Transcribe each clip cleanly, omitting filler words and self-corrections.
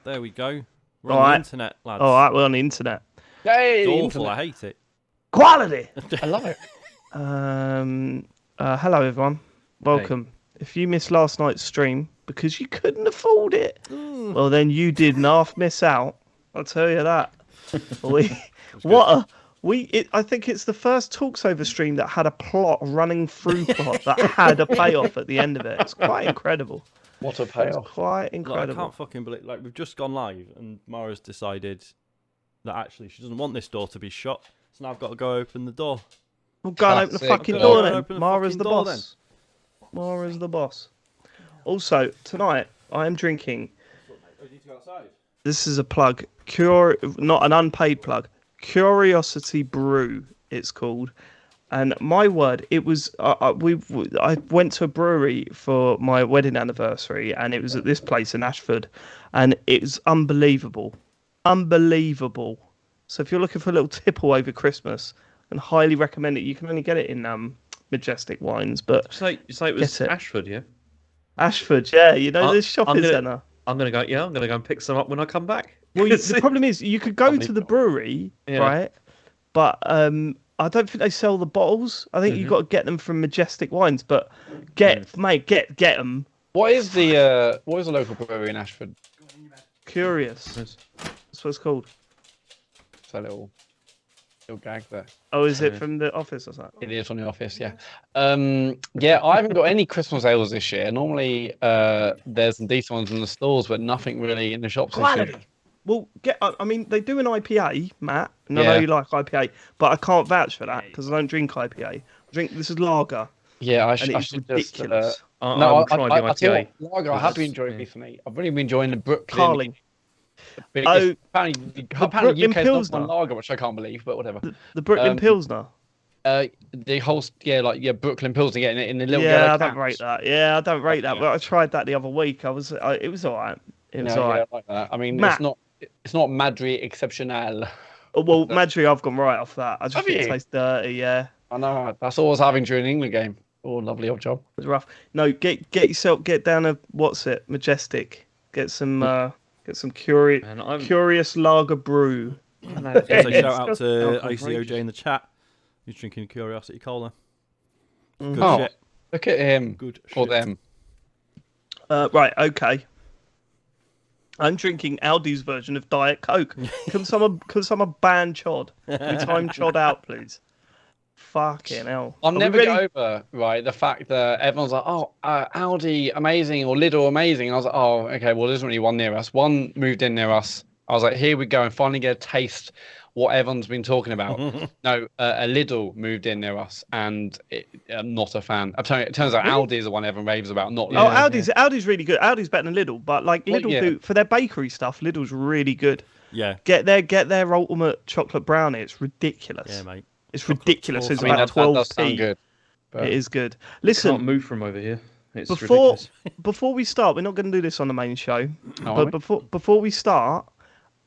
There we go. We're All on the right. internet, lads. All right, we're on the internet. Yay, It's the awful. internet. I hate it. Quality. I love it. Hello everyone. Welcome. If you missed last night's stream because you couldn't afford it, well then you did half miss out. I'll tell you that. I think it's the first Talksover stream that had a plot running through plot that had a payoff at the end of it. It's quite incredible. What a payoff. It's quite Like, incredible. I can't fucking believe. Like, we've just gone live, and Mara's decided that actually she doesn't want this door to be shut. So now I've got to go open the door. Well, go and open the fucking Go door and then. open the Mara's the fucking door boss. Mara's the boss. Also, tonight I am drinking. Oh, you need to go outside. This is a plug. Not an unpaid plug. Curiosity Brew, it's called. And my word, it was. I went to a brewery for my wedding anniversary, and it was at this place in Ashford, and it was unbelievable, unbelievable. So if you're looking for a little tipple over Christmas, I can highly recommend it. You can only get it in Majestic Wines, but you say it was Ashford, yeah? Ashford, yeah. You know this shopping centre. I'm gonna go and pick some up when I come back. Well, the problem is you could go to the brewery, right? But I don't think they sell the bottles. I think you've got to get them from Majestic Wines. But get them. What is the local brewery in Ashford? Curious. That's what it's called. It's a little gag there. Oh, is it from the office or something? It is from the office, yeah. Yeah, I haven't got any Christmas ales this year. Normally, there's some decent ones in the stores, but nothing really in the shops this year. Well, I mean, they do an IPA, Matt. And I know you like IPA, but I can't vouch for that because I don't drink IPA. This is lager. Yeah, I And should it's ridiculous. I'll try the I tell you IPA. what, lager, I have been enjoying recently. I've really been enjoying the Brooklyn. Carling. Apparently Brooklyn UK's Pilsner. not lager, which I can't believe, but whatever. The Brooklyn Pilsner. The whole Brooklyn Pilsner, getting it in the little Yeah, yellow I don't cans. rate that. Yeah, I don't rate that. But I tried that the other week. It was all right. It was all right. Yeah, I like that. I mean, Matt. it's not Madri Exceptional. Oh, well, Madri, I've gone right off that. I just think it tastes dirty. Yeah, I know. That's all I was having during the England game. Oh, lovely old job. it was rough. No, get down to Majestic. Get some curious lager brew. So shout out to ICOJ in the chat. He's drinking Curiosity Cola. Good shit. Look at him. Good for shit. them. Right, okay. I'm drinking Aldi's version of Diet Coke. Can someone ban Chod? Can we time Chod out, please? Fucking hell. I'll never get over, the fact that everyone's like, oh, Aldi, amazing, or Lidl, amazing. And I was like, oh, okay, well, there's only one near us. One moved in near us. I was like, here we go, and finally get a taste what everyone's been talking about. No, a Lidl moved in near us, and I'm not a fan. I'm telling you, it turns out Aldi is the one everyone raves about, not Lidl. Aldi's really good. Aldi's better than Lidl, but like Lidl do for their bakery stuff. Lidl's really good. Yeah. Get their ultimate chocolate brownie. It's ridiculous. Yeah, mate. It's ridiculous. It's I mean, about that 12p. does sound good. But... It is good. Listen, Can't move from over here. It's ridiculous. Before we start, we're not going to do this on the main show. Oh, but before we start,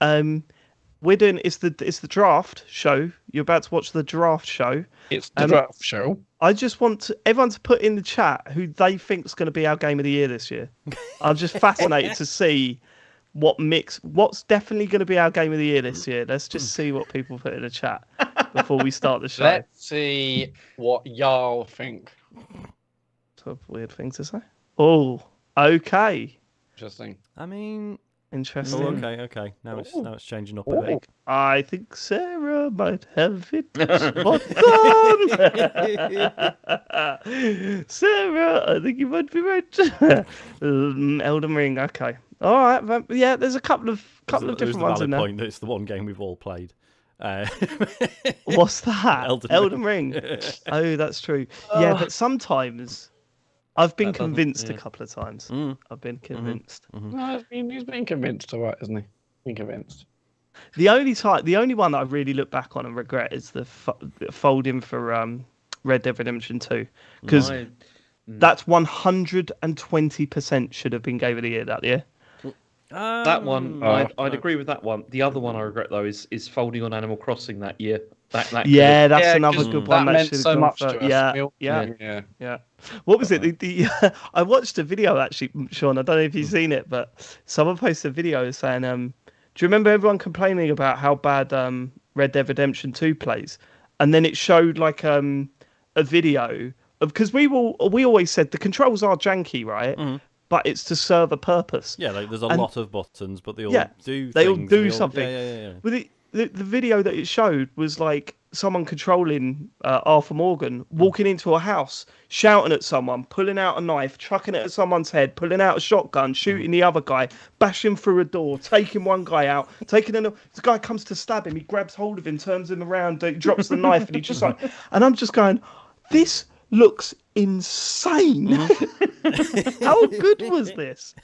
we're doing it's the draft show. You're about to watch the draft show. It's the draft show. I just want everyone to put in the chat who they think is going to be our game of the year this year. I'm just fascinated to see what's definitely going to be our game of the year this year. Let's just see what people put in the chat before we start the show. Let's see what y'all think. It's a weird thing to say. Oh, okay. Interesting. I mean, interesting. Oh, okay. Now it's changing up a bit. I think Sarah might have it spot on. Sarah, I think you might be right. Elden Ring. Okay. All right. Yeah, there's a couple of different ones in there. Point that it's the one game we've all played. What's that? Elden Ring. Oh, that's true. Yeah, but sometimes I've been convinced a couple of times. I've been convinced. No, he's been convinced, all right, isn't he? Been convinced. The only one that I really look back on and regret is the folding for Red Dead Redemption 2, because that's 120% should have been game of the year that year. That one, I'd agree with that one. The other one I regret though is folding on Animal Crossing that year. That Yeah, that's Yeah, another 'cause good one. that meant should've so gone much for- to us. Yeah, We all- yeah. yeah. What was it? I watched a video actually, Sean. I don't know if you've seen it, but someone posted a video saying, "Do you remember everyone complaining about how bad Red Dead Redemption 2 plays?" And then it showed like a video of because we always said the controls are janky, right? But it's to serve a purpose. Yeah, like, there's a And- lot of buttons, but they all Yeah, do they all things. do something. Yeah. But the video that it showed was like someone controlling Arthur Morgan walking into a house, shouting at someone, pulling out a knife, chucking it at someone's head, pulling out a shotgun, shooting the other guy, bashing through a door, taking one guy out, the guy comes to stab him, he grabs hold of him, turns him around, he drops the knife, and he just like, and I'm just going, this looks insane. How good was this?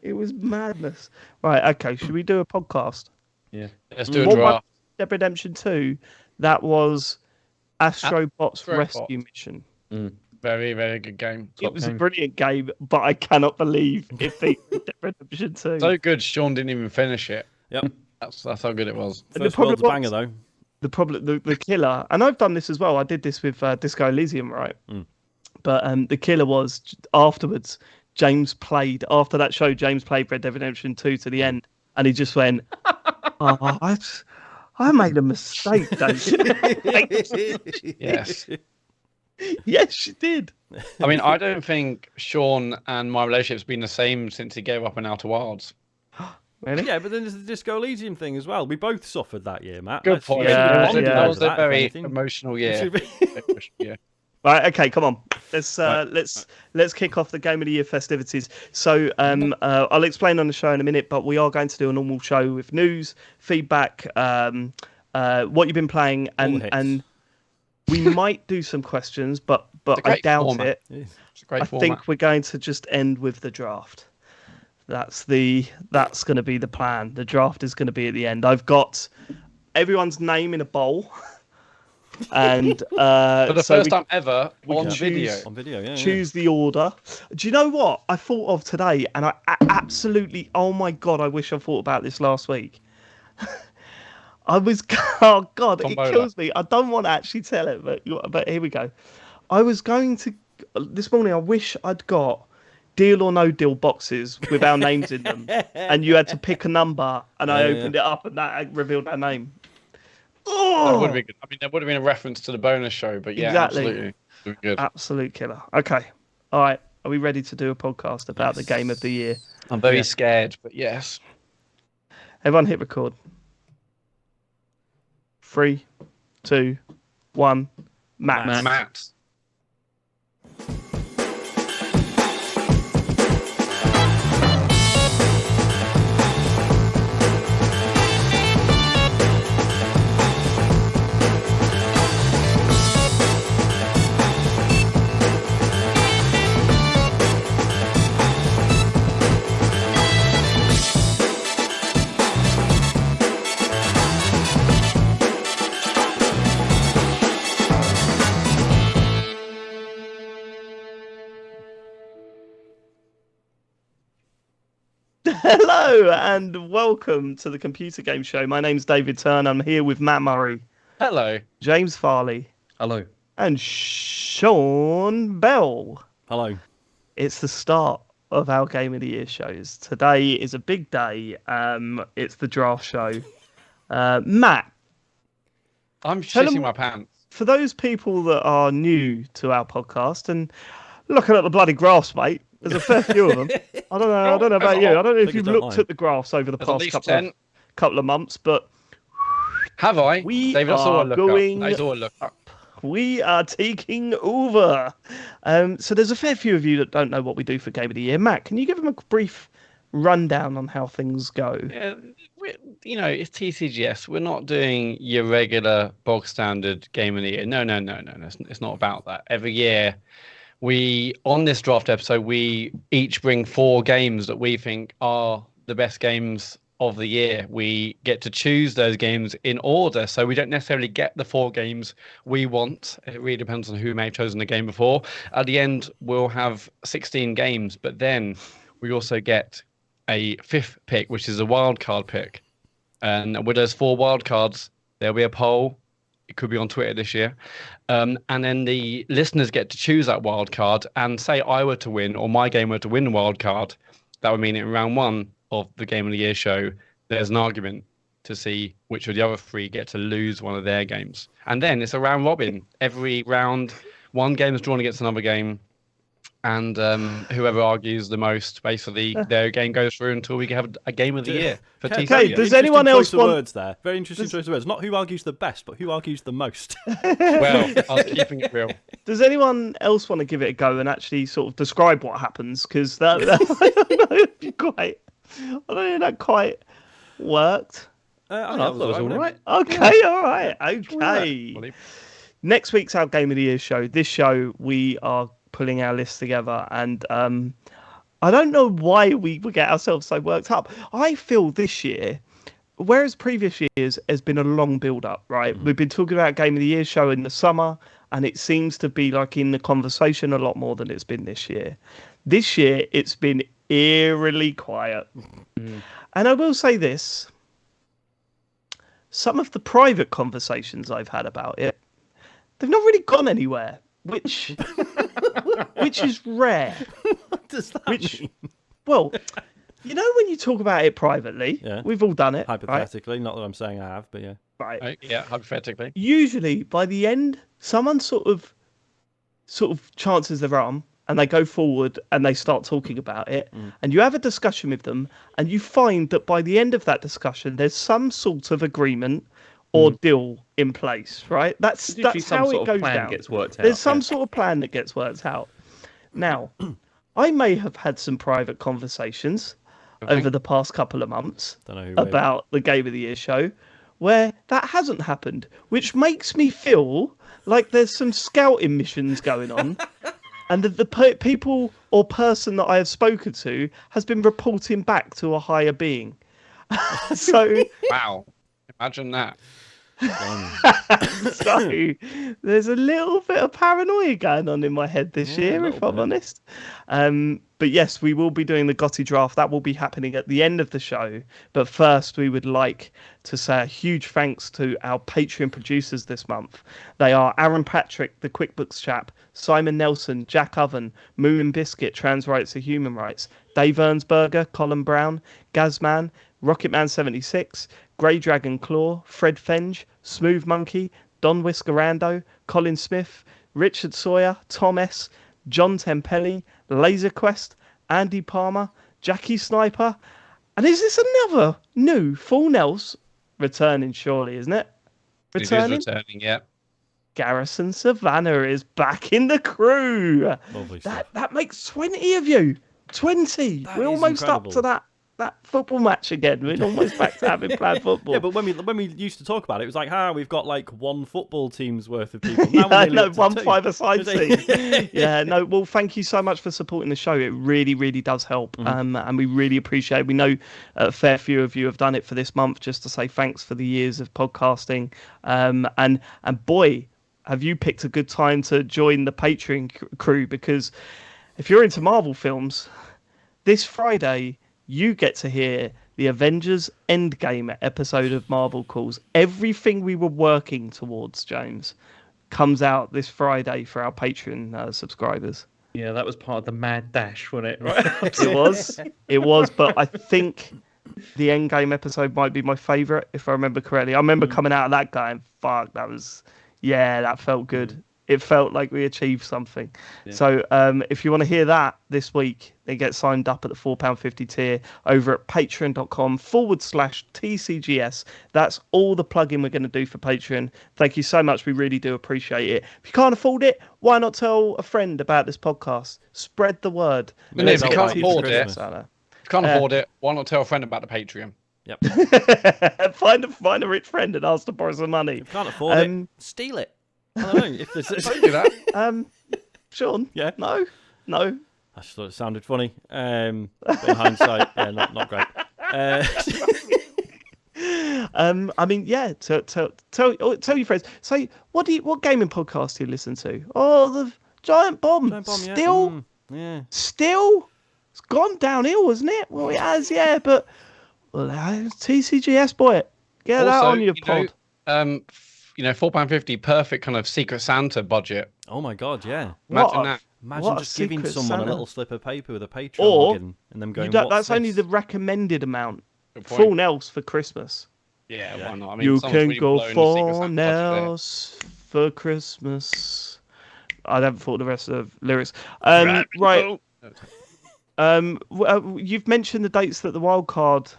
It was madness. Right, okay, should we do a podcast? Yeah. Let's do a What draft. Dead Redemption 2, that was Astrobot's Astrobot. Rescue Mission. Very, very good game. It was a game. brilliant game, but I cannot believe it beat Dead Redemption 2. So good, Sean didn't even finish it. Yep. That's how good it was. And the First world's a problem banger, though. the killer, and I've done this as well. I did this with Disco Elysium, right? But the killer was afterwards. After that show, James played Red Dead Redemption 2 to the end, and he just went, "Oh, I made a mistake, don't you?" Yes. Yes, you did. I mean, I don't think Sean and my relationship's been the same since he gave up on Outer Wilds. Really? Yeah, but then there's the Disco Elysium thing as well. We both suffered that year, Matt. Good point. Yeah, That was a if very anything. emotional year. Yeah. Right, okay, come on. Let's kick off the Game of the Year festivities. So I'll explain on the show in a minute, but we are going to do a normal show with news, feedback, what you've been playing, and we might do some questions, but I doubt format. it. It's a great I format. think we're going to just end with the draft. That's going to be the plan. The draft is going to be at the end. I've got everyone's name in a bowl. And for the first time ever on choose- video. On video, yeah. choose the order. Do you know what I thought of today? And I absolutely, oh my God, I wish I thought about this last week. Oh God, Tombola. it kills me. I don't want to actually tell it, but here we go. I was going to, this morning, I wish I'd got Deal or No Deal boxes with our names in them. And you had to pick a number, and I opened it up, and that revealed our name. Oh! That would have been good. I mean, there would have been a reference to the bonus show, but yeah, Exactly. absolutely. Good. Absolute killer. Okay. All right. Are we ready to do a podcast about the game of the year? I'm very scared, but yes. Everyone hit record. 3, 2, 1. Matt. Matt. Hello and welcome to the Computer Game Show. My name's David Turn. I'm here with Matt Murray, Hello. James Farley, Hello. and Sean Bell. Hello. It's the start of our Game of the Year shows. Today is a big day. It's the draft show. Matt, I'm Tell 'em- shitting my pants. for those people that are new to our podcast and looking at the bloody graphs, mate, there's a fair few of them. I don't know about you. I don't know if Figures you've don't looked lie. at the graphs over the There's at past least 10. couple of months, but Have I? We David, that's all I are look going- up. That's all I look up. we are taking over. So there's a fair few of you that don't know what we do for Game of the Year. Matt, can you give them a brief rundown on how things go? Yeah, it's TCGS. We're not doing your regular bog standard game of the year. No. It's not about that. Every year, on this draft episode, we each bring 4 games that we think are the best games of the year. We get to choose those games in order, so we don't necessarily get the 4 games we want. It really depends on who may have chosen the game before. At the end, we'll have 16 games, but then we also get a 5th pick, which is a wild card pick. And with those 4 wild cards, there'll be a poll, It could be on Twitter this year. And then the listeners get to choose that wild card. And say I were to win, or my game were to win the wild card, that would mean in round 1 of the Game of the Year show, there's an argument to see which of the other 3 get to lose one of their games. And then it's a round robin. Every round, one game is drawn against another game. And whoever argues the most, basically, their game goes through until we have a game of the year for TCGS. Okay, does anyone else want... words there? Very interesting choice of words. Not who argues the best, but who argues the most. Well, I was keeping it real. Does anyone else want to give it a go and actually sort of describe what happens? Because that I don't know if that quite worked. I thought it was all right. Okay, all right. Okay. Next week's our Game of the Year show. This show, we are pulling our list together, and I don't know why we get ourselves so worked up. I feel this year, whereas previous years has been a long build up, right? We've been talking about Game of the Year show in the summer, and it seems to be like in the conversation a lot more than it's been this year. This year, it's been eerily quiet. And I will say this, some of the private conversations I've had about it, they've not really gone anywhere. Which is rare. What does that mean? Well, you know when you talk about it privately, we've all done it. Hypothetically, right? not that I'm saying I have, but yeah. Right. Yeah, hypothetically. Usually, by the end, someone sort of chances their arm, and they go forward and they start talking about it, and you have a discussion with them, and you find that by the end of that discussion, there's some sort of agreement or deal in place, right? That's how it goes down. Gets worked out. There's some sort of plan that gets worked out. Now, I may have had some private conversations over the past couple of months about the Game of the Year show where that hasn't happened, which makes me feel like there's some scouting missions going on and that the people or person that I have spoken to has been reporting back to a higher being. So, wow, imagine that. So there's a little bit of paranoia going on in my head this year, if I'm honest. But yes, we will be doing the GOTY draft. That will be happening at the end of the show. But first, we would like to say a huge thanks to our Patreon producers this month. They are Aaron Patrick, the QuickBooks chap, Simon Nelson, Jack Oven, Moon and Biscuit, Trans Rights are Human Rights, Dave Ernsberger, Colin Brown, Gazman, Rocketman76, Grey Dragon Claw, Fred Fenge, Smooth Monkey, Don Whiskerando, Colin Smith, Richard Sawyer, Tom S, John Tempelli, Laser Quest, Andy Palmer, Jackie Sniper, and is this another new Full Nels returning? Surely, isn't it? Returning, yeah. Garrison Savannah is back in the crew. Lovely that makes 20 of you. 20. We're almost incredible. up to that football match again. We're almost back to having planned football. Yeah, but when we used to talk about it was like, we've got like one football team's worth of people. Now I know, 1 5-a-side team. Yeah, no, well, thank you so much for supporting the show. It really, really does help. And we really appreciate it. We know a fair few of you have done it for this month, just to say thanks for the years of podcasting. And boy, have you picked a good time to join the Patreon crew, because if you're into Marvel films, this Friday you get to hear the Avengers Endgame episode of Marvel Calls. Everything we were working towards, James, comes out this Friday for our Patreon subscribers. Yeah, that was part of the mad dash, wasn't it? Right? It was, but I think the Endgame episode might be my favourite, if I remember correctly. I remember coming out of that going, fuck, that felt good. It felt like we achieved something. Yeah. So if you want to hear that this week, then get signed up at the £4.50 tier over at patreon.com/TCGS. That's all the plug-in we're going to do for Patreon. Thank you so much. We really do appreciate it. If you can't afford it, why not tell a friend about this podcast? Spread the word. And if you can't afford it, why not tell a friend about the Patreon? Yep. find a rich friend and ask to borrow some money. If you can't afford it, steal it. I don't know if there's. Don't do that. Sean. Yeah. No. I just thought it sounded funny. But in hindsight, yeah, not great. I mean, yeah. Tell your friends. Say, what gaming podcast do you listen to? Oh, the Giant Bomb. Still, still, it's gone downhill, hasn't it? Well, it has, yeah. But TCGS, boy, get that on your pod. £4.50, perfect kind of Secret Santa budget. Oh my god, yeah. Imagine that. Imagine just giving Secret someone Santa. a little slip of paper with a Patreon Or login and them going, that's "What's only this?" the recommended amount. Good point. Full Nels for Christmas. Yeah, Yeah. why not? I mean, You someone's can really go blown the Secret for Santa budget there. Nels for Christmas. I haven't thought the rest of the lyrics. Right. You've mentioned the dates that the wildcard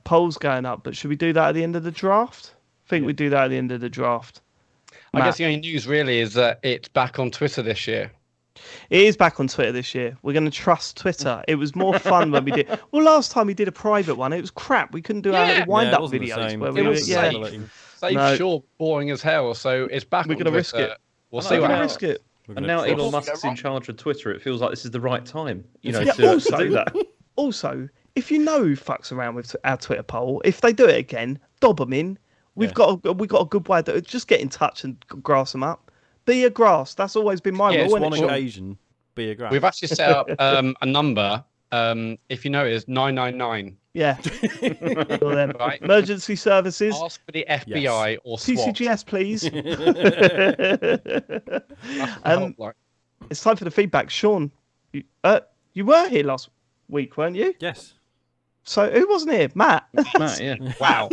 poll's going up, but should we do that at the end of the draft? I think we do that at the end of the draft. I Matt. guess the only news really is that it's back on Twitter this year. It is back on Twitter this year. We're going to trust Twitter. It was more fun when we did. Well, last time we did a private one, it was crap. We couldn't do our little wind-up it wasn't the videos same. where It we were. was Yeah, Safe, No. short, boring as hell. So it's back we're on going to Twitter. risk it. We'll I know, see We're what going to happens. risk it. We're And gonna now trust- Elon Musk's in charge of Twitter. It feels like this is the right time, to also- do that. Also, if you know who fucks around with our Twitter poll, if they do it again, dob them in. We've got a good way to just get in touch and grass them up. Be a grass. That's always been my Yeah, rule. It's Isn't one it, Sean? occasion. Be a graph. We've actually set up a number. If you know, it's 999. Yeah. Well, then, Right. emergency services. Ask for the FBI or SWAT. TCGS, please. That's the whole, like, It's time for the feedback. Sean, you were here last week, weren't you? Yes. So who wasn't here? Matt. Matt, yeah. wow.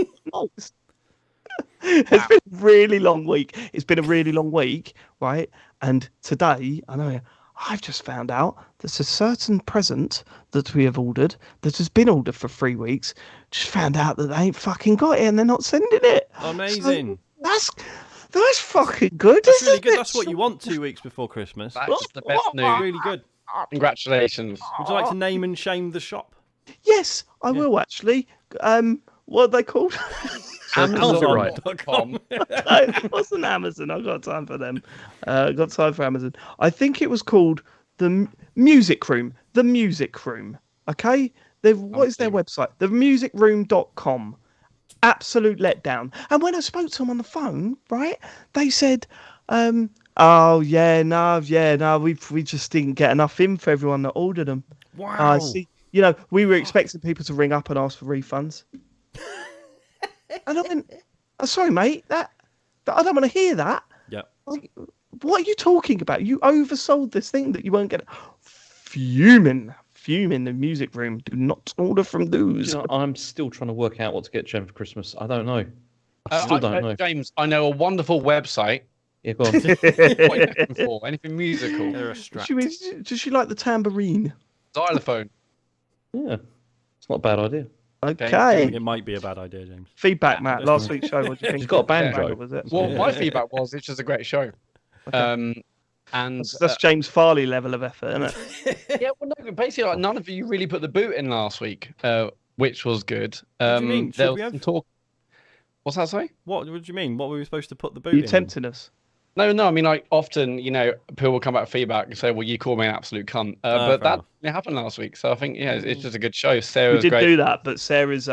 It's been a really long week. It's been a really long week, right? And today, I know I've just found out there's a certain present that we have ordered that has been ordered for 3 weeks. Just found out that they ain't fucking got it and they're not sending it. Amazing. So that's fucking good. That's really isn't good. it? That's what you want 2 weeks before Christmas. That's the best news. Really good. Congratulations. Would you like to name and shame the shop? Yes, I will actually. What are they called? Amazon.com. No, it wasn't Amazon. I've got time for them. Got time for Amazon. I think it was called the Music Room. The Music Room. Okay? What is their website? TheMusicRoom.com. Absolute letdown. And when I spoke to them on the phone, right, they said, oh, we just didn't get enough in for everyone that ordered them. Wow. I see. We were expecting people to ring up and ask for refunds. And I went, sorry, mate, that I don't want to hear that. Yeah. Like, what are you talking about? You oversold this thing that you weren't getting. Fuming. The Music Room. Do not order from those. I'm still trying to work out what to get Jen for Christmas. I don't know. I still don't know. James, I know a wonderful website. Yeah, go on. What are you looking for? Anything musical? They're a strap. Does she like the tambourine? Xylophone. Yeah, it's not a bad idea. Okay. It might be a bad idea, James. Feedback, Matt. Last week's show. What do you think? She's got a banjo. Was it? Well, my feedback was it's just a great show. Okay. And That's James Farley level of effort, isn't it? yeah, well, no, basically, like, none of you really put the boot in last week, which was good. What do you mean? There Should was we have? some talk. What's that, sorry? What do you mean? What were we supposed to put the boot You in? tempting us. No, I mean, like, often, people will come back with feedback and say, well, you call me an absolute cunt. But fair that enough. didn't happen last week. So I think, it's just a good show. We Sarah's did great. do that, but Sarah's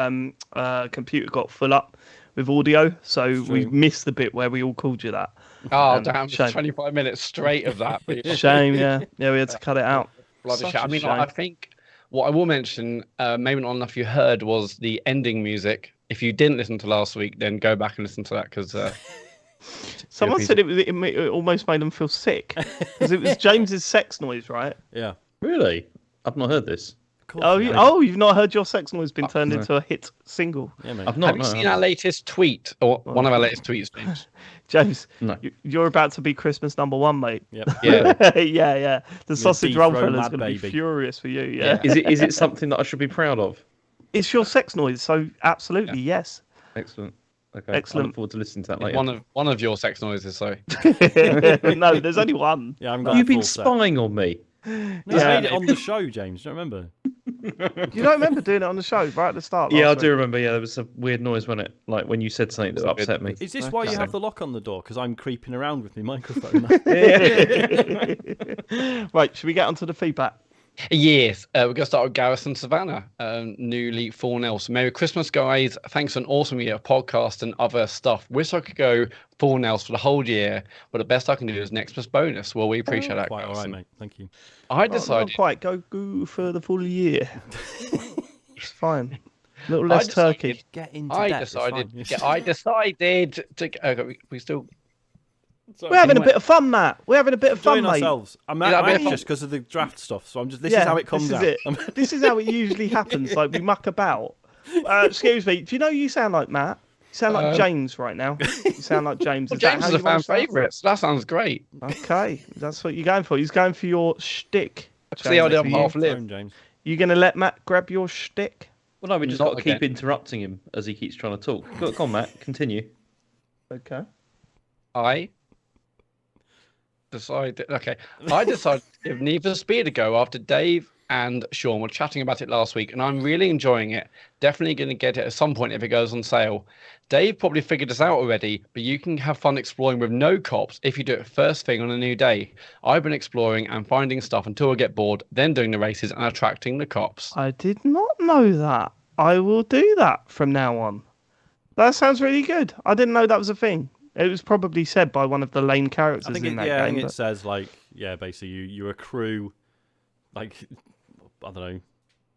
computer got full up with audio, so we missed the bit where we all called you that. Oh, damn. shame. 25 minutes straight of that. Shame, yeah. Yeah, we had to cut it out. Bloody Such shit. I a mean, shame. I think what I will mention, maybe not enough you heard, was the ending music. If you didn't listen to last week, then go back and listen to that because. Someone said it almost made them feel sick because it was James's sex noise, right? Yeah. Really? I've not heard this. Cool. You've not heard your sex noise been turned no. into a hit single, Yeah, mate. I've not. Have you seen our latest tweet or one of our latest tweets, James? James? No. You're about to be Christmas #1, mate. Yep. Yeah. yeah. The sausage roll dethrone fella's Mad going to be Baby. furious for you. Yeah. Is it something that I should be proud of? It's your sex noise, so absolutely yes. Excellent. Okay. I Excellent. look forward to listening to that later. One of your sex noises, sorry. No, there's only one. Yeah, I haven't got You've a been full set. spying on me. No, Yeah. I made it on the show, James. Do you remember? You don't remember doing it on the show right at the start? Yeah, I last do week? remember. Yeah, there was a weird noise, wasn't it? Like when you said something that upset me. Is this why you Okay. have the lock on the door? Because I'm creeping around with my microphone. Right, should we get onto the feedback? Yes, we're going to start with Gareth and Savannah, newly 4-0. So Merry Christmas, guys. Thanks for an awesome year of podcast and other stuff. Wish I could go 4-0 for the whole year, but the best I can do is next plus bonus. Well, we appreciate that, Quite all right, Gareth. mate. Thank you. I Not decided quite. Go for the full year. It's fine. little less decided- turkey. Get into I debt. it's decided. fine. Yeah, I decided to. Okay, we still. Sorry. We're having a Anyway. bit of fun, Matt. We're having a bit of fun, Enjoying mate. ourselves. I'm Yeah, a bit of anxious because of the draft stuff. So I'm just. This yeah, is how it comes this out. is it. This is how it usually happens. Like we muck about. Excuse me. Do you know you sound like Matt? You sound like James right now. You sound like James. Well, Is that James how is a you want fan to sound? favourite. So that sounds great. Okay, that's what you're going for. He's going for your shtick. See how James, I'm for you. half live. Phone, James. You gonna let Matt grab your shtick? Well, no, we just Not got to keep again. interrupting him as he keeps trying to talk. Go on, Matt. Continue. Okay. I decided to give Need for Speed a go after Dave and Sean were chatting about it last week, and I'm really enjoying it. Definitely going to get it at some point if it goes on sale. Dave probably figured this out already, but you can have fun exploring with no cops if you do it first thing on a new day. I've been exploring and finding stuff until I get bored, then doing the races and attracting the cops. I did not know that. I will do that from now on. That sounds really good. I didn't know that was a thing. It was probably said by one of the lane characters I think in it, that yeah, I game. think it but- says like basically you accrue like I don't know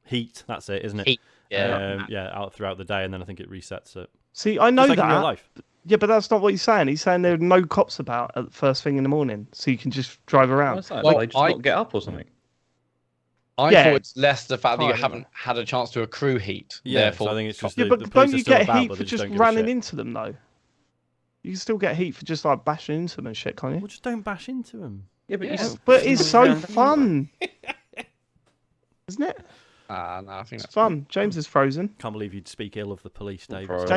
heat. That's it, isn't it? Heat, yeah. Out throughout the day, and then I think it resets it. See, I know Just like in real that. life. Yeah, but that's not what he's saying. He's saying there are no cops about at the first thing in the morning, so you can just drive around. What's that? Well, They just not get up or something? I Yeah. thought it's less the fact that you Kind of. haven't had a chance to accrue heat. Yeah, therefore, so I think it's just Yeah, the but police don't are you still get about, heat but for they just don't give a running shit. into them though? You can still get heat for just like bashing into them and shit, can't you? Well, just don't bash into them. Yeah, but Yeah. But it's so fun, isn't it? no, I think It's that's fun. James is frozen. Can't believe you'd speak ill of the police, Dave. Frozen.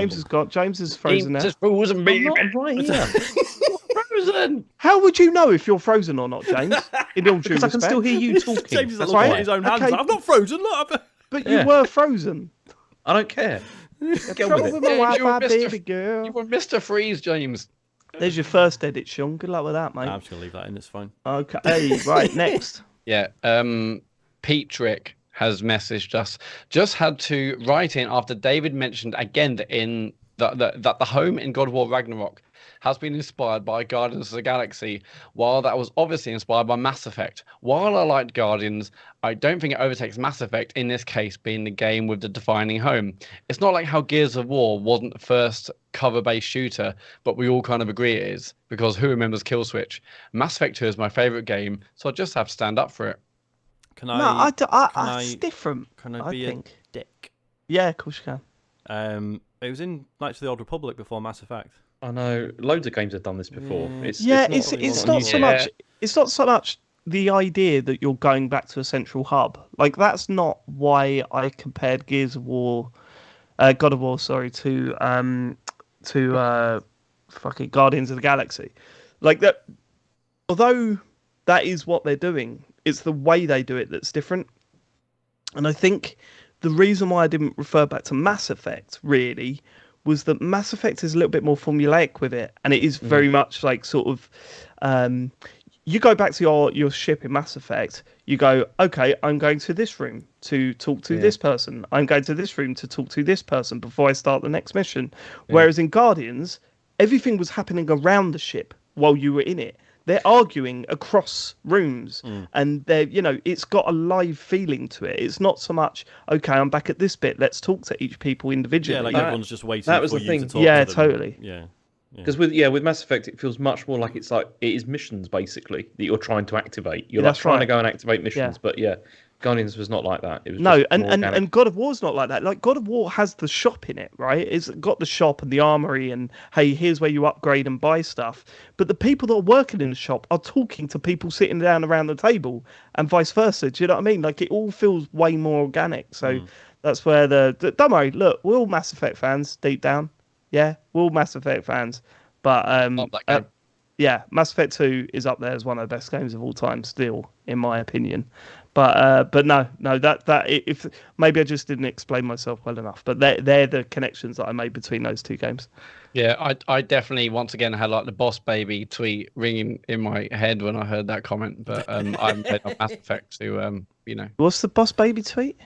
James is frozen now. Just frozen, I'm baby. not right here. Frozen. How would you know if you're frozen or not, James? In all due Because I respect. can still hear you talking. James is That's looking right. at his own hands. Okay. Like, I'm not frozen. Look. But Yeah. you were frozen. I don't care. Get on Trouble with with it. my Yeah, you were Wi-Fi, Mr. baby girl. You were Mr. Freeze, James. There's your first edit, Sean. Good luck with that, mate. I'm just gonna leave that in. It's fine. Okay. Hey, right, next. Yeah. Pete Trick has messaged us. Just had to write in after David mentioned again that that the home in God of War Ragnarok has been inspired by Guardians of the Galaxy, while that was obviously inspired by Mass Effect. While I liked Guardians, I don't think it overtakes Mass Effect in this case being the game with the defining home. It's not like how Gears of War wasn't the first cover-based shooter, but we all kind of agree it is, because who remembers Kill Switch? Mass Effect 2 is my favourite game, so I just have to stand up for it. Can No, I? it's different. Can I I be think. a dick? Yeah, of course you can. It was in Knights of the Old Republic before Mass Effect. I know loads of games have done this before. Yeah, it's it's not not so new. much. It's not so much the idea that you're going back to a central hub. Like that's not why I compared Gears of War, God of War, sorry, to fucking Guardians of the Galaxy. Like that. Although that is what they're doing, it's the way they do it that's different. And I think the reason why I didn't refer back to Mass Effect really was that Mass Effect is a little bit more formulaic with it, and it is very much like sort of you go back to your ship in Mass Effect, you go, okay, I'm going to this room to talk to this person, I'm going to this room to talk to this person before I start the next mission. Whereas in Guardians, everything was happening around the ship while you were in it. They're arguing across rooms, and they're, it's got a live feeling to it. It's not so much, okay, I'm back at this bit, let's talk to each people individually. Yeah, like everyone's just waiting that was for the you thing. to talk Yeah, to them. totally. Yeah. Because with Mass Effect, it feels much more like it is missions basically that you're trying to activate. You're That's trying to right. go and activate missions, Yeah. but Guardians was not like that. It was No, just and, more and, organic. and God of War's not like that. Like God of War has the shop in it, right? It's got the shop and the armory, and hey, here's where you upgrade and buy stuff. But the people that are working in the shop are talking to people sitting down around the table, and vice versa. Do you know what I mean? Like it all feels way more organic. So that's where don't worry. Look, we're all Mass Effect fans deep down. Yeah, we're all Mass Effect fans. But Not that game. yeah, Mass Effect 2 is up there as one of the best games of all time, still, in my opinion. But no, that if maybe I just didn't explain myself well enough. But they're the connections that I made between those two games. Yeah, I definitely once again had like the Boss Baby tweet ringing in my head when I heard that comment. But I'm played on Mass Effect to What's the Boss Baby tweet?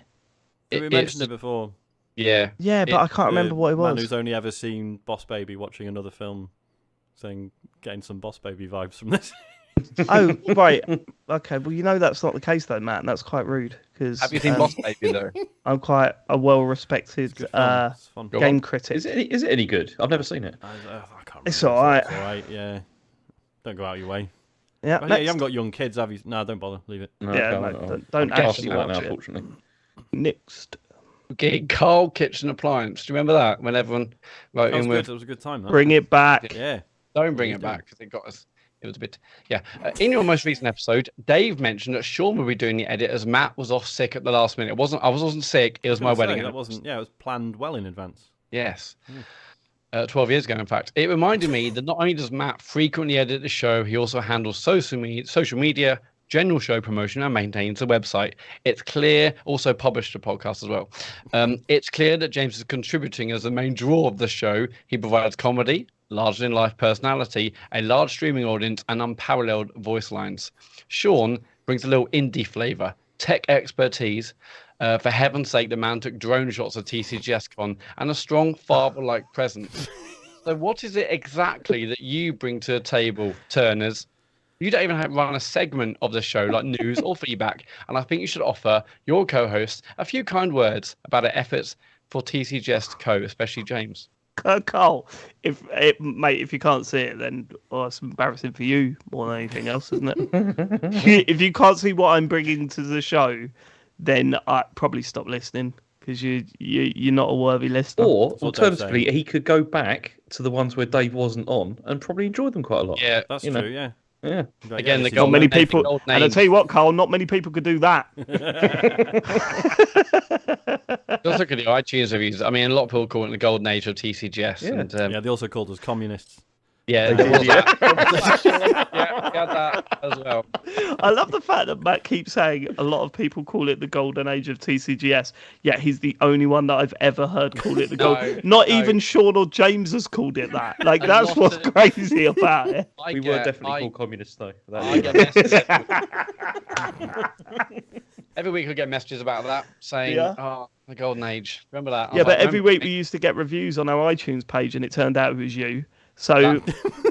We mentioned it before. Yeah. Yeah, but I can't remember what it Man was. who's only ever seen Boss Baby watching another film, getting some Boss Baby vibes from this. Oh, right. Okay. Well, you know that's not the case though, Matt. And that's quite rude because Have you seen Boss Baby though? I'm quite a well-respected It's fun. Go game on. critic. Is it any good? I've never seen it. I can't remember. It's all right. It's all right. Yeah. Don't go out your way. Yeah. Oh, yeah, Next. you haven't got young kids, have you? No, don't bother. Leave it. No, Yeah, okay, no, I'll- don't I'll actually pass that watch now, it. unfortunately. Next. Okay, Carl Kitchen Appliance. Do you remember that? When everyone wrote That was in good. with, That was a good time. That. Bring it back. Yeah. don't bring you it doing? back because it got us. It was a bit, yeah. In your most recent episode, Dave mentioned that Sean would be doing the edit as Matt was off sick at the last minute. I wasn't sick. It was my wedding. That wasn't. Yeah, it was planned well in advance. Yes. 12 years ago, in fact. It reminded me that not only does Matt frequently edit the show, he also handles social media, general show promotion, and maintains the website. It's clear, also published a podcast as well. It's clear that James is contributing as the main draw of the show. He provides comedy, larger than life personality, a large streaming audience, and unparalleled voice lines. Sean brings a little indie flavor, tech expertise. For heaven's sake, the man took drone shots of TCGS Con and a strong father-like presence. So what is it exactly that you bring to the table, Turners? You don't even run a segment of the show like news or feedback, and I think you should offer your co-host a few kind words about the efforts for TCGS Co, especially James. Carl, mate, if you can't see it, then it's embarrassing for you more than anything else, isn't it? If you can't see what I'm bringing to the show, then I'd probably stop listening because you're not a worthy listener. Or what Dave's alternatively, he could go back to the ones where Dave wasn't on and probably enjoy them quite a lot. Yeah, That's You true. know. Yeah. Yeah. Like, Again, yeah, the this is- Not gold many name, people, gold and I'll names. tell you what, Carl, not many people could do that. Just look at the iTunes reviews. I mean, a lot of people call it the golden age of TCGS. Yeah. And, Yeah, they also called us communists. yeah, there was that. Yeah, we had that as well. I love the fact that Matt keeps saying a lot of people call it the golden age of TCGS, yet he's the only one that I've ever heard call it the golden. Not no. even Sean or James has called it that. Like, A that's lot what's of- crazy about it. We were definitely called communists, though. I get messages. Every week I get messages about that saying, Yeah. "Oh, the golden age." Remember that? I Yeah, was but like, every week we used to get reviews on our iTunes page, and it turned out it was you. So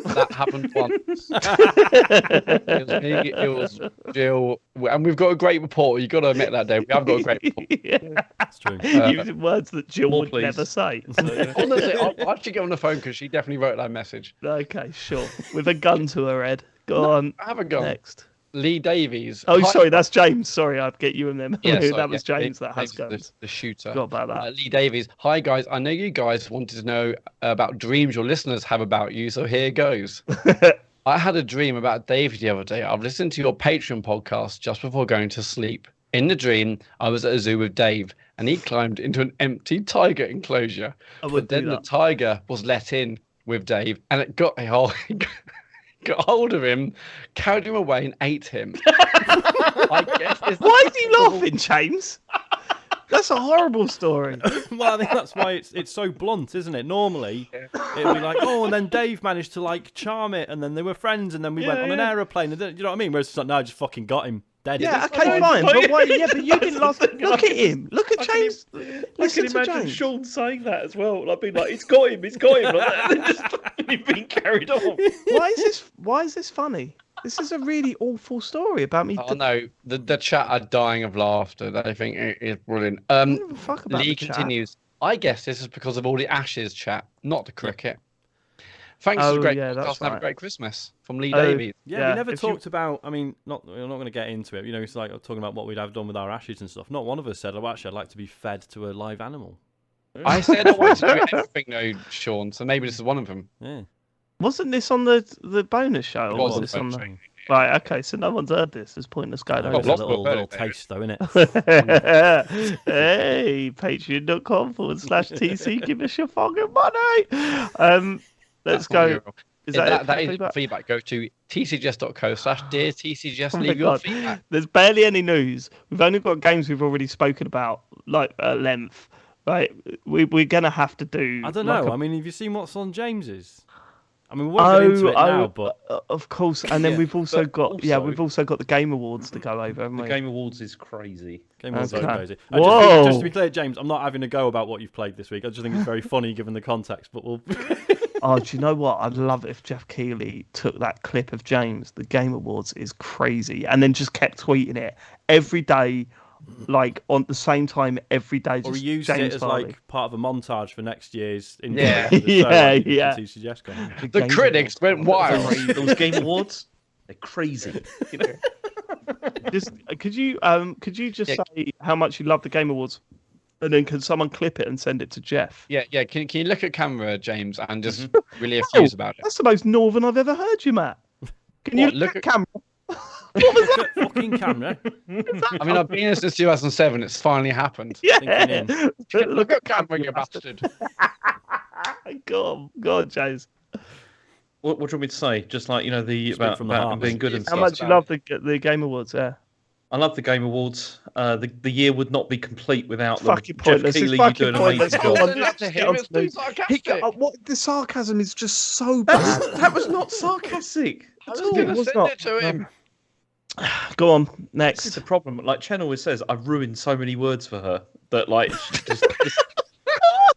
that happened once. It was me, it was Jill, and we've got a great report. You've got to admit that, Dave. We have got a great report. yeah. That's true. Using words that Jill More, would please. never say. Honestly, I'll actually get on the phone because she definitely wrote that message. Okay, sure. With a gun to her head. Go on. I haven't gone. Next. Lee Davies. Oh, Hi- sorry, that's James. Sorry, I'd get you and them. Yeah, sorry, that was yeah, James that has Davies, guns. the shooter. Forgot about that. Lee Davies. Hi, guys. I know you guys wanted to know about dreams your listeners have about you, so here goes. I had a dream about Dave the other day. I've listened to your Patreon podcast just before going to sleep. In the dream, I was at a zoo with Dave, and he climbed into an empty tiger enclosure. I would But then do the that. tiger was let in with Dave, and it got got hold of him, carried him away, and ate him. I guess this Why is he laughing, James? That's a horrible story. Well, I think that's why it's so blunt, isn't it? Normally, it'd be like, oh, and then Dave managed to like charm it, and then they were friends, and then we went on an aeroplane, and then, you know what I mean? Whereas it's like, no, I just fucking got him dead. Yeah, It's okay, fine. fine. But why? Yeah, but you didn't laugh. That's the thing, Look I at him. Look at I can James. I Listen can to imagine James. Sean saying that as well. I've been like, it's got him, like that. And just being carried on. Why is this funny? This is a really awful story about me. Oh no, the chat are dying of laughter. They think it is brilliant. I don't give a fuck about Lee the chat. continues. I guess this is because of all the Ashes chat, not the cricket. Thanks for Oh, the great yeah, podcast. that's Have a right. great Christmas from Lee Oh, Davies. Yeah, Yeah, we never if you- talked about. I mean, we're not going to get into it. You know, it's like talking about what we'd have done with our ashes and stuff. Not one of us said, "Oh, actually, I'd like to be fed to a live animal." I said I wanted to do everything though, Sean. So maybe this is one of them. Yeah, Wasn't this on the bonus show? Or was was on this the on bonus the... Right, okay, so no one's heard this. It's pointless going it's got a over. lots little, of it, little David. taste, though, innit? Hey, patreon.com/TC. Give us your fucking money. Let's go. Is that, That it? is Feedback? feedback. Go to tcgs.co/dear TCGS. Oh my Leave your God. feedback. There's barely any news. We've only got games we've already spoken about, like at length. Right, we're gonna have to do. I don't like know. a- I mean, have you seen what's on James's? I mean, we won't get into it now, but of course, and then Yeah, we've also but got also- we've also got the Game Awards to go over, haven't The we? Game Awards is crazy. Game Awards are Okay. crazy. Whoa. Just to be clear, James, I'm not having a go about what you've played this week. I just think it's very funny given the context. But we'll. Oh, do you know what? I'd love it if Jeff Keighley took that clip of James. The Game Awards is crazy, and then just kept tweeting it every day, like on the same time every day. Or Just he used James it as Farley. like part of a montage for next year's Yeah. for the show, Yeah, like, the yeah. TCGS guy. The Game critics Awards. went wild. Those Game Awards, they're crazy. You know? Just could you just Yeah. say how much you love the Game Awards, and then can someone clip it and send it to Jeff? Yeah. Can you look at camera, James, and just really Oh, effuse about it? That's the most northern I've ever heard you, Matt. Can you What, look at look camera? Look at fucking camera. I mean, I've been here since 2007. It's finally happened. Yeah. Look at camera, you bastard. Go on, James. What do you want me to say? Just like, Speak about from the them heart, being mate. good and How stuff. much you love the Game Awards? Yeah. I love the Game Awards. The year would not be complete without them. Fucking pointless. Jeff It's Keighley, you fucking do an pointless. amazing Go job. on. Send that to him. It's too sarcastic. What the sarcasm is just so bad. That was not sarcastic I at was all. going to was send not. it to him. Go on, This is next. the problem. Like Chen always says, I've ruined so many words for her that like she just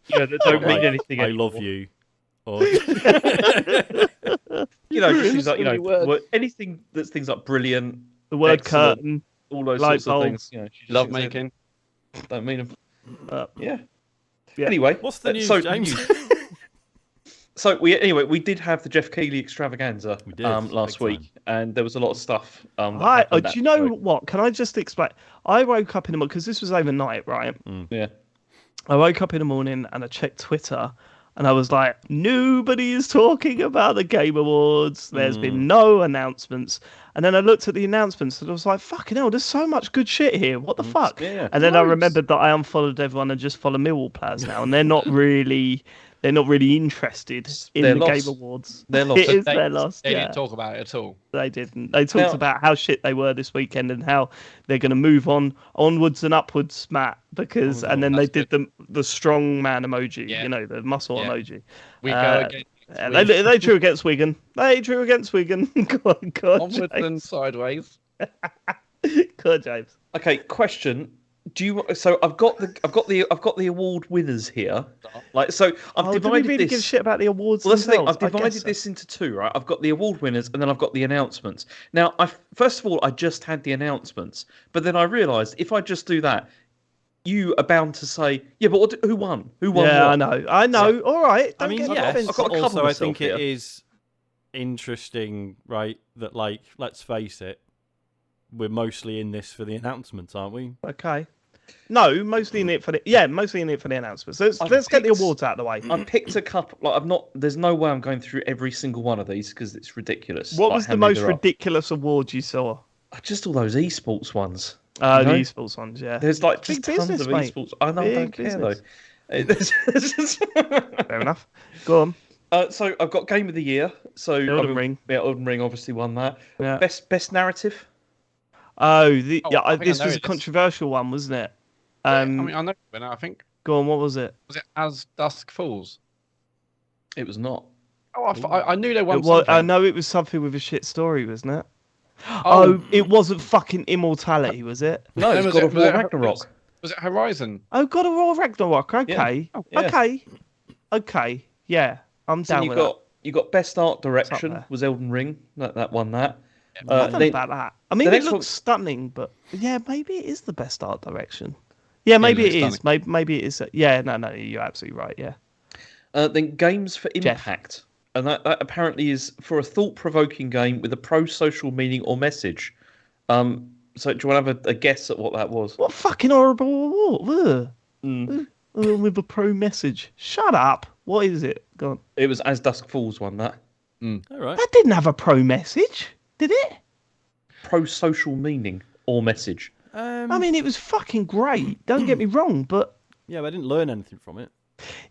that don't mean anything I anymore. love you. Or... She's like, So many words. anything that's things like brilliant, The word excellent, curtain. all those Light sorts of bulb. things. She just Love thinks making. they don't mean them. Yeah. Anyway, What's the news, so, James? So we did have the Jeff Keighley extravaganza We did, last big week, time. and there was a lot of stuff. That Hi. happened Do that you know week. what? Can I just explain? I woke up in the morning because this was overnight, right? Yeah. I woke up in the morning and I checked Twitter, and I was like, nobody is talking about the Game Awards. There's been no announcements. And then I looked at the announcements and I was like, fucking hell, there's so much good shit here. What the fuck? Yeah, And then I loads. remembered that I unfollowed everyone and just follow Millwall players now, and they're not really interested in They're the lost. Game Awards. They're lost. It is They their loss. They Yeah, didn't talk about it at all. they didn't. They talked Now- about how shit they were this weekend and how they're going to move onwards and upwards, Matt. Because and then they that's did the strong man emoji, Yeah. the muscle Yeah. emoji. We Uh, go again. Yeah, they drew against Wigan. Go on, Onwards and James. sideways. Go on, James. Okay, question. Do you? So I've got the award winners here. Like, so I've Do we divided really this. give shit about the awards? Well, that's the thing. themselves? I've I guess divided so. this into two, right? I've got the award winners, and then I've got the announcements. Now, first of all, I just had the announcements, but then I realised if I just do that, you are bound to say, yeah, but who won? Who won? Yeah, what? I know. All right. I Don't mean, get yes, offensive. I've got to cover also I myself think here. it is interesting, right, that, like, let's face it, we're mostly in this for the announcements, aren't we? Okay. No, mostly in it for the mostly in it for the announcements. Let's I've get the picked- awards out of the way. I picked a couple. Like, I've not. There's no way I'm going through every single one of these because it's ridiculous. What like, was how the many most there are. ridiculous award you saw? Just all those esports ones. Oh, You the know? esports ones, yeah. There's like Big just tons business, of mate. esports. I know, I Big don't care business. though. It's just- Fair enough. Go on. So I've got Game of the Year. So Elden Ring. Yeah, Elden Ring obviously won that. Yeah. Best narrative. Oh, I think I this know was a it is. controversial one, wasn't it? I mean, I know. But I think Go on. What was it? was it As Dusk Falls? It was not. Oh, I knew they won It was, something. I know it was something with a shit story, wasn't it? Oh. Oh, it wasn't fucking Immortality, was it? No, No, it's was God it- of was War it- Ragnarok. Was it Horizon? Oh, God of War Ragnarok. Okay. Yeah. Okay. Yeah. I'm So down with that. you got best art direction there. was Elden Ring. That won that. I don't know then- about that. I mean, the it next looks one- stunning, but yeah, maybe it is the best art direction. Yeah, maybe it looks is. Maybe it is. Yeah, no, you're absolutely right. Yeah. Then games for Jeff. impact, and that apparently is for a thought-provoking game with a pro-social meaning or message. So do you want to have a guess at what that was? What fucking horrible award? Mm. With a pro message. Shut up. What is it? Go on. It was As Dusk Falls won that. All right. That didn't have a pro message, did it? Pro-social meaning or message. I mean, it was fucking great. Don't get me wrong, but Yeah, but I didn't learn anything from it.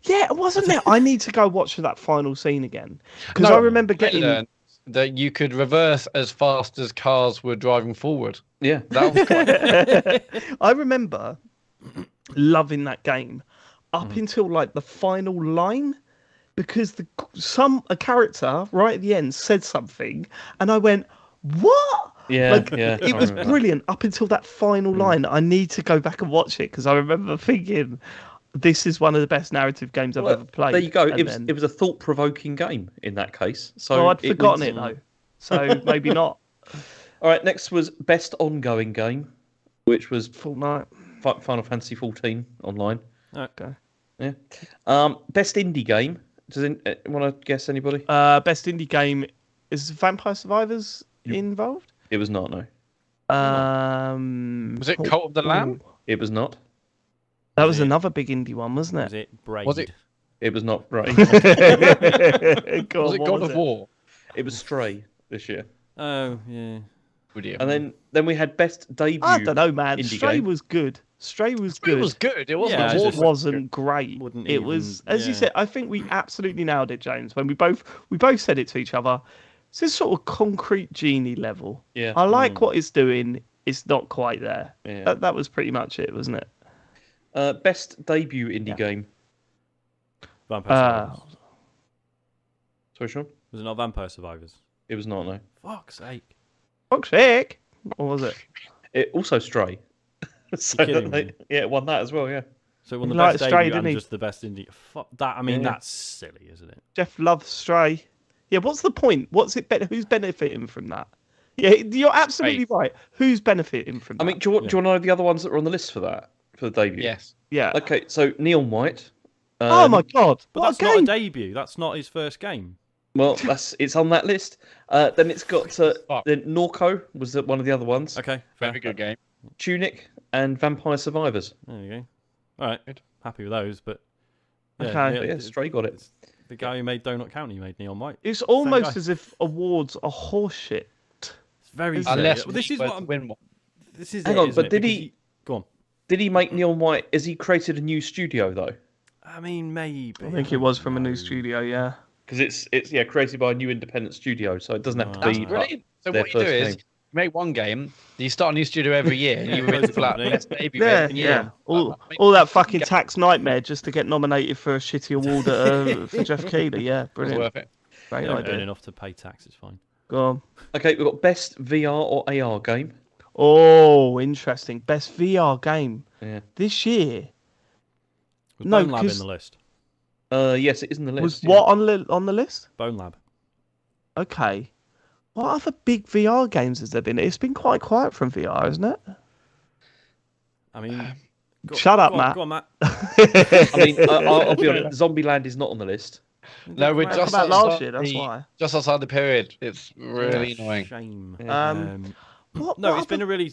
yeah, it wasn't it. I need to go watch that final scene again because No, I remember getting. that you could reverse as fast as cars were driving forward. Yeah. That was quite... I remember loving that game up until like the final line because a character right at the end said something and I went, what? Yeah, Like, yeah. it I was remember that. brilliant up until that final line. I need to go back and watch it because I remember thinking, this is one of the best narrative games I've ever played. There you go. And It was a thought-provoking game in that case. So well, I'd it forgotten wins. it though, so maybe not. All right, next was best ongoing game, which was Fortnite. Final Fantasy 14 online. Okay. Yeah. Best indie game. Does want to guess anybody? Best indie game is Vampire Survivors involved? It was not. No, Was it Cult of the Lamb? it was not. That was another big indie one, wasn't Was it Braid? Was it? It was not right. it? God, Was it what God was of War? It was Stray this year. Oh, yeah. And then we had best debut. I don't know, man. indie Stray game. was good. Stray was It good. was good. It wasn't. Yeah, a it war It wasn't great. Wouldn't It even- was, as you yeah. said, I think we absolutely nailed it, James. When we both said it to each other. It's this sort of concrete genie level. Yeah. I like what it's doing. It's not quite there. Yeah. That was pretty much it, wasn't it? Best debut indie game. Vampire Survivors. Sorry, Sean. Was it not Vampire Survivors? It was not. No. Fuck's sake. Fuck's sake. Or was it? It also Stray. So kidding me? yeah, it won that as well. Yeah. So it won the He liked best Stray, debut didn't and he? just the best indie. Fuck that. I mean, Yeah. that's silly, isn't it? Jeff loves Stray. Yeah, what's the point? What's it? Who's benefiting from that? Yeah, you're absolutely right. Who's benefiting from that? I mean, do you want to know the other ones that were on the list for that for the debut? Yes. yeah. Okay, so Neon White. Oh my god! But What that's a not a game! debut. That's not his first game. Well, it's on that list. Then it's got Fuck. then Norco was one of the other ones. Okay. Fair. Very good game. Tunic and Vampire Survivors. There you go. All right. Good. Happy with those, but yeah, Okay. But yeah, Stray got it. it's the guy who made Donut County made Neon White. It's almost guy. as if awards are horseshit. It's very Isn't it? silly. Unless Well, this is we what I'm, win one. this is Hang it, on, isn't but it? did Because he- Go on. Did he make Neon White? Has he created a new studio though? I mean, maybe. I think it was from a new No. studio. Yeah. Because it's created by a new independent studio, so it doesn't have to That's be. Brilliant. So their what you do first is game. you make one game, you start a new studio every year, and Yeah, you close win the flat. company. Best debut Yeah, every year. yeah. All that fucking tax nightmare just to get nominated for a shitty award for Jeff Keighley. Yeah, It was brilliant. worth it. Great You don't earn idea. enough to pay tax. It's fine. Go on. Okay, we've got best VR or AR game. Oh, interesting. Best VR game Yeah. this year Was No, Bone Lab in 'cause- the list? Yes, it is in the list. was yeah. what on the list? Bone Lab. Okay. What other big VR games has there been? It's been quite quiet from VR, isn't it? I mean, Shut up, go on, Matt. Go on, Matt. I mean, I'll be honest. Zombieland is not on the list. No, we're Come out. just About last outside year, that's the- why. Just outside the period. It's really Yeah, annoying. Shame. What? No, what it's been other- a really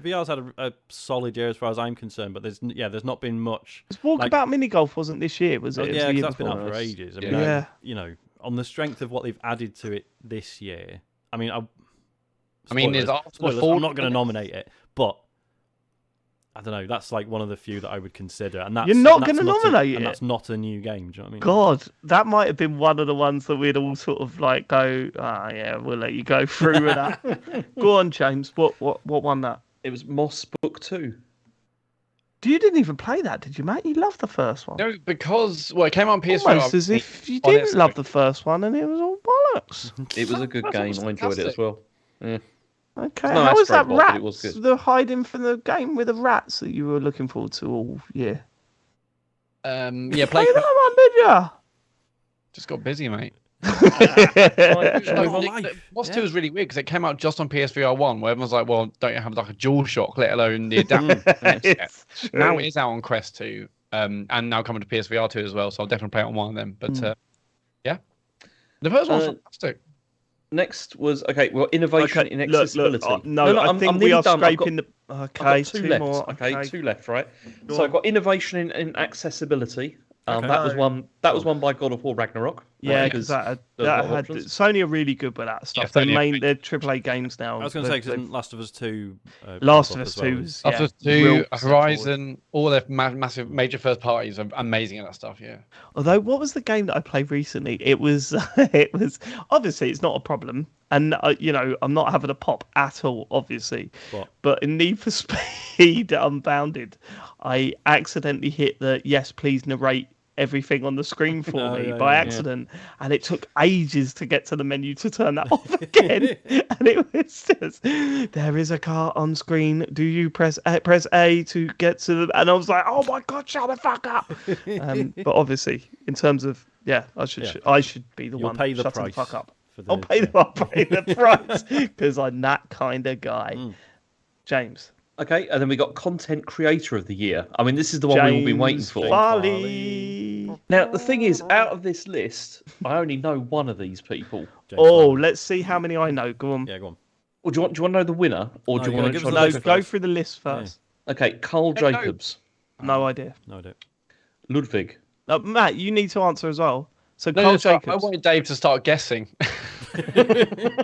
VR's had a solid year as far as I'm concerned, but there's not been much. Walkabout Mini Golf wasn't this year, was it? Oh, It was yeah, the 'cause year that's been before. out for ages. I mean, Yeah. you know, on the strength of what they've added to it this year. I mean, there's after the spoilers, fall- I'm not going to nominate it, but I don't know. That's like one of the few that I would consider, and that's You're not and that's gonna a- nominate and it? that's not a new game. Do you know what I mean? God, that might have been one of the ones that we'd all sort of like go, yeah, we'll let you go through with that. Go on, James. What won that? It was Moss Book 2. You didn't even play that, did you, Matt? You loved the first one. No, because it came out on PS4. Almost as if you on didn't Xbox. love the first one and it was all bollocks. It was a good game. I enjoyed it as well. Yeah. Okay, No, how that's was that very odd, but rats? it was good. The hiding from the game with the rats that you were looking forward to all year. Yeah, Play play. that one, did ya? Just got busy, mate. Live Like, life. Moss Yeah. 2 was really weird because it came out just on PSVR 1, where everyone's like, well, don't you have like a DualShock, let alone the adapter? It's true. Now it is out on Quest 2, and now coming to PSVR 2 as well, so I'll definitely play it on one of them. But yeah, the first one's fantastic. Next was well, innovation in look, accessibility. no, I think we nearly are done. I've scraping got- the. I've Okay, got two two left. more. Okay, two left, right? Go So on. I've got innovation in accessibility. Okay. That was one. That was one by God of War Ragnarok. Yeah, because because there's a lot that of had options. Sony are really good with that stuff. Yeah, Sony are They're AAA games now. I was going to say They've- because Last of Us 2. Last pop of up Us as well 2 is- was After yeah, 2, real step forward. Horizon, all their massive major first parties are amazing at that stuff. Yeah. Although, what was the game that I played recently? It was, it was obviously it's not a problem, and I'm not having a pop at all, obviously. What? But in Need for Speed Unbounded, I accidentally hit the yes, please narrate everything on the screen for Oh, me yeah, by yeah. accident, and it took ages to get to the menu to turn that off again. And it was just, there is a car on screen. Do you press A to get to the? And I was like, oh my god, shut the fuck up. But obviously, in terms of I should be the You'll one pay the shutting price the fuck up. for the- I'll pay the price because I'm that kind of guy. James. Okay, and then we got content creator of the year. I mean, this is the one we've all been waiting for. Farley. Now, the thing is, out of this list, I only know one of these people. James Oh, Farley. let's see how many I know. Go on. Yeah, go on. Well, do you want to know the winner, or No, do you you want gotta to? give us No, the list go first. through the list first. Okay, Carl Jacobs, No idea. No, I don't. Ludwig. Matt, you need to answer as well. So No, Carl no, sorry, I Jacobs. wanted Dave to start guessing.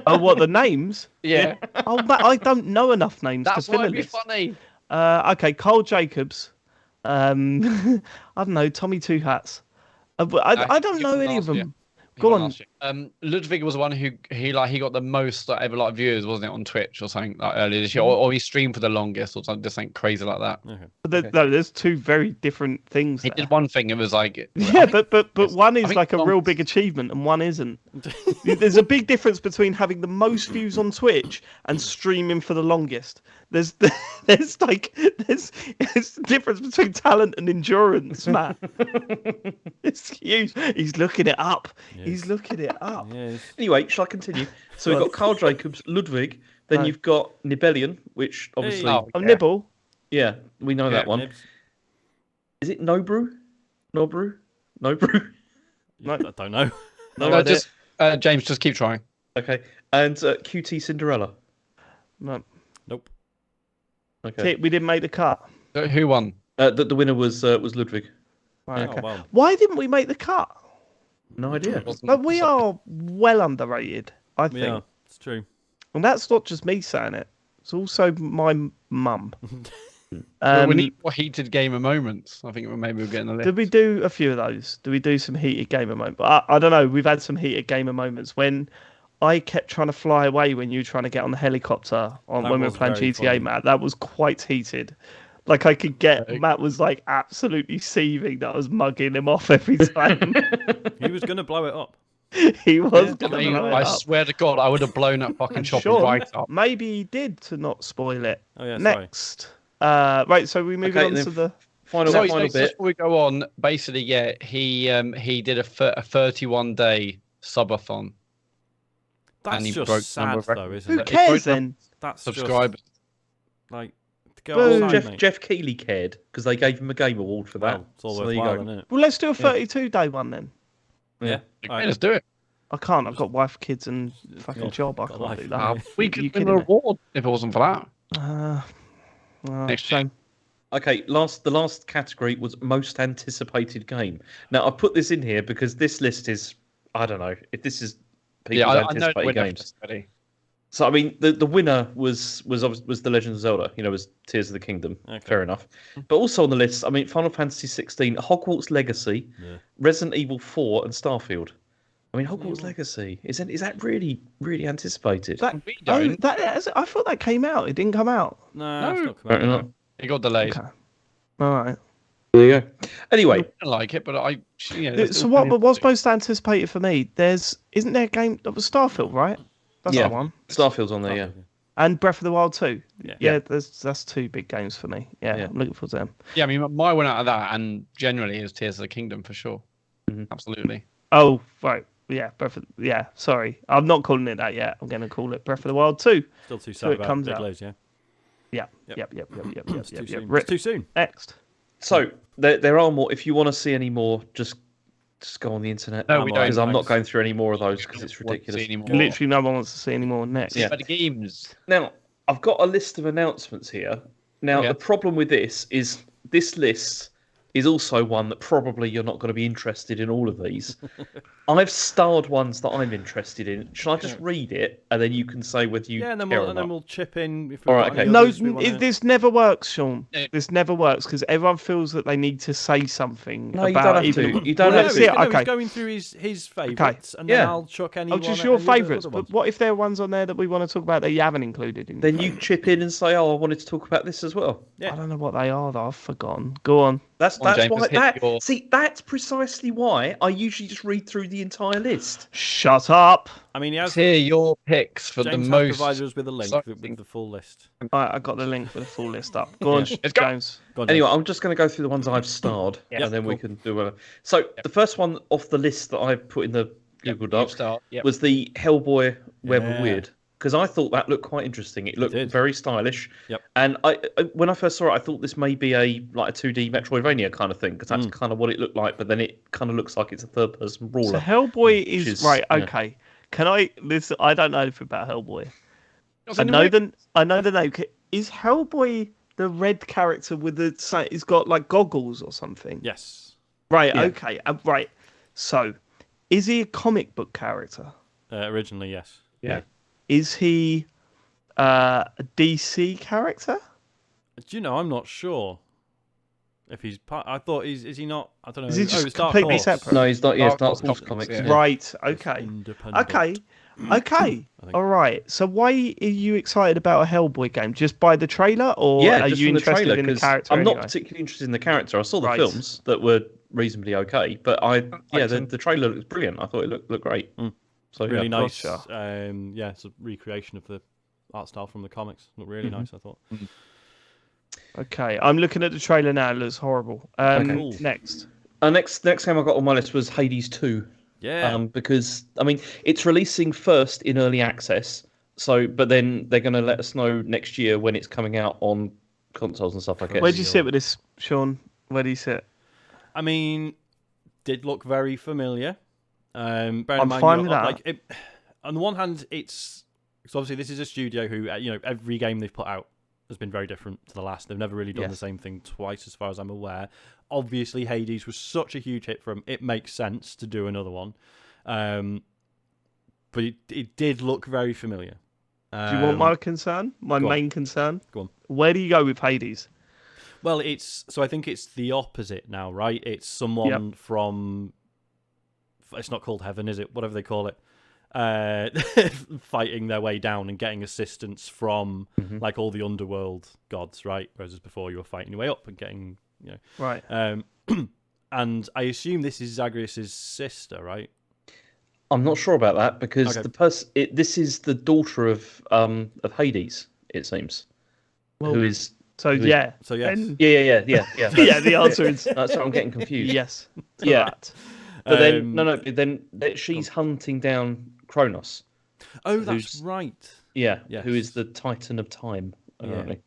Oh, what, the names? Yeah, Oh, Matt, I don't know enough names that's to fill why a it'd be list. funny. Okay, Carl Jacobs. I don't know, Tommy Two Hats. I don't he know won any of last year. them. He Go won on. last year. Ludwig was the one who he got the most ever viewers, wasn't it, on Twitch or something like earlier this year, or he streamed for the longest or something, just something crazy like that. Okay. But no, there's two very different things. He there. did one thing. It was like Yeah, but one I is think like a real Tom's- big achievement and one isn't. There's a big difference between having the most views on Twitch and streaming for the longest. There's a difference between talent and endurance, Matt. It's huge. He's looking it up. Yes. He's looking it up. Yes. Anyway, shall I continue? So we've got Carl Jacobs, Ludwig. Then No. you've got Nibelian, which obviously, Oh, Oh, yeah. Nibble. yeah, we know that one. Nibs. Is it Nobrew? Nobrew? No. I don't know. No No, idea. just James, just keep trying. Okay, and QT Cinderella. No. Nope. Okay, We didn't make the cut. Who won? the winner was Ludwig. Right, Oh, okay. wow. Why didn't we make the cut? No idea. Like, we are well underrated, I think. Yeah, it's true. And that's not just me saying it. It's also my mum. We need more heated gamer moments. I think maybe we'll get in the list. Did we do a few of those? Did we do some heated gamer moments? I don't know. We've had some heated gamer moments when I kept trying to fly away when you were trying to get on the helicopter when we were was playing very GTA, funny. Matt. That was quite heated. Like I could get, Matt was like absolutely seething that I was mugging him off every time. He was going to blow it up. He was I going to mean, blow it I up. swear to God, I would have blown that fucking And chopper Sean, right up. maybe he did to not spoil it. Oh, yeah, sorry. Next. Right, so we move Okay, on then to the... Final So bit. before we go on, basically, yeah, he did a 31-day subathon. That's And he broke just the number sad, of though, records. isn't Who it? cares then? That's Subscribers. just, like, to go Boo. outside, mate. Jeff Keighley cared because they gave him a game award for that. Well, it's all So there you worthwhile, go. isn't it? Well, let's do a 32-day one then. Yeah. Okay, All right. let's do it. I can't. I've got wife, kids, and fucking God, job. I got can't life, do mate. that. We You could win kidding an me? award if it wasn't for that. Next year. shame. Okay, the last category was most anticipated game. Now I put this in here because this list is, I don't know, if this is people's Yeah, I know the anticipated winner games. already. So I mean, the winner was The Legend of Zelda. You know, was Tears of the Kingdom. Okay. Fair enough. But also on the list, I mean, Final Fantasy 16, Hogwarts Legacy, Yeah. Resident Evil 4, and Starfield. I mean, Hogwarts Legacy is that really anticipated? That, We oh, don't. I thought that came out. It didn't come out. No, it's No. not coming Apparently out. not. It got delayed. Okay. All right. There you go. Anyway, I don't like it, but So what was most anticipated for me? Isn't there a game that was Starfield, right? That's Yeah. the one. Starfield's on there, yeah. And Breath of the Wild 2. Yeah. Yeah, that's two big games for me. Yeah, Yeah. I'm looking forward to them. Yeah, I mean, my win out of that, and generally, is Tears of the Kingdom for sure. Mhm. Absolutely. Oh, right. Yeah, sorry. I'm not calling it that yet. I'm going to call it Breath of the Wild 2. Still too So sad it about comes Big out. Lows, yeah? Yeah. Yep. Yep. It's too soon. Rip. It's too soon. Next. So there are more. If you want to see any more, just go on the internet. No, we don't. Because I'm not Thanks. going through any more of those because it's Want to ridiculous. see any more. Literally no one wants to see any more. Next. Yeah. But the games. Now I've got a list of announcements here. Now Yeah. the problem with this is this list is also one that probably you're not going to be interested in all of these. I've starred ones that I'm interested in. Shall I just read it and then you can say whether you Yeah, and then care we'll, or and then not? we'll chip in. If All we've right, got any okay. No, others we wanna- this never works, Sean. No. This never works because everyone feels that they need to say something No, you about don't have even. to. You don't Well, have no, to. he's, Yeah, no, okay. he's going through his favourites, and then Yeah. I'll chuck any. Oh, just one- your any of the favourites. other But ones. what if there are ones on there that we want to talk about that you haven't included in? Then you chip in and say, "Oh, I wanted to talk about this as well." I don't know what they are though. I've forgotten. Go on. That's Come on, that's James, why hit your- see that's precisely why I usually just read through the entire list. Shut up. I mean, he Let's has. hear your picks for James the has most. provided us with a link with exciting- the full list. I got the link for the full list up. Go on, Let's go. James. Go on, Anyway, James. I'm just going to go through the ones I've starred, Yeah, and then we cool. can do a. So the first one off the list that I put in the Google Doc Start. Yep. was the Hellboy Web of Yeah. Weird, because I thought that looked quite interesting. It looked did. very stylish. Yep. And when I first saw it, I thought this may be a 2D Metroidvania kind of thing, because that's kind of what it looked like. But then it kind of looks like it's a third-person brawler. So Hellboy is, is- right. yeah. Okay. Can I listen? I don't know anything about Hellboy. What's I in the know way? the name. Is Hellboy the red character with the? He's got like goggles or something. Yes. Right. Yeah. Okay. Right. So, is he a comic book character? Originally, yes. Yeah. Is he a DC character? Do you know? I'm not sure if he's part. I thought is he not? I don't know. Is he just it's Dark completely Horse. separate? No, he's not. Yeah, it's Dark Dark Horse Horse Comics, Comics. yeah. Right. It's Okay. independent. Okay. Okay. I think. All right. So why are you excited about a Hellboy game? Just by the trailer, or Yeah, are just you from the interested trailer, in the 'cause character? I'm not anyway? particularly interested in the character. I saw the Right. films that were reasonably okay, but Excellent. the trailer looks brilliant. I thought it looked great. So Really yeah. nice. Gotcha. Yeah, it's a recreation of the art style from the comics. Looked really nice. I thought. Okay, I'm looking at the trailer now. It looks horrible. Cool. Next. Next game I got on my list was Hades 2. Yeah. Because I mean it's releasing first in early access. So, but then they're going to let us know next year when it's coming out on consoles and stuff. I guess. Where do you sit with this, Sean? Where do you sit? I mean, did look very familiar. Bear in I'm mind, fine you with know, that. like on the one hand, it's because obviously this is a studio who, every game they've put out has been very different to the last. They've never really done the Yes. same thing twice, as far as I'm aware. Obviously, Hades was such a huge hit for them; it makes sense to do another one. But it did look very familiar. Do you want my concern? My go on. main concern? Go on. Where do you go with Hades? Well, I think it's the opposite now, right? It's someone from. It's not called heaven, is it? Whatever they call it. Fighting their way down and getting assistance from like all the underworld gods, right? Whereas before you were fighting your way up and getting, Right. and I assume this is Zagreus' sister, right? I'm not sure about that because Okay. this is the daughter of Hades. It seems. Well, who is? So who is- yeah. So yes. Then- Yeah. yeah. The answer is That's what I'm getting confused. yes. To Yeah. that. But then then she's hunting down Kronos. Oh, that's who's- right. Yeah. Yes. Who is the Titan of Time? Apparently.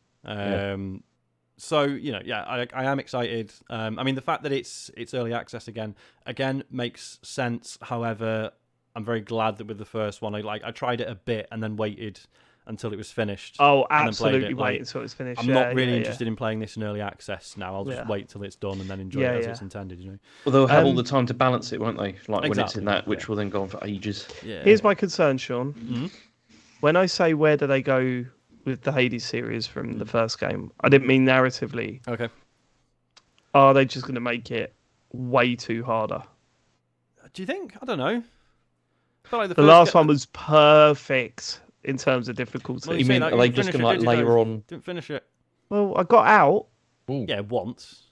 So I am excited. I mean, the fact that it's early access again makes sense. However, I'm very glad that with the first one, I tried it a bit and then waited until it was finished. Oh, and then played absolutely. it. Wait Like, until it's finished. I'm not really interested in playing this in early access now. I'll just Yeah. wait till it's done and then enjoy Yeah, it as yeah. it's intended. Well, they'll have all the time to balance it, won't they? Like when it's Exactly, in that, which yeah. will then go on for ages. Yeah. Here's my concern, Sean. Mhm. When I say where do they go with the Hades series from the first game, I didn't mean narratively. Okay. Are they just going to make it way too harder? Do you think? I don't know. I feel like The first last one was perfect in terms of difficulty. Well, You say mean that, are they didn't just finish going to it, like did you, layer Dave? on? Didn't finish it. Well, I got out. Yeah, once.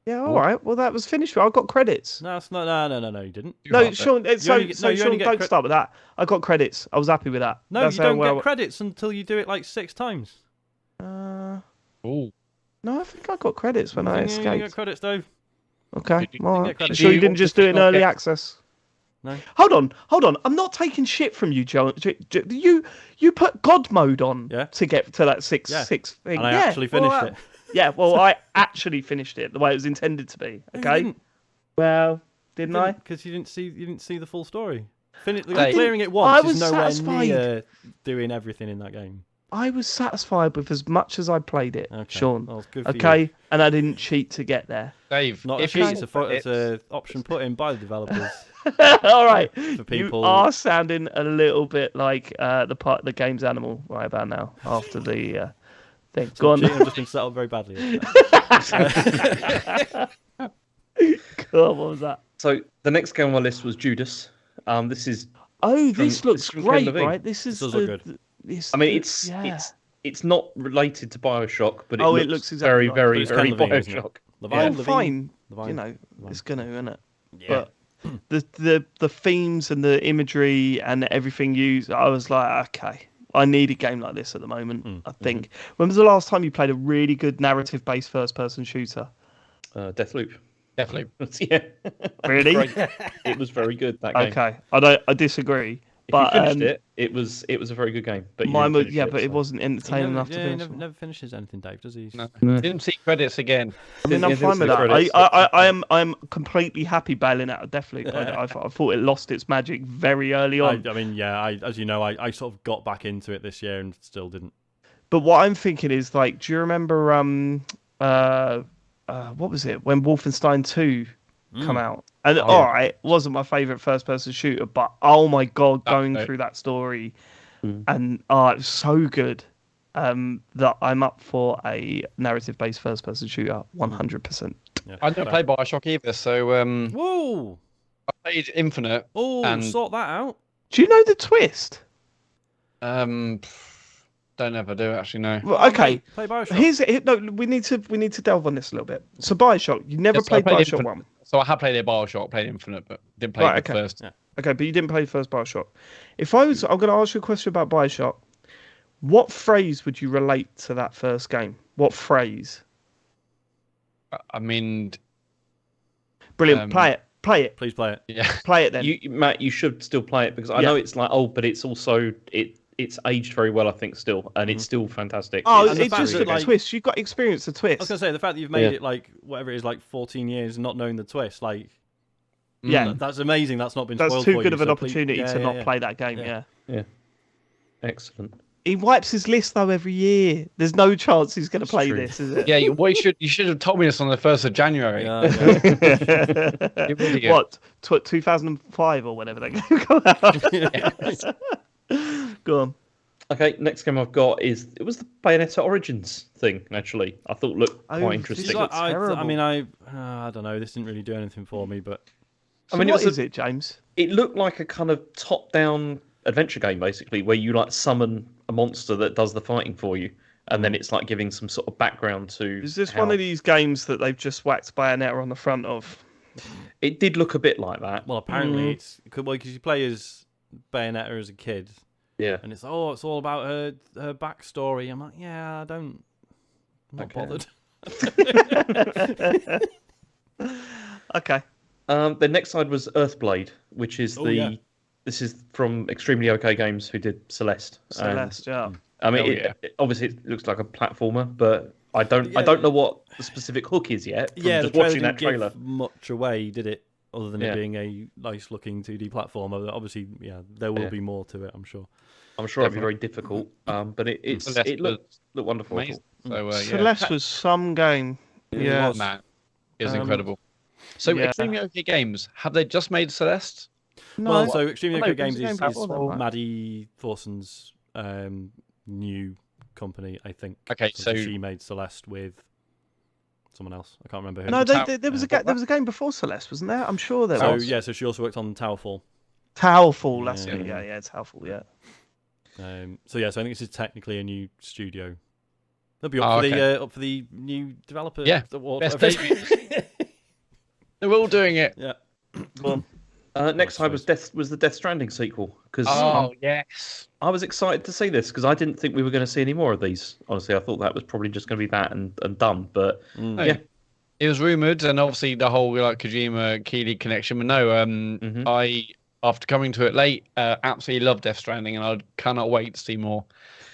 Yeah, all right. Well, that was finished. I got credits. No, it's not. No, you didn't. No, Sean. So, only get- so no, you only Sean, get don't start with that. I got credits. I was happy with that. No, That's you how don't well- get credits until you do it like 6 times. Ooh. No, I think I got credits when I You get escaped. credits, Dave. Okay, Did you all get right. credits? Sure, you didn't just do it in Not early get- access. No. Hold on. I'm not taking shit from you, Joe. You put God mode on Yeah. to get to that six Yeah. thing. And I yeah, actually finished well, it. Yeah, well, I actually finished it the way it was intended to be. No, Okay. you didn't. Well, didn't I? Because you didn't see the full story. Dave. Clearing it I once was is nowhere satisfied. near doing everything in that game. I was satisfied with as much as I played it, Okay. Sean. Well, it's good for Okay, you. and I didn't cheat to get there. Dave, Not a if cheat. you It's a option put in by the developers. All right, people- you are sounding a little bit like the game's animal right about now after the thing. Go on. Cheating has just been settled very badly. Go on, what was that? So the next game on my list was Judas. This is. Oh, this From- looks it's from great, Ken Levine. right? This is does the, look good. this- I mean, yeah. it's not related to Bioshock, but Oh, it it looks looks exactly very, like- very, But it's very Ken Levine, isn't it? Bioshock. Levine, fine. Levine. You know, it's gonna, isn't it? Yeah. But the themes and the imagery and everything used, I was like, okay, I need a game like this at the moment. I think. When was the last time you played a really good narrative-based first-person shooter? Deathloop. Definitely. Yeah. Really? Great. It was very good, that game. Okay, I disagree. If But you finished it was a very good game. But you mine didn't was, finish but it so. wasn't He entertaining enough to finish. never finishes anything, Dave, does he? No. No. Didn't see credits again. I mean, I'm Yeah, fine with there's that. the credits. I'm completely happy bailing out of Deathloop. I thought it lost its magic very early on. I mean, yeah, as you know, I sort of got back into it this year and still didn't. But what I'm thinking is, like, do you remember what was it when Wolfenstein 2 come out? And it wasn't my favorite first-person shooter, but oh my god, going through that story, and it was so good that I'm up for a narrative-based first-person shooter, 100%. Yeah. I didn't play Bioshock either, so Whoa! I played Infinite. Oh, and sort that out. Do you know the twist? Don't ever do actually. No. Well, okay, Play Bioshock. we need to delve on this a little bit. So Bioshock, you never Yes, I played played Bioshock Infinite. 1. So I have played a Bioshock, played Infinite, but didn't play Right, the okay. first. Yeah. Okay, but you didn't play the first Bioshock. I'm going to ask you a question about Bioshock. What phrase would you relate to that first game? What phrase? I mean, Brilliant. Play it. Please play it. yeah. Play it then. Matt, you should still play it because I know it's like old, but it's also it's aged very well, I think, still, and it's still fantastic. Oh, And the it's fact just that, the like- twist. You've got experience the I was twist. gonna say the fact that you've made it like whatever it is, like 14 years, not knowing the twist, like Yeah, that's amazing. That's not been that's spoiled too for good you, of an so please- opportunity yeah, to yeah, not yeah. play that game. Yeah. Yeah. Excellent. He wipes his list though every year. There's no chance he's going to play true. this, is it? Yeah, you should have told me this on the 1st of January. Yeah, yeah. You're really good. What? 2005 or whenever that game come out. Go on. Okay, next game I've got it was the Bayonetta Origins thing. Actually, I thought looked Oh, quite this interesting. looks I terrible. mean, I don't know. This didn't really do anything for me, but So I mean, what is it, James? It looked like a kind of top-down adventure game, basically, where you like summon a monster that does the fighting for you, and then it's like giving some sort of background to. Is this one of these games that they've just whacked Bayonetta on the front of? It did look a bit like that. well, apparently it's because you play as Bayonetta as a kid, Yeah. and it's all about her backstory. I'm like, yeah, I'm not bothered. Okay. The next side was Earthblade, which is this is from Extremely OK Games, who did Celeste. Celeste, yeah. I mean, Oh, obviously it looks like a platformer, but I don't know what the specific hook is yet. From Yeah, just the trailer watching that didn't trailer. give much away, did it? Other than Yeah. it being a nice-looking 2D platformer. Obviously, yeah, there will be more to it, I'm sure. I'm sure it'll be very difficult, but it Celeste looked wonderful. I Amazing. thought. So, yeah. Celeste was some game. Yeah. was. Man, it's incredible. So, yeah. Extremely OK Games, have they just made Celeste? No, Well, so Extremely no, OK it was Games a game is before that, right? Maddie Thorson's new company, I think. Okay, so she made Celeste with someone else. I can't remember who. no, there was a game before Celeste, wasn't there? I'm sure there So was. yeah, so she also worked on Towerfall. Towerfall, that's Yeah. it. Yeah, Towerfall, yeah. So yeah, so I think this is technically a new studio. They'll be Oh, up for okay. up for the new developer award. Best debut. They're all doing it. Yeah. Next side was the Death Stranding sequel, because Oh, yes. I was excited to see this because I didn't think we were going to see any more of these. Honestly, I thought that was probably just going to be that and done. But yeah, It was rumored, and obviously the whole Kojima Keeley connection. But no, I after coming to it late, absolutely love Death Stranding, and I cannot wait to see more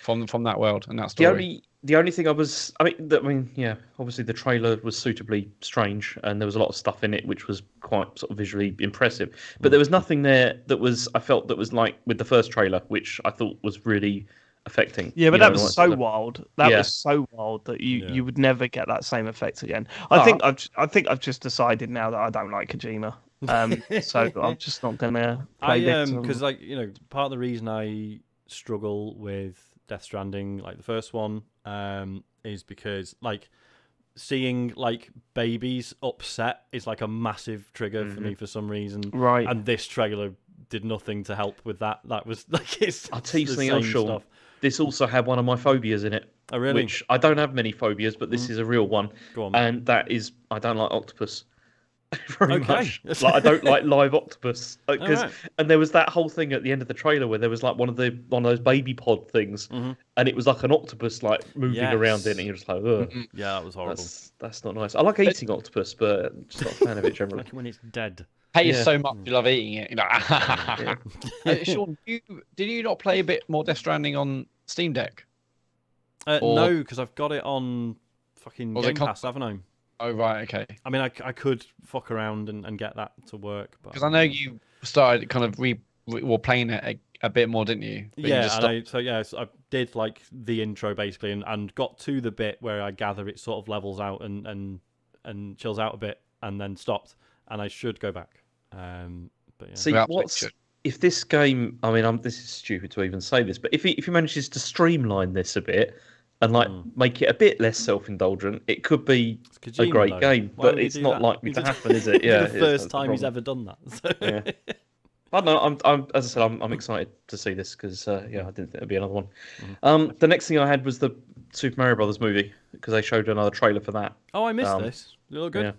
from that world and that story. the only thing obviously the trailer was suitably strange, and there was a lot of stuff in it which was quite sort of visually impressive. But there was nothing there that I felt that was like with the first trailer, which I thought was really affecting. Yeah, but you know, that was so wild. That was so wild that you would never get that same effect again. I think I've just decided now that I don't like Kojima. So I'm just not gonna play this. Because part of the reason I struggle with Death Stranding, like the first one, is because seeing babies upset is like a massive trigger for me for some reason. Right. And this trailer did nothing to help with that. That was like it's. I'll tell you the something else, same Sean. stuff. This also had one of my phobias in it. Oh, really? which I don't have many phobias, but this is a real one. Go on. And that is, I don't like octopus very Okay. much. Like I don't like live octopus because, Alright. and there was that whole thing at the end of the trailer where there was like one of those baby pod things, Mm-hmm. and it was like an octopus like moving around Yes. it, and you're just like, ugh, Yeah, that was horrible. that's not nice. I like eating octopus, but I'm just not a fan of it generally. Like when it's dead. Hate it Yeah. so much you love eating it. You know. Sean, did you not play a bit more Death Stranding on Steam Deck? Or- No, because I've got it on fucking Was it Game Pass, haven't I? Oh right, okay. I mean, I could fuck around and get that to work, but Because I know you started kind of playing it a bit more, didn't you? But you yeah, just and so I did like the intro basically, and got to the bit where I gather it sort of levels out and chills out a bit, and then stopped, and I should go back. But yeah. See, Perhaps what's it should. if this game? I mean, this is stupid to even say this, but if he manages to streamline this a bit and like make it a bit less self-indulgent, it could be It's a Kojima, great though. game. Why But would he it's do not that? likely to It's happen, is it? Yeah, the first time he's ever done that. So. Yeah. I don't know. I'm as I said, I'm excited to see this because I didn't think there'd be another one. The next thing I had was the Super Mario Brothers movie because they showed another trailer for that. Oh, I missed this. Did it look good?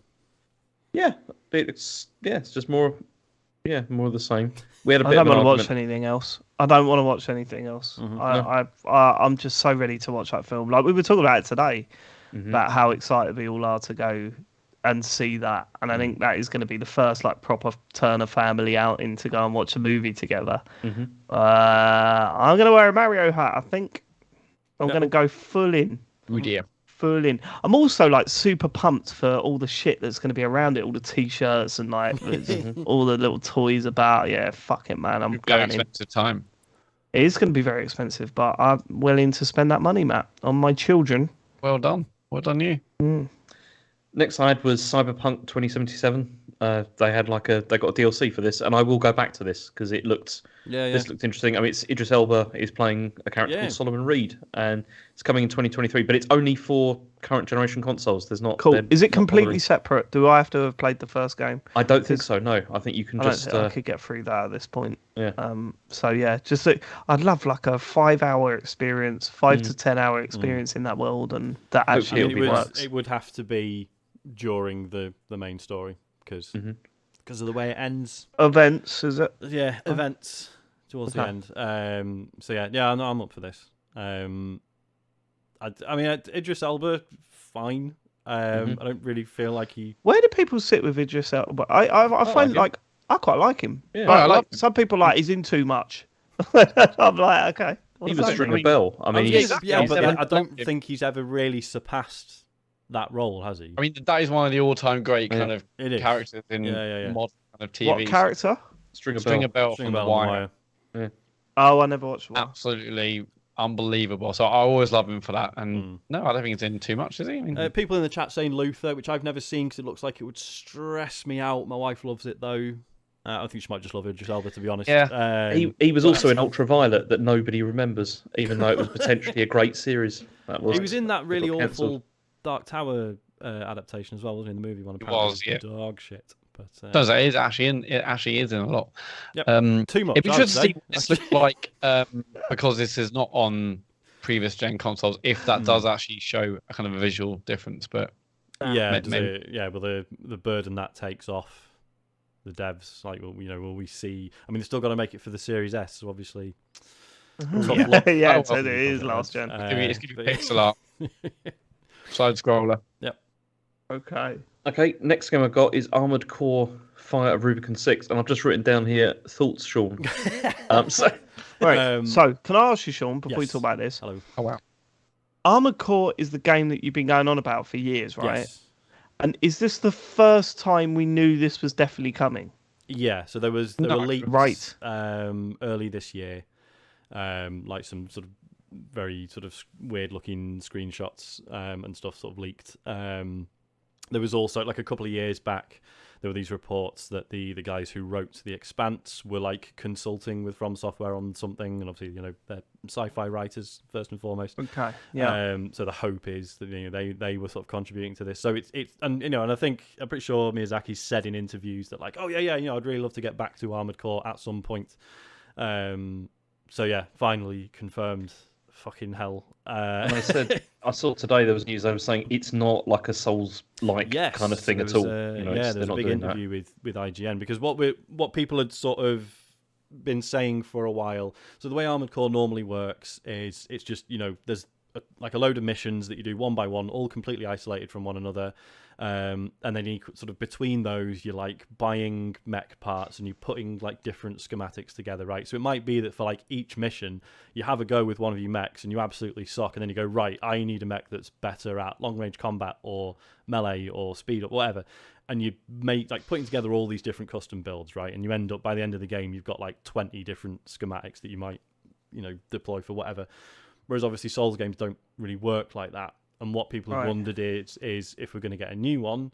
Yeah, it's just more of the same. We had a I bit don't of an want to watch argument. anything else. I don't want to watch anything else. I'm just so ready to watch that film. Like we were talking about it today, about how excited we all are to go and see that. And I think that is going to be the first like proper Turner family outing to go and watch a movie together. I'm going to wear a Mario hat. I think I'm going to go full in. Oh dear. Full in. I'm also like super pumped for all the shit that's going to be around it, all the t-shirts and like all the little toys about. Yeah, fuck it, man. I'm Very going in. expensive time. It is going to be very expensive, but I'm willing to spend that money, Matt, on my children. Well done. Well done, you. Next I had was Cyberpunk 2077. They got a DLC for this, and I will go back to this because it looked this looked interesting. I mean, it's Idris Elba is playing a character called Solomon Reed, and it's coming in 2023. But it's only for current generation consoles. There's not Cool. Is it not completely bothering. separate? Do I have to have played the first game? I don't think so. No, I think you can I don't just. think I could get through that at this point. Yeah. So yeah, I'd love like a 5-hour experience, 5 to 10 hour experience in that world, and that Hopefully actually it'll be works. It would have to be during the main story because of the way it ends. Events, is it? Yeah, events towards the end. So yeah, I'm up for this. I mean, Idris Elba, fine. I don't really feel like he. Where do people sit with Idris Elba? I find like I quite like him. Yeah. I love Like him. some people like he's in too much. I'm like, okay. He what's was that Stringer mean? Bell. I mean, Yeah, he's, exactly. yeah, He's but never- I don't think he's ever really surpassed that role, has he? I mean, that is one of the all-time great kind of It is. characters in Yeah. modern kind of TV. What character? Stringer Stringer Bell. Bell String from The Bell on the Wire. Wire. Oh, I never watched one. Absolutely unbelievable. So I always love him for that. And no, I don't think it's in too much, is he? I mean, People in the chat saying Luther, which I've never seen because it looks like it would stress me out. My wife loves it though. I think she might just love Idris Elba, to be honest. Yeah. He was also in Ultraviolet that nobody remembers, even though it was potentially a great series. He was in that really got awful cancelled. Dark Tower adaptation as well, wasn't he? In the movie one. was, yeah. Dog shit. But turns out it actually is in a lot. Yep. It'd Too much. be I would interesting to say. see what this looks like because this is not on previous gen consoles. If that does actually show a kind of a visual difference, but Yeah, maybe- well, the burden that takes off the devs. Like, will we see? I mean, they've still got to make it for the Series S, so obviously. Yeah, Oh, so it is last gen. it's gonna be pixel art, side scroller. Yep. Okay. Okay, next game I got is Armored Core Fire of Rubicon 6, and I've just written down here thoughts, Sean. Right. So, can I ask you, Sean, before we yes. talk about this? Hello. Oh wow. Armored Core is the game that you've been going on about for years, right? Yes. And is this the first time we knew this was definitely coming? Yeah. So there were leaks Right. early this year, like some sort of very sort of weird looking screenshots and stuff sort of leaked. There was also like a couple of years back, there were these reports that the guys who wrote The Expanse were like consulting with From Software on something, and obviously they're sci-fi writers first and foremost. Okay. Yeah. So the hope is that they were sort of contributing to this. So it's and and I think I'm pretty sure Miyazaki said in interviews that like, oh yeah, I'd really love to get back to Armored Core at some point. So yeah, finally confirmed fucking hell. And I said, I saw today there was news. They were saying it's not like a Souls-like kind of thing at all. There was a big interview with IGN, because what people had sort of been saying for a while. So the way Armored Core normally works is it's just, there's like a load of missions that you do one by one, all completely isolated from one another. And then you sort of between those, you're like buying mech parts and you're putting like different schematics together, right? So it might be that for like each mission, you have a go with one of your mechs and you absolutely suck, and then you go, right, I need a mech that's better at long range combat or melee or speed or whatever. And you make like putting together all these different custom builds, right? And you end up by the end of the game, you've got like 20 different schematics that you might, deploy for whatever. Whereas obviously Souls games don't really work like that. And what people have wondered is if we're going to get a new one,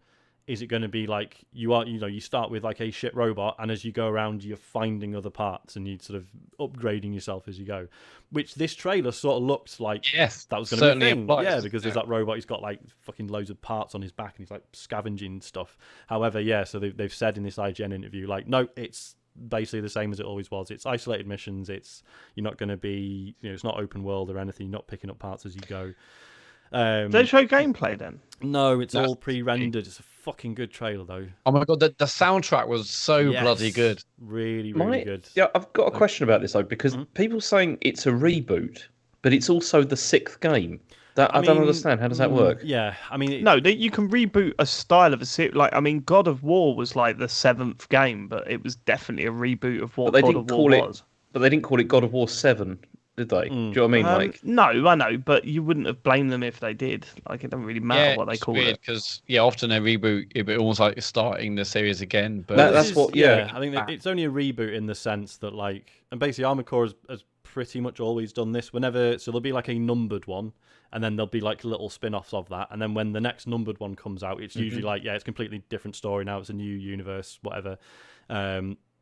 is it going to be like you start with like a shit robot, and as you go around, you're finding other parts and you're sort of upgrading yourself as you go. Which this trailer sort of looks like that was going to be a thing. Yeah, because there's that robot, he's got like fucking loads of parts on his back and he's like scavenging stuff. However, so they've said in this IGN interview, like, no, it's basically the same as it always was. It's isolated missions. You're not going to be, it's not open world or anything. You're not picking up parts as you go. They show gameplay then? No, it's all pre-rendered. It's a fucking good trailer though. Oh my god, the soundtrack was so bloody good. Really good. Yeah, I've got a question about this though, because people saying it's a reboot, but it's also the 6th game. I don't understand. How does that work? Yeah, I mean, no, you can reboot a style of a series. Like, I mean, God of War was like the 7th game, but it was definitely a reboot of what God of War was. But they didn't call it God of War 7. Did they? Do you know what I mean? No, I know, but you wouldn't have blamed them if they did. Like, it doesn't really matter what they call it. Because often a reboot, it almost like starting the series again. But that's what. Yeah, I think it's only a reboot in the sense that, like, and basically Armored Core has pretty much always done this. So there'll be like a numbered one, and then there'll be like little spin-offs of that, and then when the next numbered one comes out, it's usually like, it's a completely different story now. It's a new universe, whatever.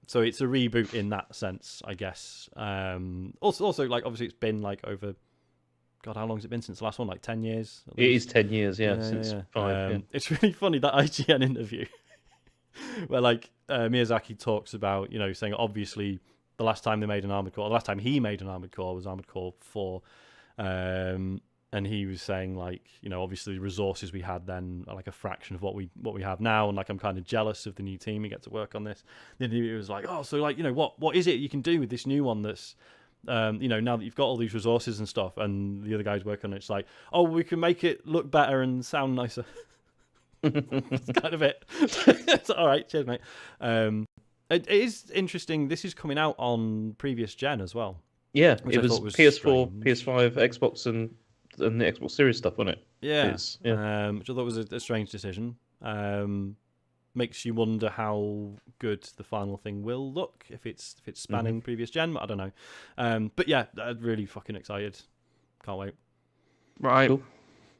So it's a reboot in that sense, I guess. Also, like, obviously it's been like over, God, how long has it been since the last one? Like 10 years? It is 10 years, since 5. It's really funny, that IGN interview where like Miyazaki talks about, saying obviously the last time he made an Armored Core was Armored Core 4. And he was saying, like, obviously the resources we had then are like a fraction of what we have now, and like I'm kind of jealous of the new team who get to work on this. Then he was like, oh, so like, what is it you can do with this new one that's now that you've got all these resources and stuff, and the other guys work on it, it's like, oh, we can make it look better and sound nicer. That's kind of it. It's all right, cheers, mate. It is interesting. This is coming out on previous gen as well. Yeah, it was PS4, PS5, Xbox, and the Xbox Series stuff, wasn't it? Yeah. Which I thought was a strange decision. Makes you wonder how good the final thing will look if it's spanning previous gen. I don't know. But yeah, I'm really fucking excited. Can't wait. Right. Cool.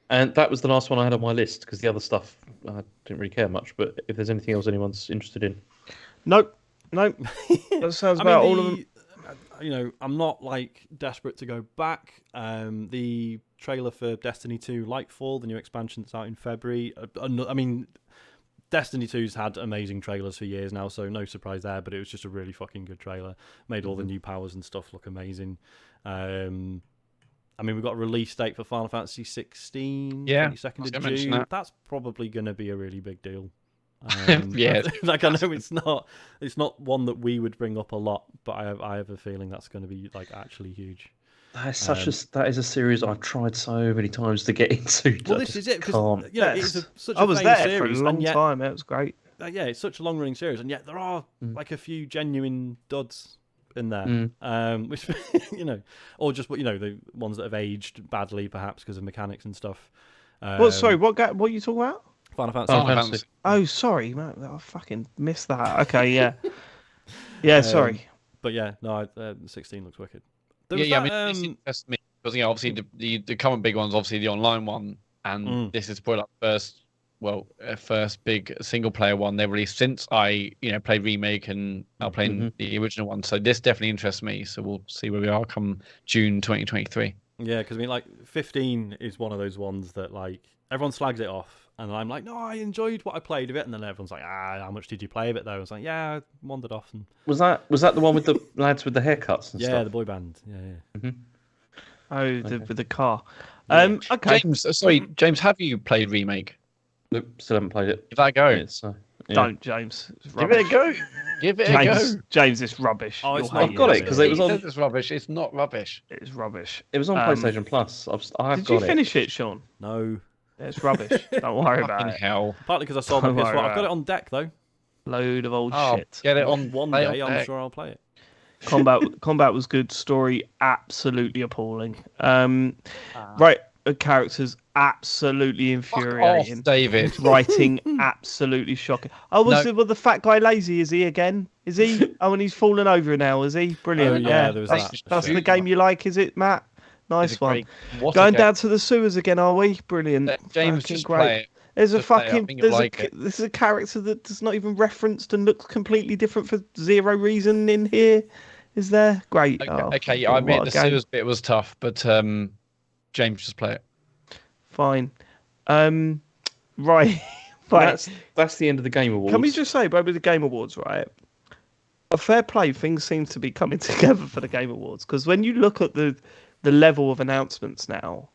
And that was the last one I had on my list, because the other stuff I didn't really care much. But if there's anything else anyone's interested in, nope. That sounds about all of them. I'm not like desperate to go back. The trailer for Destiny 2 Lightfall, the new expansion that's out in February. I mean, Destiny 2's had amazing trailers for years now, so no surprise there, but it was just a really fucking good trailer. Made all the new powers and stuff look amazing. I mean, we've got a release date for Final Fantasy 16, 22nd of June. That's probably going to be a really big deal. Like, I know it's not one that we would bring up a lot, but I have a feeling that's going to be like actually huge. That is a series I've tried so many times to get into. Well, this is it, because it's such a I was famous there series, for a long time. It was great. It's such a long running series, and yet there are like a few genuine duds in there, which or just the ones that have aged badly, perhaps because of mechanics and stuff. Sorry, what are you talking about? Final Fantasy. Oh, sorry, man. I fucking missed that. Okay, yeah. Yeah, sorry. But yeah, no, 16 looks wicked. I mean, this interests me because obviously the current big one's obviously the online one, and this is probably like first big single player one they released since I played Remake and now playing the original one. So this definitely interests me. So we'll see where we are come June 2023. Yeah, because I mean, like 15 is one of those ones that like everyone slags it off. And I'm like, no, I enjoyed what I played of it. And then everyone's like, how much did you play of it, though? I was like, yeah, I wandered off. And Was that the one with the lads with the haircuts and stuff? Yeah, the boy band. Yeah. With the car. Yeah. Okay. James, have you played Remake? Nope, still haven't played it. Give that a go. It's, yeah. Don't, James. It's Give it a rubbish. go. Give it a go. James, it's rubbish. Oh, it's You'll not hate I've got it is because it was He on. says it's rubbish. It's not rubbish. It's rubbish. It was on PlayStation Plus. I've Did got you it. finish it, Sean? No. It's rubbish. Don't worry about Fucking it. hell. Partly because I sold my Don't PS4. worry I've about got it. it on deck though. Load of old Oh, shit. get it on One play day, on I'm deck. sure I'll play it. Combat was good. Story absolutely appalling. Right, characters absolutely Fuck infuriating. off, David. Writing absolutely shocking. Oh, was the fat guy lazy? Is he again? Is he? Oh, and he's fallen over now. Is he? Brilliant. Oh, yeah, there was that's, that. That's Shit. the game you like, is it, Matt? Nice It's a one. great- what a Going game. down to the sewers again, are we? Brilliant. James, Fucking just great. play it. There's a Just play it. I fucking think you'll like it. there's a character that's not even referenced and looks completely different for zero reason in here. Is there? Great. Okay, fucking I admit what the a game. sewers bit was tough, but James, just play it. Fine. Right. Right. That's the end of the Game Awards. Can we just say, with the Game Awards, right? A fair play, things seem to be coming together for the Game Awards, because when you look at the level of announcements now,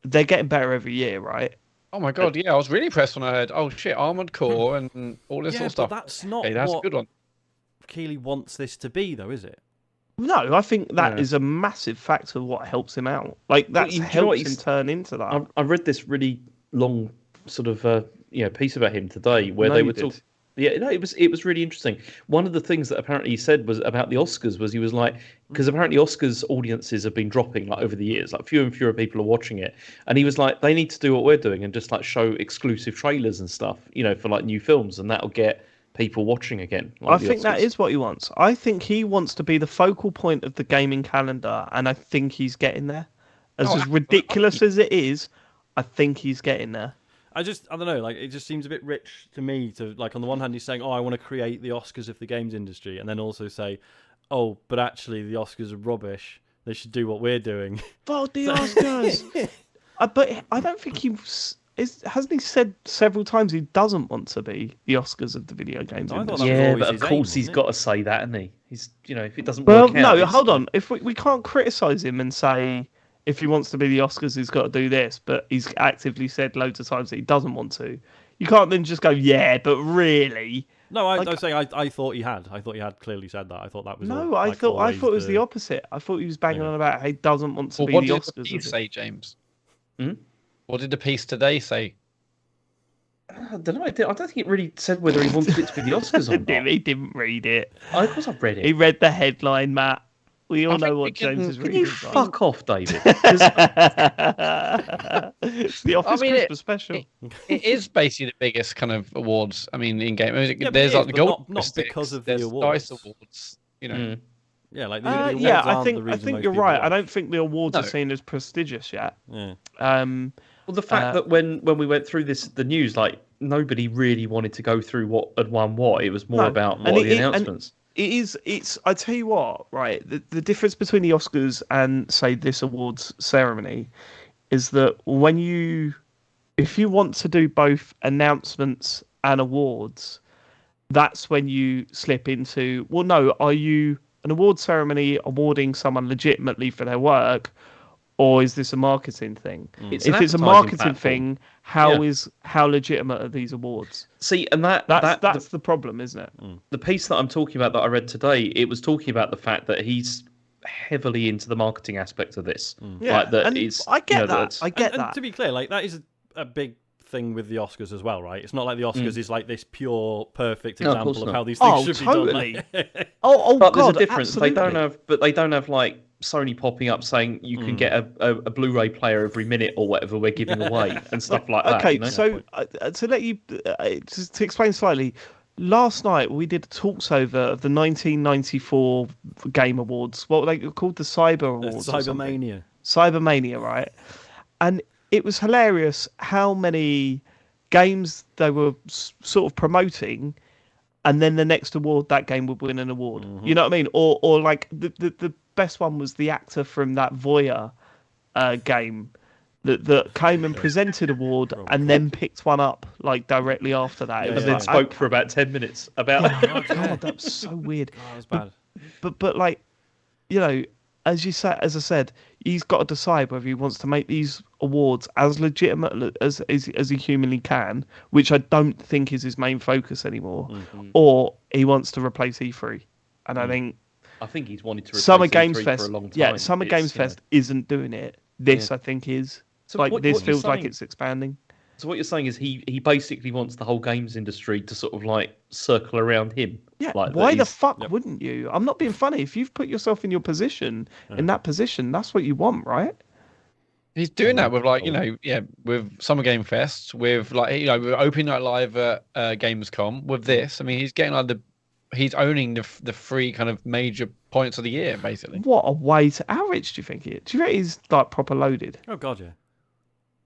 they're getting better every year, right? Oh my god, yeah, I was really impressed when I heard, oh shit, Armored Core and all this sort of stuff. But that's not Okay, that's a what good one. Keighley wants this to be, though, is it? No, I think that Yeah. is a massive factor of what helps him out. Like, that's you know what, helps him turn into that. I read this really long sort of piece about him today where No, they you were did. talking. Yeah, no, it was really interesting. One of the things that apparently he said was about the Oscars was he was like, because apparently Oscars audiences have been dropping like over the years, like fewer and fewer people are watching it, and he was like, they need to do what we're doing and just like show exclusive trailers and stuff, for like new films, and that'll get people watching again. I think that is what he wants. I think he wants to be the focal point of the gaming calendar, and I think he's getting there. As ridiculous as it is, I think he's getting there. I don't know, like, it just seems a bit rich to me to, like, on the one hand, he's saying, oh, I want to create the Oscars of the games industry, and then also say, oh, but actually the Oscars are rubbish. They should do what we're doing. Vote the Oscars! But I don't think hasn't he said several times he doesn't want to be the Oscars of the video games I thought industry? that was Yeah, always but of his aim, course he's wasn't it? got to say that, hasn't he? He's, if it doesn't Well, work out. no, it's- hold on. If we can't criticise him and say if he wants to be the Oscars, he's got to do this, but he's actively said loads of times that he doesn't want to. You can't then just go, yeah, but really. No, I was saying I thought he had. I thought he had clearly said that. I thought that was No, all, I like, thought it always was the opposite. I thought he was banging on about how he doesn't want to Well, be what the did the Oscars. piece of it. say, James? Hmm? What did the piece today say? I don't know. I don't think it really said whether he wanted it to be the Oscars or not. He didn't read it. Of course I've read it. He read the headline, Matt. We all I know think what we can- James is Can reading. you right? fuck off, David? 'Cause It's the Office mean, Christmas special. It is basically the biggest kind of awards. I mean, in game, but there's it like is, the but gold not sticks, because of the there's awards. DICE awards. Yeah, like the Yeah, awards I aren't the think reason most you're people right. I watch. don't think the awards are No. seen as prestigious yet. Yeah. Um, Well, the fact that when we went through the news, like nobody really wanted to go through what had won what. It was more No, about and what are the and announcements. it's. I tell you what, right? The difference between the Oscars and say this awards ceremony is that if you want to do both announcements and awards, that's when you slip into, well, no, are you an award ceremony awarding someone legitimately for their work, or is this a marketing thing? It's If an it's a advertising marketing platform. thing, how legitimate are these awards? See, and That's the problem, isn't it? the piece that I'm talking about that I read today, it was talking about the fact that he's heavily into the marketing aspect of this. Yeah, Like that and is, I get that. that's- I get and that. to be clear, like, that is a big thing with the Oscars as well, right? It's not like the Oscars is like this pure, perfect No, of example course of not. how these things Oh, should totally. be done. Oh, But God, there's a difference. absolutely. They don't have like Sony popping up saying you can get a Blu-ray player every minute or whatever we're giving away and stuff like that. Okay, you know? so to let you just to explain slightly, last night we did a talks over of the 1994 Game Awards. What were they called? The Cyber Awards. or something. Cybermania. Cybermania, right? And it was hilarious how many games they were sort of promoting, and then the next award, that game would win an award. You know what I mean? Or like the best one was the actor from that Voyeur game that came and presented award and then picked one up like directly after that. It Yeah, was and then yeah. spoke for about 10 minutes about. Oh God, that was so weird. Oh, that was bad. But like, you know, as I said, he's got to decide whether he wants to make these awards as legitimate as he humanly can, which I don't think is his main focus anymore, or he wants to replace E3. And I think he's wanted to replace Summer E3 Games Fest. for a long time. Yeah, Summer Games Fest isn't doing it. This, I think, is. So this feels like it's expanding. So what you're saying is he basically wants the whole games industry to sort of like circle around him. Yeah. Like Why the fuck wouldn't you? I'm not being funny. If you've put yourself in your position, in that position, that's what you want, right? He's doing that with with Summer Game Fest, with with Opening Night Live at Gamescom. With this, I mean, he's getting he's owning the three kind of major points of the year, basically. What a way to... How rich do you think he is? Do you think he's like proper loaded? Oh god, yeah.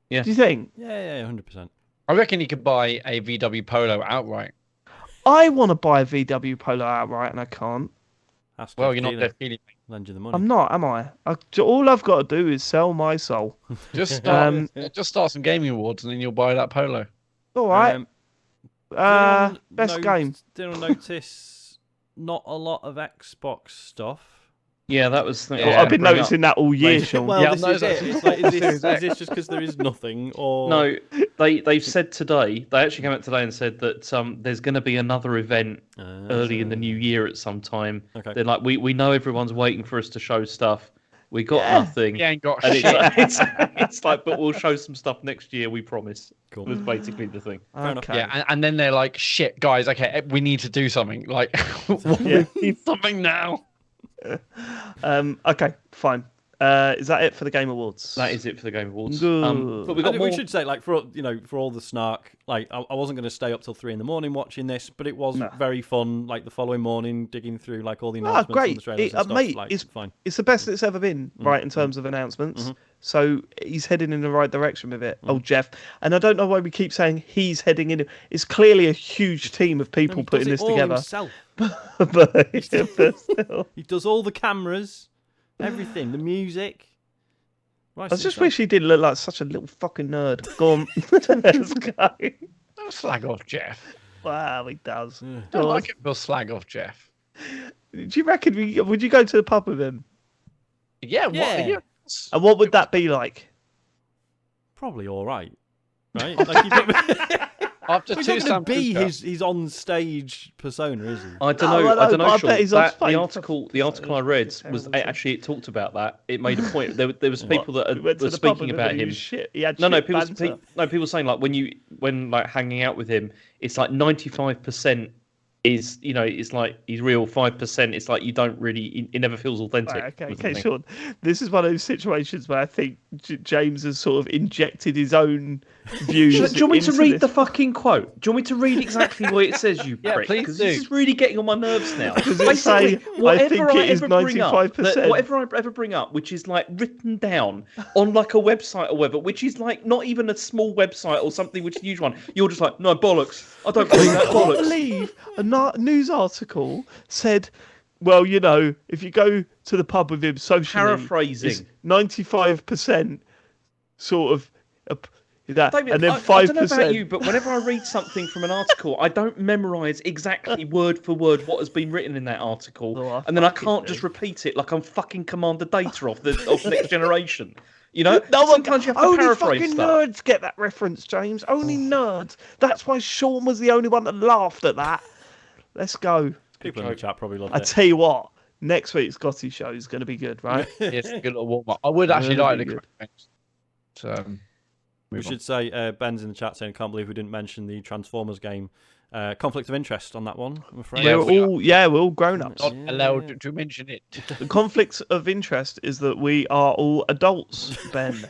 Yeah. Do you think? Yeah, 100%. I reckon he could buy a VW Polo outright. I want to buy a VW Polo outright, and I can't. Well, you're not there feeling. Lend you the money. I'm not, am I? All I've got to do is sell my soul. Just start some gaming awards, and then you'll buy that Polo. All right. Best game. Did I notice not a lot of Xbox stuff? Yeah, that was. I've been noticing that all year, Sean. Well, this is it. It's like, is this just because there is nothing, or no? They've said today. They actually came out today and said that there's going to be another event early in the new year at some time. Okay. They're like, we know everyone's waiting for us to show stuff. We got nothing. We ain't got and shit. It's like, but we'll show some stuff next year. We promise. Cool. That's basically the thing. Okay. Yeah, and then they're like, shit, guys. Okay, we need to do something. Like, we need something now. Okay, fine. Is that it for the Game Awards? That is it for the Game Awards. But we got more. We should say, like, for all the snark, like, I wasn't going to stay up till 3 a.m. watching this, but it was very fun. Like the following morning, digging through like all the announcements and the trailers and stuff. Mate, like, it's fine. It's the best it's ever been, right, in terms of announcements. So he's heading in the right direction with it. Oh, Jeff. And I don't know why we keep saying he's heading in. It's clearly a huge team of people putting this together. Himself. but still. He does all the cameras, everything, the music. Right, I just wish he didn't look like such a little fucking nerd. Go on. Let's go. Don't slag off Jeff. Wow, he does. Don't like it, we'll slag off Jeff. Do you reckon would you go to the pub with him? Yeah. And what would that be like? Probably all right. Right? Like, After he's two not going to be samples, his on stage persona, is he? I don't know. I don't know. I Sean, bet he's on the article I read was actually, it talked about that. It made a point. There was people that were speaking about him. People saying like when hanging out with him, it's like 95% is, it's like he's real, 5% it's like you don't really, it never feels authentic. Right, okay, Sean. This is one of those situations where I think James has sort of injected his own views. Do you want me to read the fucking quote? Do you want me to read exactly what it says, you prick? please Because do. this is really getting on my nerves now. Basically, I think it is 95%. Whatever I ever bring up, which is like written down on like a website or whatever, which is like not even a small website or something which is a huge one, you're just like, no, bollocks. I don't believe that, I can't bollocks. believe a news article said, well, if you go to the pub with him socially, Paraphrasing. 95% sort of that, David, and then 5%. I don't know about you, but whenever I read something from an article, I don't memorise exactly word for word what has been written in that article, and then I can't just repeat it like I'm fucking Commander Data off Next Generation. Sometimes you have to only paraphrase fucking stuff. nerds get that reference, James. Only nerds. That's why Sean was the only one that laughed at that. Let's go. People in the chat probably love I it. tell you what, next week's GOTY show is going to be good, right? It's a good little warm up. I would actually like to. We should say Ben's in the chat saying, "Can't believe we didn't mention the Transformers game." Conflict of interest on that one, I'm afraid. We're all grown ups. Not allowed to mention it. The conflict of interest is that we are all adults, Ben.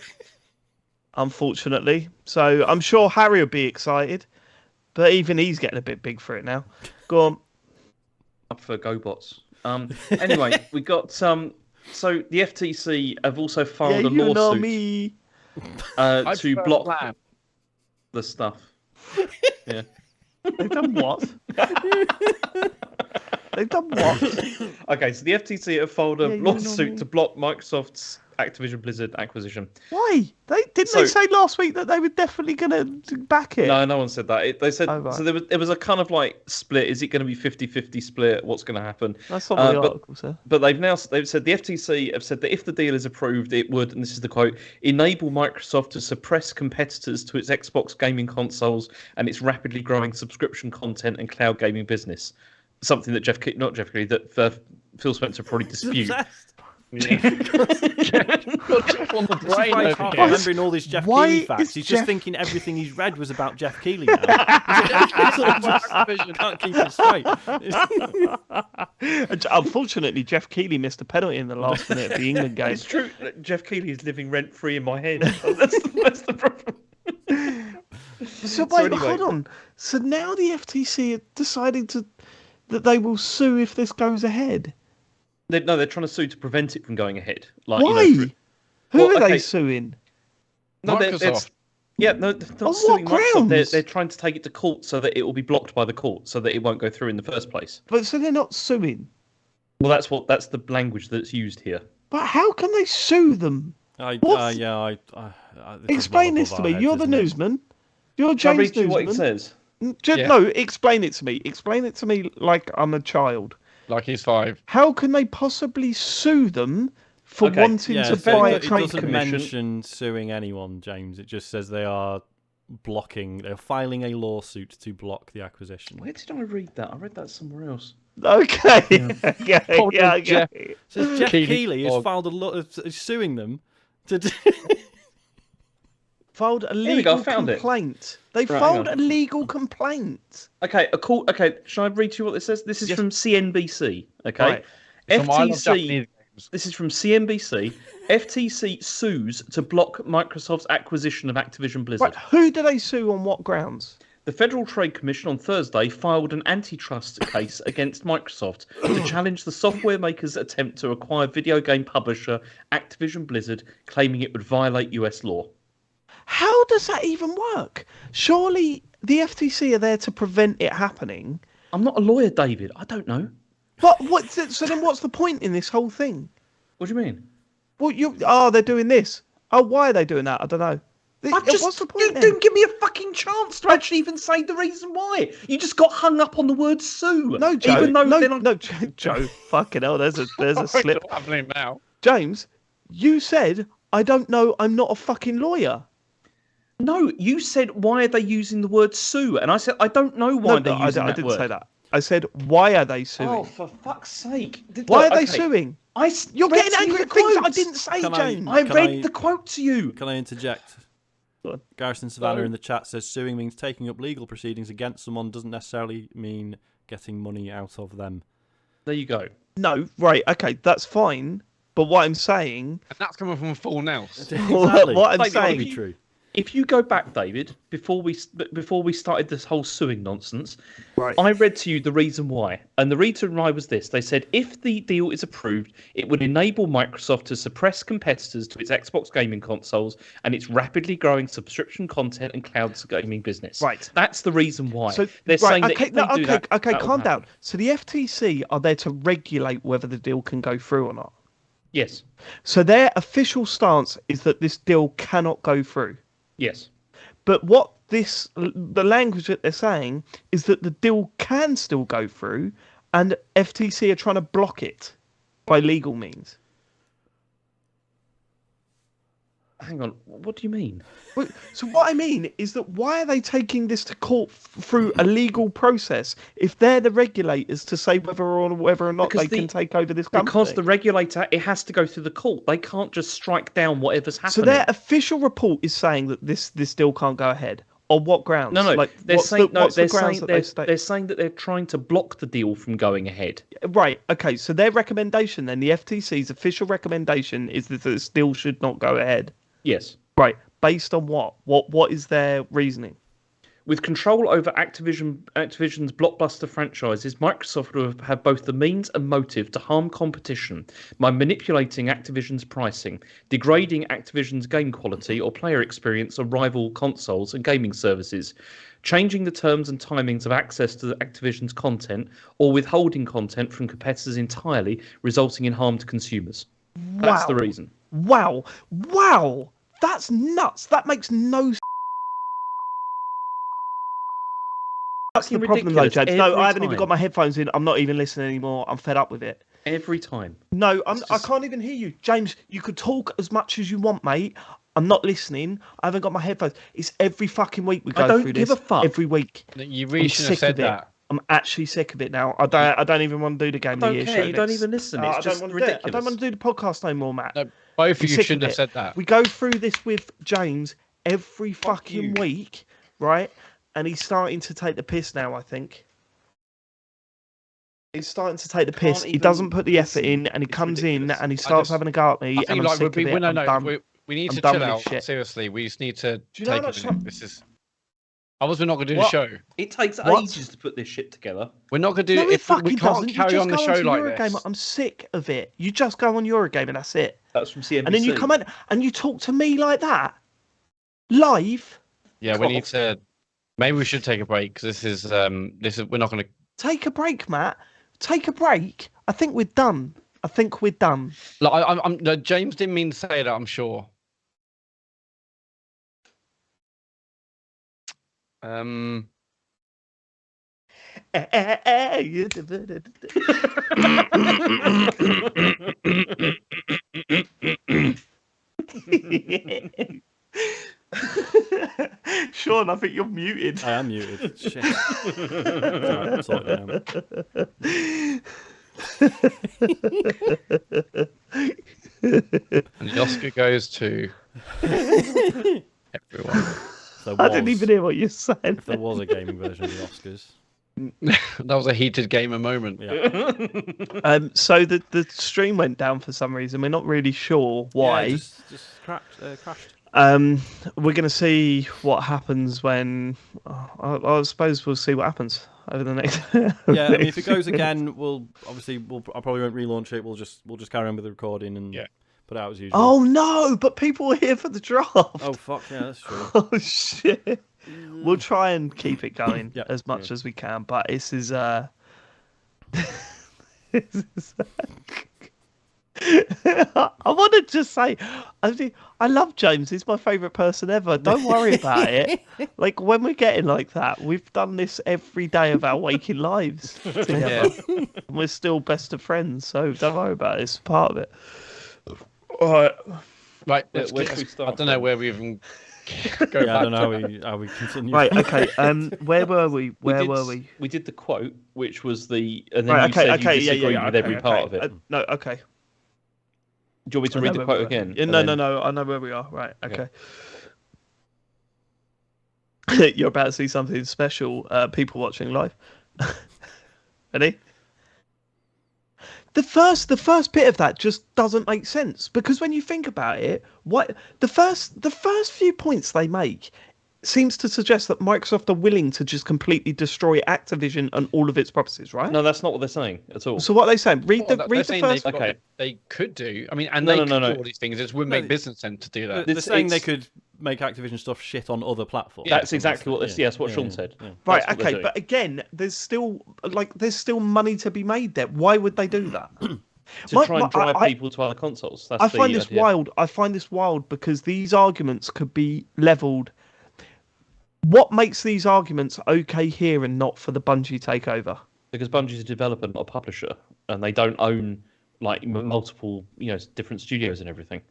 Unfortunately, so I'm sure Harry will be excited, but even he's getting a bit big for it now. Go on. Up for GoBots. Anyway, we got so the FTC have also filed a lawsuit to block the stuff. Yeah. They've done what? They've done what? Okay, so the FTC have filed a lawsuit to block Microsoft's Activision Blizzard acquisition. Why? They say last week that they were definitely going to back it? No one said that. They said right. so. There was a kind of like split. Is it going to be 50-50 split? What's going to happen? That's not what the article said. But they've said the FTC have said that if the deal is approved, it would, and this is the quote, enable Microsoft to suppress competitors to its Xbox gaming consoles and its rapidly growing subscription content and cloud gaming business. Something that Phil Spencer probably dispute. Got Jeff on the brain over Half here. remembering all these Jeff Why Keighley facts. is He's Jeff- just thinking everything he's read was about Jeff Keighley now. Can't keep it straight. Unfortunately, Jeff Keighley missed a penalty in the last minute of the England game. It's true. Jeff Keighley is living rent free in my head. That's the problem. So wait, anyway. hold on. So now the FTC are deciding that they will sue if this goes ahead. They're trying to sue to prevent it from going ahead. Like, Why? You know, Who are they okay. suing? No, Microsoft. they're not On suing what Microsoft. grounds? They're trying to take it to court so that it will be blocked by the court, so that it won't go through in the first place. But so they're not suing. Well, that's the language that's used here. But how can they sue them? Explain this to me. You're the newsman. You're Shall I James read you what it Newsman. says? Yeah. No, explain it to me. Explain it to me like I'm a child. Like he's 5. How can they possibly sue them for Okay, wanting Yeah, to so buy a it trade doesn't commission? mention suing anyone, James. It just says they're filing a lawsuit to block the acquisition. Where did I read that? I read that somewhere else. Okay. Hold on, Jeff. It says Jeff Keighley Keighley has blog. filed is suing them to do... Filed a we legal go, I found it. complaint. They Right, filed hang a legal complaint. Okay, shall I read to you what it says? This is Yes. from CNBC. Okay, Right. From I Love FTC. Japanese games. This is from CNBC. FTC sues to block Microsoft's acquisition of Activision Blizzard. Right, who do they sue on what grounds? The Federal Trade Commission on Thursday filed an antitrust case against Microsoft to challenge the software maker's attempt to acquire video game publisher Activision Blizzard, claiming it would violate US law. How does that even work? Surely the FTC are there to prevent it happening. I'm not a lawyer, David. I don't know. But so then what's the point in this whole thing? What do you mean? Well, they're doing this. Oh, why are they doing that? I don't know. What's the point You then? don't give me a fucking chance to actually even say the reason why. You just got hung up on the word sue. No, Joe. Even though they're not... Joe. Fucking hell, there's a slip. What's happening now? James, you said I don't know. I'm not a fucking lawyer. No, you said, why are they using the word sue? And I said, I don't know why they're using I that didn't word. say that. I said, why are they suing? Oh, for fuck's sake. Why are they suing? You're read getting to you angry the at things that I quotes. didn't say, Can I- James. I Can read I- the quote to you. Can I interject? Go on. Garrison Savannah in the chat says suing means taking up legal proceedings against someone doesn't necessarily mean getting money out of them. There you go. No, right, okay, that's fine. But what I'm saying, And that's coming from Full Nels. Exactly. what I'm Like, saying, be true. If you go back, David, before we started this whole suing nonsense, right? I read to you the reason why. And the reason why was this. They said if the deal is approved, it would enable Microsoft to suppress competitors to its Xbox gaming consoles and its rapidly growing subscription content and cloud gaming business. Right. That's the reason why. So They're saying okay, that if they do that, okay, that will calm down. happen. So the FTC are there to regulate whether the deal can go through or not. Yes. So their official stance is that this deal cannot go through. Yes. But the language that they're saying is that the deal can still go through, and FTC are trying to block it by legal means. Hang on. What do you mean? So what I mean is that why are they taking this to court through a legal process if they're the regulators to say whether or not Because they can take over this company? Because the regulator, it has to go through the court. They can't just strike down whatever's happening. So their official report is saying that this deal can't go ahead. On what grounds? No. They're what's saying what's the they're grounds saying that they've stated? they're saying that they're trying to block the deal from going ahead. Right. Okay. So their recommendation, then, the FTC's official recommendation is that this deal should not go ahead. Yes. Right. Based on what? What is their reasoning? With control over Activision's blockbuster franchises, Microsoft will have both the means and motive to harm competition by manipulating Activision's pricing, degrading Activision's game quality or player experience on rival consoles and gaming services, changing the terms and timings of access to Activision's content, or withholding content from competitors entirely, resulting in harm to consumers. That's the reason. Wow. That's nuts. That makes no sense. That's the problem, though, James. No, I haven't even got my headphones in. I'm not even listening anymore. I'm fed up with it. Every time. No, I can't even hear you. James, you could talk as much as you want, mate. I'm not listening. I haven't got my headphones. It's every fucking week we go through this. I don't give a fuck. Every week. You really shouldn't have said that. I'm actually sick of it now. I don't even want to do the game of the year show. You don't even listen. It's just ridiculous. I don't want to do the podcast no more, Matt. No, both of you shouldn't have said that. We go through this with James every fucking week, right? And he's starting to take the piss now, I think. He's starting to take the piss. He doesn't put the effort in, and he comes in and he starts having a go at me. And I'm sick of it. We need to chill out. Seriously, we just need to take it. This is. Otherwise, we're not going to do the show. It takes ages to put this shit together. We're not going to do it. If we can't carry on the show like this. I'm sick of it. You just go on Eurogame and that's it. That's from CNBC. And then you come in and you talk to me like that live. Yeah, we need to. Maybe we should take a break because this is. We're not going to take a break, Matt. Take a break. I think we're done. Like, James didn't mean to say that. I'm sure. Sean, I think you're muted. I am muted. Shit. Right, and the Oscar goes to everyone. I didn't even hear what you said. If there was a gaming version of the Oscars. That was a heated gamer moment. Yeah. So the stream went down for some reason. We're not really sure why. Yeah, just crashed. We're going to see what happens when. I suppose we'll see what happens over the next. Yeah, I mean, if it goes again, I probably won't relaunch it. We'll just carry on with the recording and put it out as usual. Oh no! But people are here for the draft. Oh fuck yeah, that's true. Oh shit! We'll try and keep it going as much as we can, but this is I want to just say, I love James. He's my favourite person ever. Don't worry about it. Like, when we're getting like that, we've done this every day of our waking lives together. And we're still best of friends, so don't worry about it. It's part of it. All right. Right, I don't know where we even go back. I don't know how we continue. Right, okay. Where were we? Were we? We did the quote, which was the... And then you said you disagreed with every part of it. No, okay. Do you want me to read the quote again? Yeah, no. I know where we are. Right, okay. You're about to see something special. People watching live. Ready? The first bit of that just doesn't make sense, because when you think about it, what the first few points they make seems to suggest that Microsoft are willing to just completely destroy Activision and all of its properties, right? No, that's not what they're saying at all. So what are they saying? Read the first. Okay, they could do. I mean, and they could do all these things. It wouldn't make business sense to do that. They're saying they could make Activision stuff shit on other platforms. That's exactly what this. Yes, what Sean said. Yeah. Right. Okay, but again, there's still money to be made there. Why would they do that? To try and drive people to other consoles. I find this wild. I find this wild because these arguments could be levelled. What makes these arguments okay here and not for the Bungie takeover? Because Bungie's a developer, not a publisher, and they don't own like multiple, different studios and everything.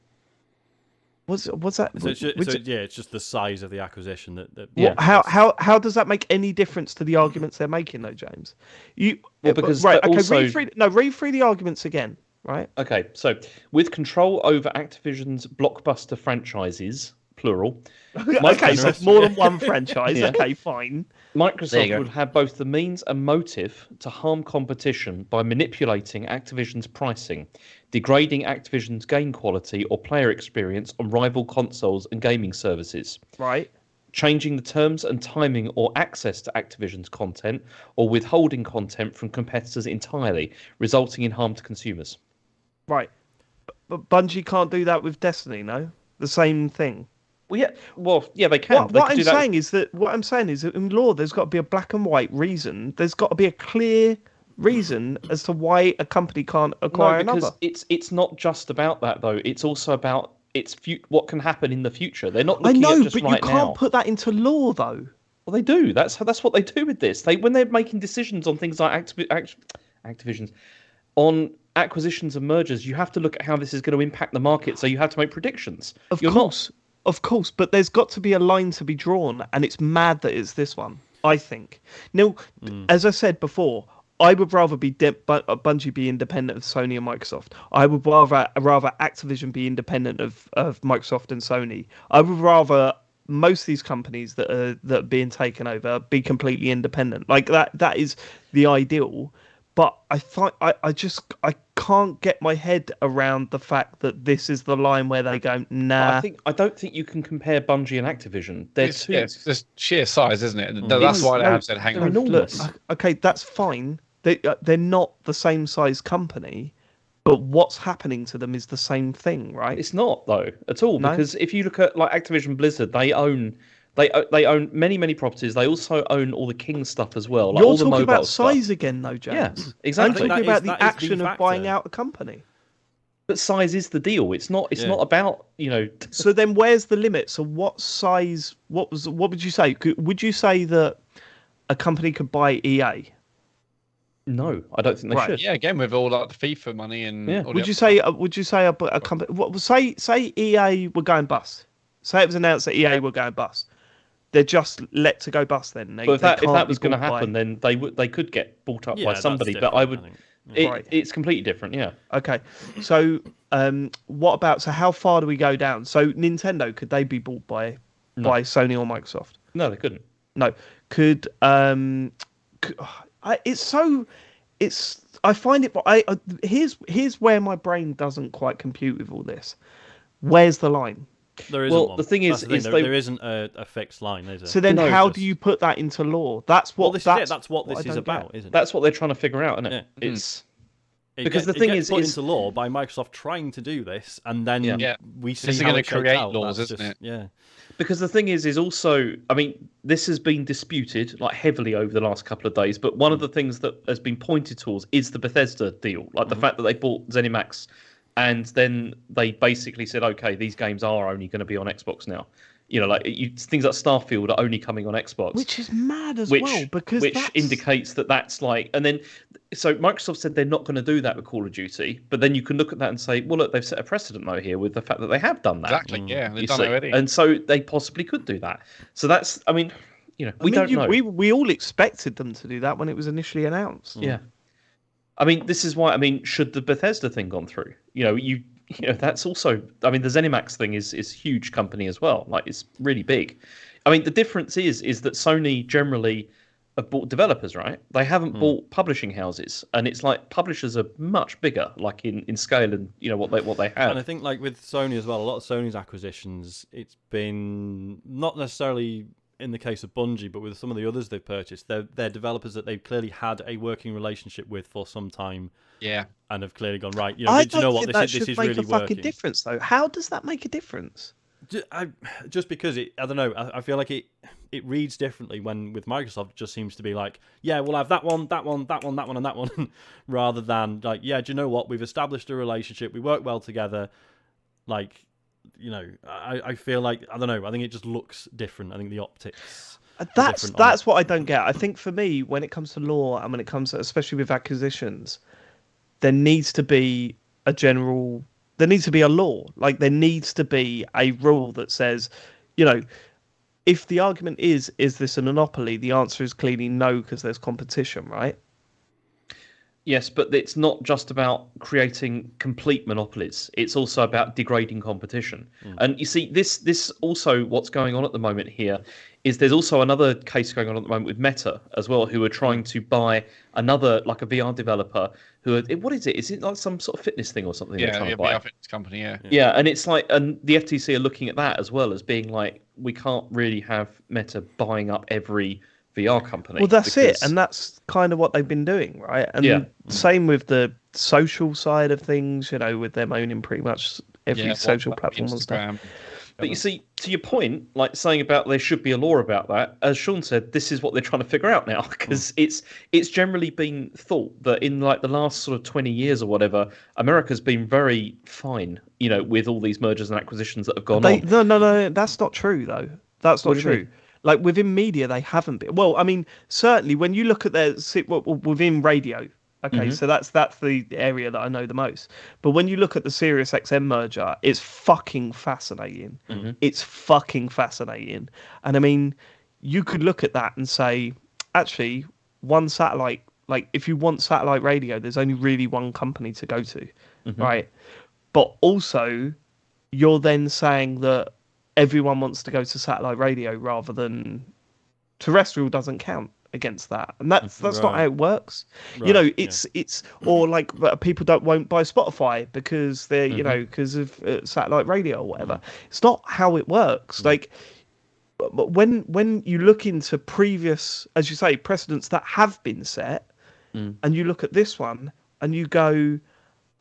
What's that? It's just the size of the acquisition that. How does that make any difference to the arguments they're making, though, James? Read through the arguments again. Right. Okay, so with control over Activision's blockbuster franchises, plural. Okay, so more than one franchise. Yeah. Okay, fine. Microsoft would have both the means and motive to harm competition by manipulating Activision's pricing, degrading Activision's game quality or player experience on rival consoles and gaming services. Right. Changing the terms and timing or access to Activision's content, or withholding content from competitors entirely, resulting in harm to consumers. Right. But Bungie can't do that with Destiny, no? The same thing. Well, they can. What I'm saying is that in law, there's got to be a black and white reason. There's got to be a clear reason as to why a company can't acquire because another. it's not just about that though. It's also about what can happen in the future. They're not I looking know, at just but you right can't now. put that into law, though. Well, they do. That's what they do with this. When they're making decisions on things like Activision's, on acquisitions and mergers, you have to look at how this is going to impact the market. So you have to make predictions. Of course, but there's got to be a line to be drawn, and it's mad that it's this one, I think. Now, as I said before, I would rather Bungie be independent of Sony and Microsoft. I would rather Activision be independent of Microsoft and Sony. I would rather most of these companies that are being taken over be completely independent. Like that is the ideal. But I can't get my head around the fact that this is the line where they go, nah. I don't think you can compare Bungie and Activision. It's just sheer size, isn't it? That's why they have said hang on. Enormous. Look, okay, that's fine. They're not the same size company, but what's happening to them is the same thing, right? It's not though at all, No? because if you look at like Activision Blizzard, they own many properties. They also own all the King stuff as well. Like You're all the talking mobile about stuff. size again, though, James. Yeah, exactly. I'm talking about the that is action the of buying factor. out a company. But size is the deal. It's not about So then, where's the limit? So what size? What would you say? Would you say that a company could buy EA? No, I don't think they should. Yeah, again with all like the FIFA money and all Would you say a company? Say EA were going bust. Say it was announced that EA were going bust. They're just let to go bust. Then, But if that was going to happen, then they could get bought up by somebody. But I would. It's completely different. Yeah. Okay. So what about? So how far do we go down? So Nintendo, could they be bought by Sony or Microsoft? No, they couldn't. No. Could I find it, but here's where my brain doesn't quite compute with all this. Where's the line? There isn't one. The thing is there isn't a fixed line, is there? So then, how do you put that into law? That's what. That's what this is about, isn't it? That's what they're trying to figure out, isn't it? Yeah. It's because the thing is put into law by Microsoft trying to do this, and then we see this is how going to it create out. laws, That's isn't it? Yeah. Because the thing is also, I mean, this has been disputed like heavily over the last couple of days. But one of the things that has been pointed towards is the Bethesda deal, like the fact that they bought ZeniMax, and then they basically said, okay, these games are only going to be on Xbox now. Like things like Starfield are only coming on Xbox, which is mad as well, because which indicates that's like, and then so Microsoft said they're not going to do that with Call of Duty, but then you can look at that and say, well, look, they've set a precedent though here with the fact that they have done that. Exactly, yeah, they've done it already, and so they possibly could do that. So that's, I mean, we don't know. We all expected them to do that when it was initially announced. Yeah, I mean, this is why. I mean, should the Bethesda thing gone through? That's also. I mean, the ZeniMax thing is huge company as well. Like, it's really big. I mean, the difference is that Sony generally have bought developers, right? They haven't bought publishing houses, and it's like publishers are much bigger, like in scale, and what they have. And I think like with Sony as well, a lot of Sony's acquisitions, it's been not necessarily in the case of Bungie, but with some of the others they've purchased, they're developers that they've clearly had a working relationship with for some time. Yeah, and have clearly gone right. I do you know what this is make really a fucking working. difference though. How does that make a difference? Just because I don't know. I feel like it reads differently when with Microsoft it just seems to be like, yeah, we'll have that one, and that one, rather than like, yeah, do you know what? We've established a relationship. We work well together. Like, I feel like, I don't know. I think it just looks different. I think the optics. That's what I don't get. I think for me, when it comes to law and when it comes, especially with acquisitions, there needs to be a general. There needs to be a law. Like, there needs to be a rule that says, if the argument is this a monopoly? The answer is clearly no, because there's competition, right? Yes, but it's not just about creating complete monopolies. It's also about degrading competition. And you see, this also, what's going on at the moment here is there's also another case going on at the moment with Meta as well, who are trying to buy another, like a VR developer what is it? Is it like some sort of fitness thing or something? Yeah, they're trying to VR buy? fitness company, yeah. Yeah, and it's like, and the FTC are looking at that as well as being like, we can't really have Meta buying up every VR company. Well, that's it, and that's kind of what they've been doing, right? And same with the social side of things, with them owning pretty much every social platform and stuff. But you see, to your point, like saying about there should be a law about that, as Sean said, this is what they're trying to figure out now, because it's generally been thought that in like the last sort of 20 years or whatever, America's been very fine, with all these mergers and acquisitions that have gone on. No, that's not true though. That's not true. Like within media, they haven't been. Well, I mean, certainly when you look at within radio. Okay, so that's the area that I know the most. But when you look at the Sirius XM merger, it's fucking fascinating. It's fucking fascinating. And I mean, you could look at that and say, actually, one satellite, like if you want satellite radio, there's only really one company to go to, right? But also, you're then saying that everyone wants to go to satellite radio rather than terrestrial doesn't count against that, and that's not how it works. Right, it's or like people won't buy Spotify because they're because of satellite radio or whatever. It's not how it works. Like when you look into previous, as you say, precedents that have been set, and you look at this one and you go,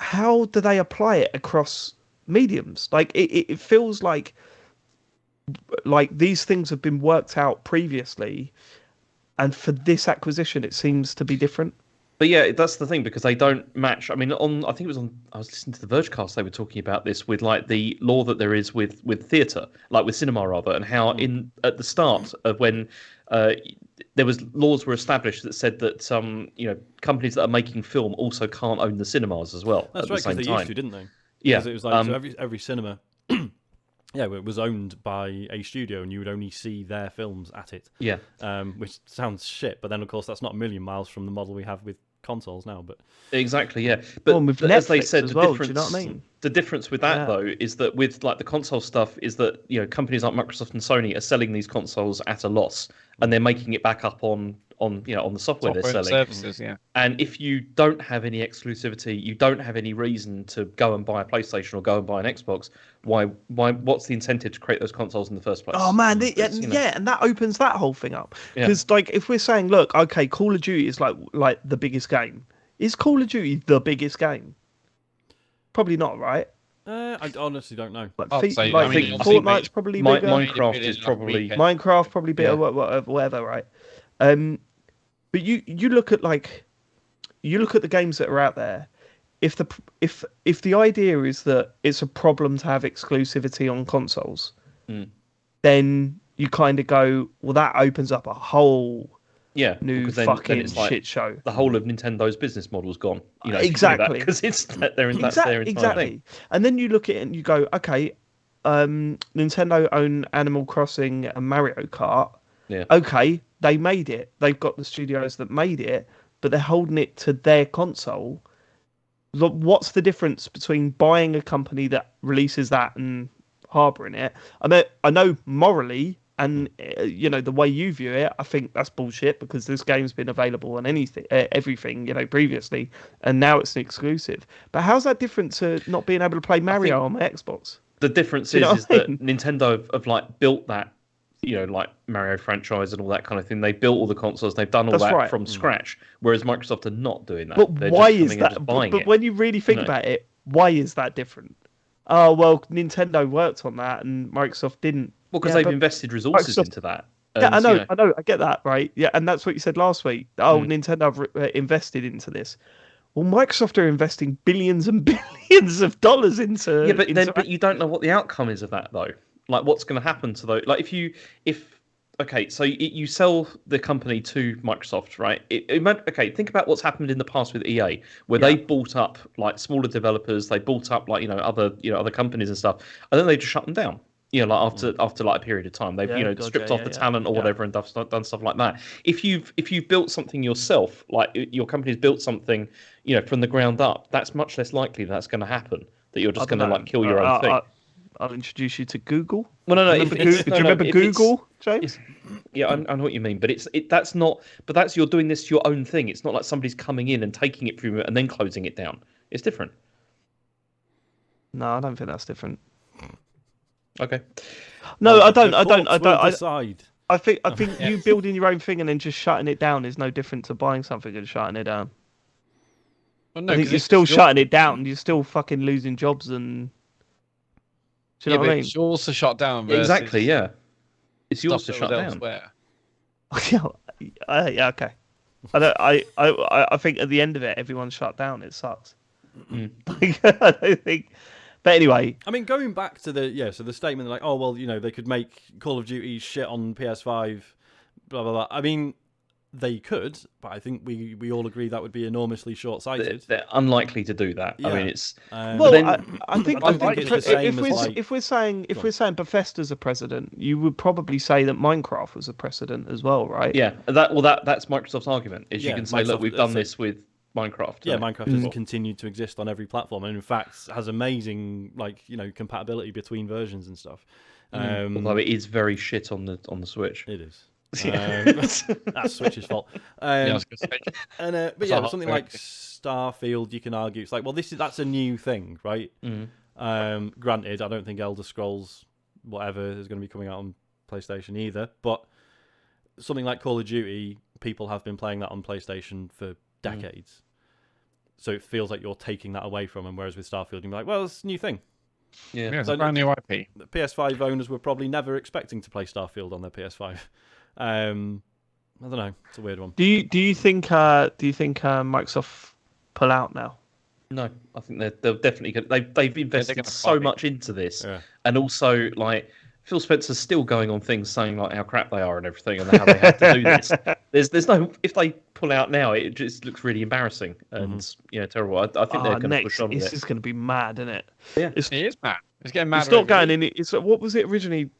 how do they apply it across mediums? Like it feels like these things have been worked out previously. And for this acquisition, it seems to be different. But yeah, that's the thing, because they don't match. I mean, I think it was I was listening to the Vergecast, they were talking about this with like the law that there is with theatre, like with cinema rather, and how at the start of when there was laws were established that said that companies that are making film also can't own the cinemas as well. That's at right, the same because they time. used to, didn't they? Yeah, because it was like so every cinema. Yeah, it was owned by a studio, and you would only see their films at it. Yeah, which sounds shit, but then of course that's not a million miles from the model we have with consoles now. But exactly, yeah. But with as they Netflix said, as the well, difference. do you know what I mean? The difference with that though is that with like the console stuff is that companies like Microsoft and Sony are selling these consoles at a loss, and they're making it back up on the software they're selling. Services, yeah. And if you don't have any exclusivity, you don't have any reason to go and buy a PlayStation or go and buy an Xbox. Why? What's the incentive to create those consoles in the first place? Oh man, and that opens that whole thing up. Because like if we're saying, look, okay, Call of Duty is like the biggest game. Is Call of Duty the biggest game? Probably not, right? I honestly don't know. Fortnite's probably bigger. Minecraft is probably bigger, whatever, right? But you look at the games that are out there. If the idea is that it's a problem to have exclusivity on consoles, then you kind of go, well, that opens up a whole new fucking shit show. The whole of Nintendo's business model's gone. Exactly, because that's their entire thing. And then you look at it and you go, okay, Nintendo own Animal Crossing and Mario Kart. Yeah. Okay, they made it. They've got the studios that made it, but they're holding it to their console. Look, what's the difference between buying a company that releases that and harboring it? I know morally, and the way you view it, I think that's bullshit because this game's been available on everything, previously, and now it's an exclusive. But how's that different to not being able to play Mario on my Xbox? The difference is that Nintendo have built that. Like Mario franchise and all that kind of thing. They built all the consoles. They've done all that from scratch. Whereas Microsoft are not doing that. But why is that? But when you really think about it, why is that different? Oh well, Nintendo worked on that and Microsoft didn't. Well, because they've invested resources into that. And, I know, I get that, right? Yeah, and that's what you said last week. Oh, Nintendo have invested into this. Well, Microsoft are investing billions and billions of dollars into. Yeah, but you don't know what the outcome is of that though. Like, what's going to happen to those? Like, so you sell the company to Microsoft, right? Think about what's happened in the past with EA, where they bought up like smaller developers, they bought up like other companies and stuff, and then they just shut them down. After like a period of time, they've stripped off the talent or whatever and done stuff like that. If you've built something yourself, like your company's built something, from the ground up, that's much less likely that's going to happen. That you're just going to kill your own thing. I'll introduce you to Google. Well, no. Do you remember Google, James? Yeah, I know what you mean, but that's not. But that's you're doing this your own thing. It's not like somebody's coming in and taking it from you and then closing it down. It's different. No, I don't think that's different. Okay. No, I don't. Decide. I think you building your own thing and then just shutting it down is no different to buying something and shutting it down. Well, no, I think you're still shutting it down. You're still fucking losing jobs and. Do you know what I mean? It's yours to shut down. Versus Exactly, yeah. It's yours to stuff shut that was down. elsewhere. Yeah, okay. I think at the end of it, everyone's shut down. It sucks. I don't think. But anyway, I mean, going back to the statement like, oh well, they could make Call of Duty shit on PS5, blah blah blah. I mean, they could, but I think we all agree that would be enormously short-sighted. They're unlikely to do that. Yeah. I mean, it's well, then, I think it's the same as, like- if we're saying Bethesda's a precedent, you would probably say that Minecraft was a precedent as well, right? yeah. That's Microsoft's argument. Is you can say, look, we've done this with Minecraft. Yeah, right? Minecraft has continued to exist on every platform, and in fact has amazing compatibility between versions and stuff. Although it is very shit on the Switch. It is. That's Switch's fault. I was gonna say. But yeah, with something like Starfield, you can argue it's like, well, that's a new thing, right? Granted, I don't think Elder Scrolls whatever is going to be coming out on PlayStation either, but something like Call of Duty, people have been playing that on PlayStation for decades. So it feels like you're taking that away from them, whereas with Starfield, you're like, well, it's a new thing. Yeah, it's a brand new IP. The PS5 owners were probably never expecting to play Starfield on their PS5. I don't know. It's a weird one. Do you think Microsoft pull out now? No, I think they'll definitely they've invested so much into this, and also like Phil Spencer's still going on things saying like how crap they are and everything, and how they have to do this. There's no, if they pull out now, it just looks really embarrassing and terrible. I think they're going to push on with it. It's just going to be mad, isn't it? Yeah, it is mad. It's getting mad. It's not going in. It's what was it originally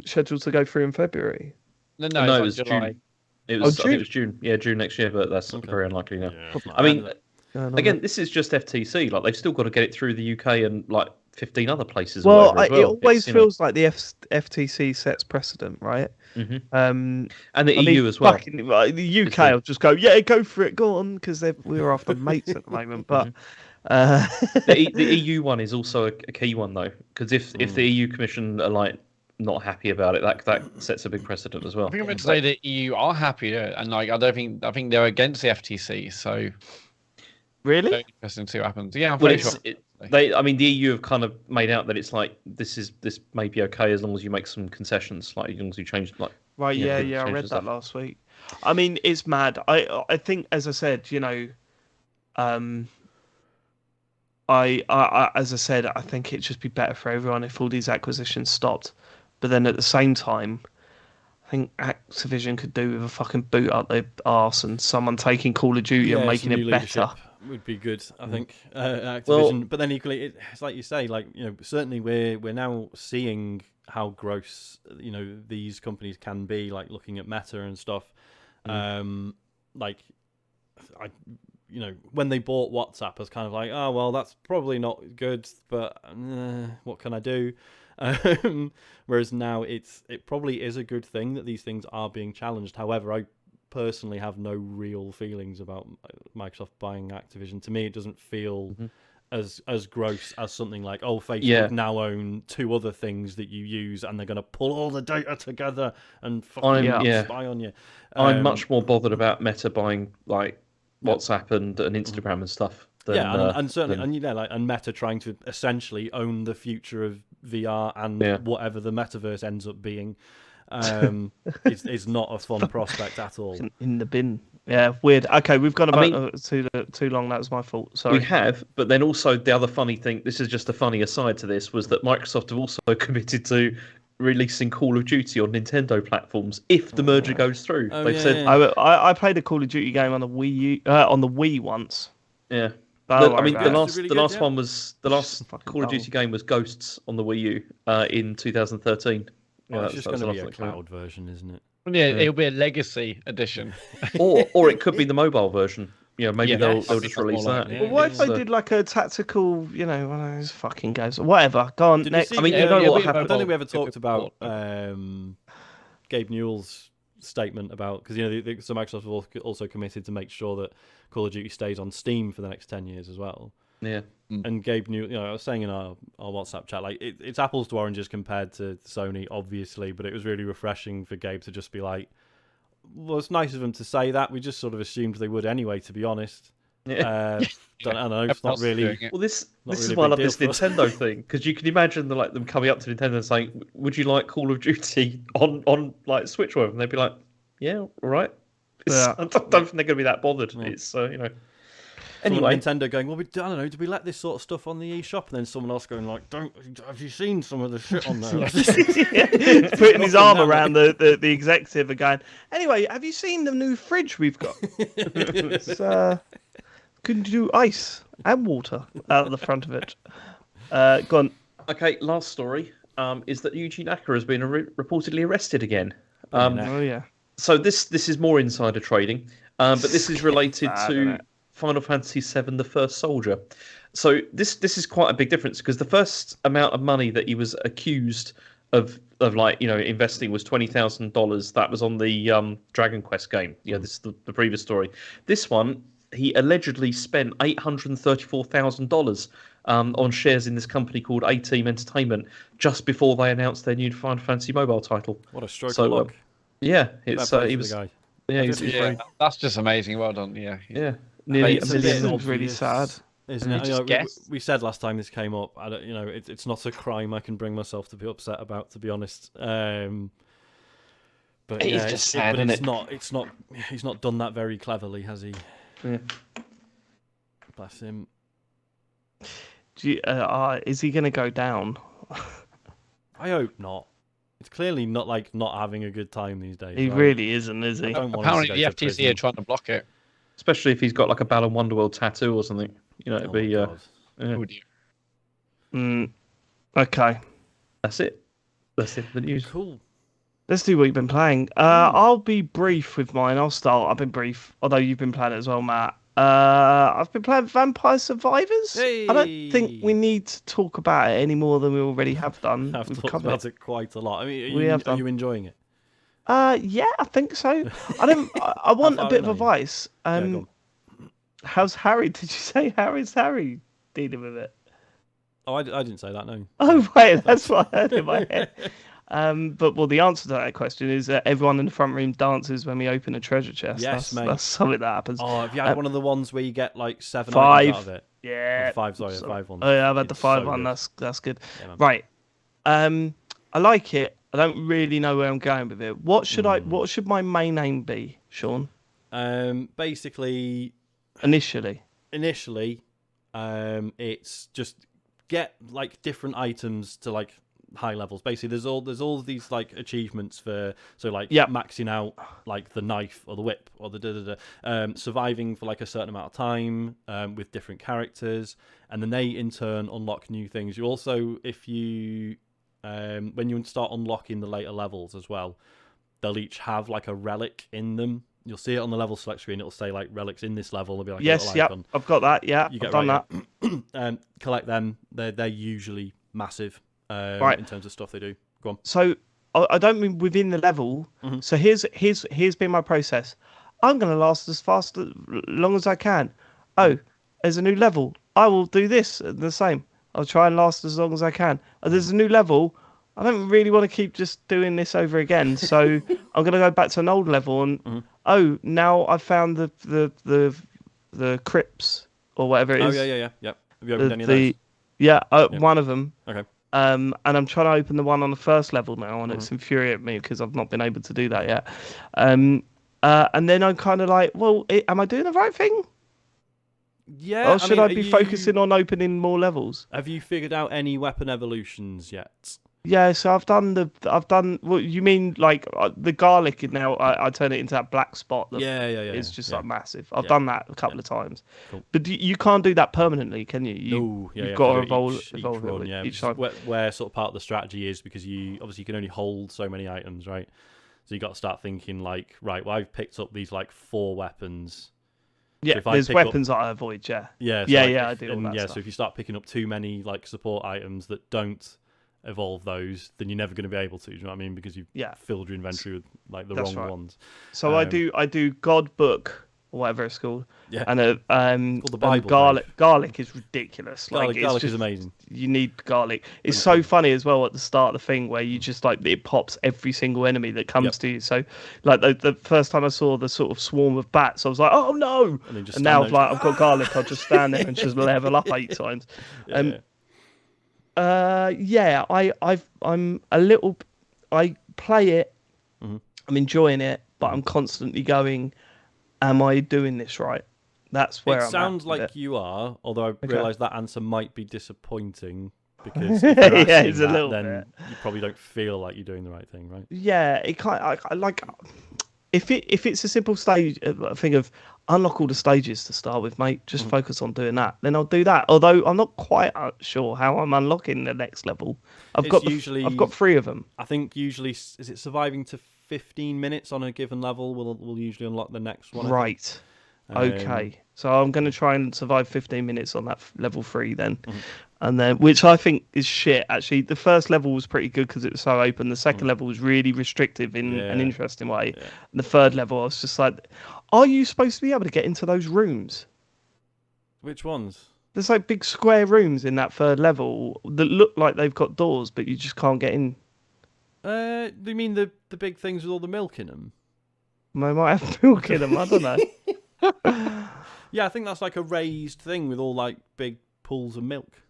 scheduled to go through in February? No, it was July. June. It was June? I think it was June. Yeah, June next year, but that's very unlikely now. Yeah. I mean, again, this is just FTC. Like they've still got to get it through the UK and like 15 other places. Well, it always feels like the FTC sets precedent, right? And the EU as well. The UK will just go, go for it, go on, because we're after mates at the moment. But the EU one is also a key one though, because if the EU Commission are like not happy about it, that sets a big precedent as well. I think I'm going to say the EU are happy, and like I think they're against the FTC. So really interesting to see what happens. Yeah, I'm well, pretty sure. the EU have kind of made out that it's like this may be okay as long as you make some concessions, like as long as you change like. Right, I read that last week. I mean, it's mad. I think, as I said, I think it'd just be better for everyone if all these acquisitions stopped. But then at the same time, I think Activision could do with a fucking boot up their arse and someone taking Call of Duty and making it better. Would be good, I think. Activision, but then equally, it's like you say, certainly we're now seeing how gross these companies can be, like looking at Meta and stuff. When they bought WhatsApp, I was kind of like, oh well, that's probably not good, but what can I do? Whereas now it probably is a good thing that these things are being challenged. However, I personally have no real feelings about Microsoft buying Activision. To me, it doesn't feel as gross as something like, oh, Facebook now own 2 other things that you use, and they're going to pull all the data together and fucking spy on you. I'm much more bothered about Meta buying like WhatsApp and Instagram and stuff. And certainly, and Meta trying to essentially own the future of VR and whatever the metaverse ends up being. It's not a fun prospect at all. In the bin. Yeah, weird. Okay, we've gone about too long. That was my fault. Sorry. We have, but then also the other funny thing, this is just a funny aside to this, was that Microsoft have also committed to releasing Call of Duty on Nintendo platforms if the merger goes through. They've said. I played a Call of Duty game on the Wii once. Yeah. The last Call of Duty game was Ghosts on the Wii U in 2013. It's just going to be a cloud version, isn't it? Yeah, it'll be a legacy edition. or it could be the mobile version. Maybe they'll just release that. Well, what if they did like a tactical, one of those fucking games? Whatever. Go on, next. I don't think we ever talked about Gabe Newell's statement about, because so Microsoft have also committed to make sure that Call of Duty stays on Steam for the next 10 years as well. Yeah. And Gabe Newell, I was saying in our WhatsApp chat, like it's apples to oranges compared to Sony, obviously, but it was really refreshing for Gabe to just be like, well, it's nice of them to say that. We just sort of assumed they would anyway, to be honest. Don't know. It's not really. Well, this is really a why I big love deal this for us. Nintendo thing, because you can imagine them coming up to Nintendo and saying, "Would you like Call of Duty on like Switch?" And they'd be like, "Yeah, all right." Yeah. I don't think they're going to be that bothered. It's Someone Anyway, at Nintendo going, well, I don't know, do we let this sort of stuff on the eShop? And then someone else going like, have you seen some of the shit on there? Putting his arm around the executive and going, anyway, have you seen the new fridge we've got? It's, can do ice and water out of the front of it. Go on. okay. Last story is that Yuji Naka has been reportedly arrested again. Oh yeah. So this is more insider trading, but this is related bad, isn't to it? Final Fantasy VII: The First Soldier. So this is quite a big difference, because the first amount of money that he was accused of investing was $20,000. That was on the Dragon Quest game. Yeah, this is the previous story. This one, he allegedly spent $834,000 on shares in this company called A-Team Entertainment just before they announced their new Final Fantasy mobile title. What a stroke So, of luck. Yeah, Fair it's play he to was the guy. yeah, he's Yeah, that's just amazing. Well done. Yeah. nearly It's a a bit million. It's really sad. Isn't You it? just guess. We said last time this came up. I don't, it's not a crime I can bring myself to be upset about, to be honest. But It is yeah, just sad, but isn't it's it? not. It's not. He's not done that very cleverly, has he? Yeah. Bless him. Is he going to go down? I hope not. It's clearly not like not having a good time these days. He right? really isn't, is I he? don't want him to Apparently, go the to FTC prison. are trying to block it. Especially if he's got like a Balan Wonderworld tattoo or something. It'd Oh be my God. yeah. Oh, dear. Okay. That's it. That's it for the news. Cool. Let's do what you've been playing. I'll be brief with mine. I'll start. I've been brief, although you've been playing it as well, Matt. I've been playing Vampire Survivors. I don't think we need to talk about it any more than we already have done. I've We've talked covered about it quite a lot. I mean, We have are done. you enjoying it? Yeah, I think so. I want a far bit in of are you? advice. Yeah, go on. How's Harry? Did you say how's Harry dealing with it? Oh, I didn't say that. No. Oh, wait, that's what I heard in my head. But the answer to that question is everyone in the front room dances when we open a treasure chest. Yes, mate. That's something that happens. Oh, have you had one of the ones where you get like 7 5. items out of it? Yeah. Oh, 5, sorry, 5 ones. Oh, yeah, I've had the It's 5 so one. good. That's good. Yeah, man. Right. I like it. I don't really know where I'm going with it. What should my main aim be, Sean? Basically, Initially. it's just get like different items to like high levels. Basically, there's all these like achievements for maxing out like the knife or the whip or the surviving for like a certain amount of time with different characters, and then they in turn unlock new things. You also, if you when you start unlocking the later levels as well, they'll each have like a relic in them. You'll see it on the level select screen. It'll say like relics in this level. It'll be like Yes, a little yep. icon. I've got that. Yeah, You I've get done right, that. yeah. Collect them. They're usually massive Right. in terms of stuff they do. Go on. So I don't mean within the level. Mhm. So here's been my process. I'm going to last as long as I can. Oh, there's a new level. I will do this the same. I'll try and last as long as I can. Oh, there's a new level. I don't really want to keep just doing this over again. So I'm going to go back to an old level and oh, now I've found the crypts or whatever it is. Oh yeah. Have you opened any of those? Yeah, one of them. Okay. And I'm trying to open the one on the first level now, and it's infuriating me because I've not been able to do that yet. And then I'm kind of like, well, am I doing the right thing? Yeah. Or should I be focusing on opening more levels? Have you figured out any weapon evolutions yet? Yeah, so I've done. What you mean, like the garlic? Now I turn it into that black spot. Yeah. It's just like massive. I've Yeah. done that a couple of times, Cool. but you can't do that permanently, can you? You've got to evolve each it run, yeah. each Which time. is where sort of part of the strategy is, because you can only hold so many items, right? So you got to start thinking like, right, well, I've picked up these like 4 weapons. Yeah, if I there's pick up- weapons that I avoid. Yeah, Yeah, I do all that So stuff. if you start picking up too many like support items that don't evolve those, then you're never going to be able to. Do you know what I mean? Because you've filled your inventory with like the That's wrong right. ones. So I do God Book or whatever it's called. Yeah. And called the Bible, garlic is ridiculous. Garlic it's is amazing. You need garlic. It's so funny as well at the start of the thing where you just like it pops every single enemy that comes to you. So like the first time I saw the sort of swarm of bats, I was like, oh no! And now I've got garlic. I'll just stand there and just level up 8 times. I'm a little. I play it. Mm-hmm. I'm enjoying it, but I'm constantly going, am I doing this right? That's where it I'm sounds at like you are, although I realise that answer might be disappointing because yeah, it's a little then you probably don't feel like you're doing the right thing, right? Yeah, it kind. I like if it's a simple stage thing of unlock all the stages to start with, mate. Just focus on doing that. Then I'll do that. Although I'm not quite sure how I'm unlocking the next level. I've got 3 of them. I think usually is it surviving to 15 minutes on a given level will usually unlock the next one. Right. Okay. So I'm going to try and survive 15 minutes on that level 3 then. And then, which I think is shit, actually. The first level was pretty good because it was so open. The second level was really restrictive in an interesting way. Yeah. And the third level, I was just like, are you supposed to be able to get into those rooms? Which ones? There's like big square rooms in that third level that look like they've got doors, but you just can't get in. Do you mean the big things with all the milk in them? They might have milk in them, I don't know. Yeah, I think that's like a raised thing with all like big pools of milk.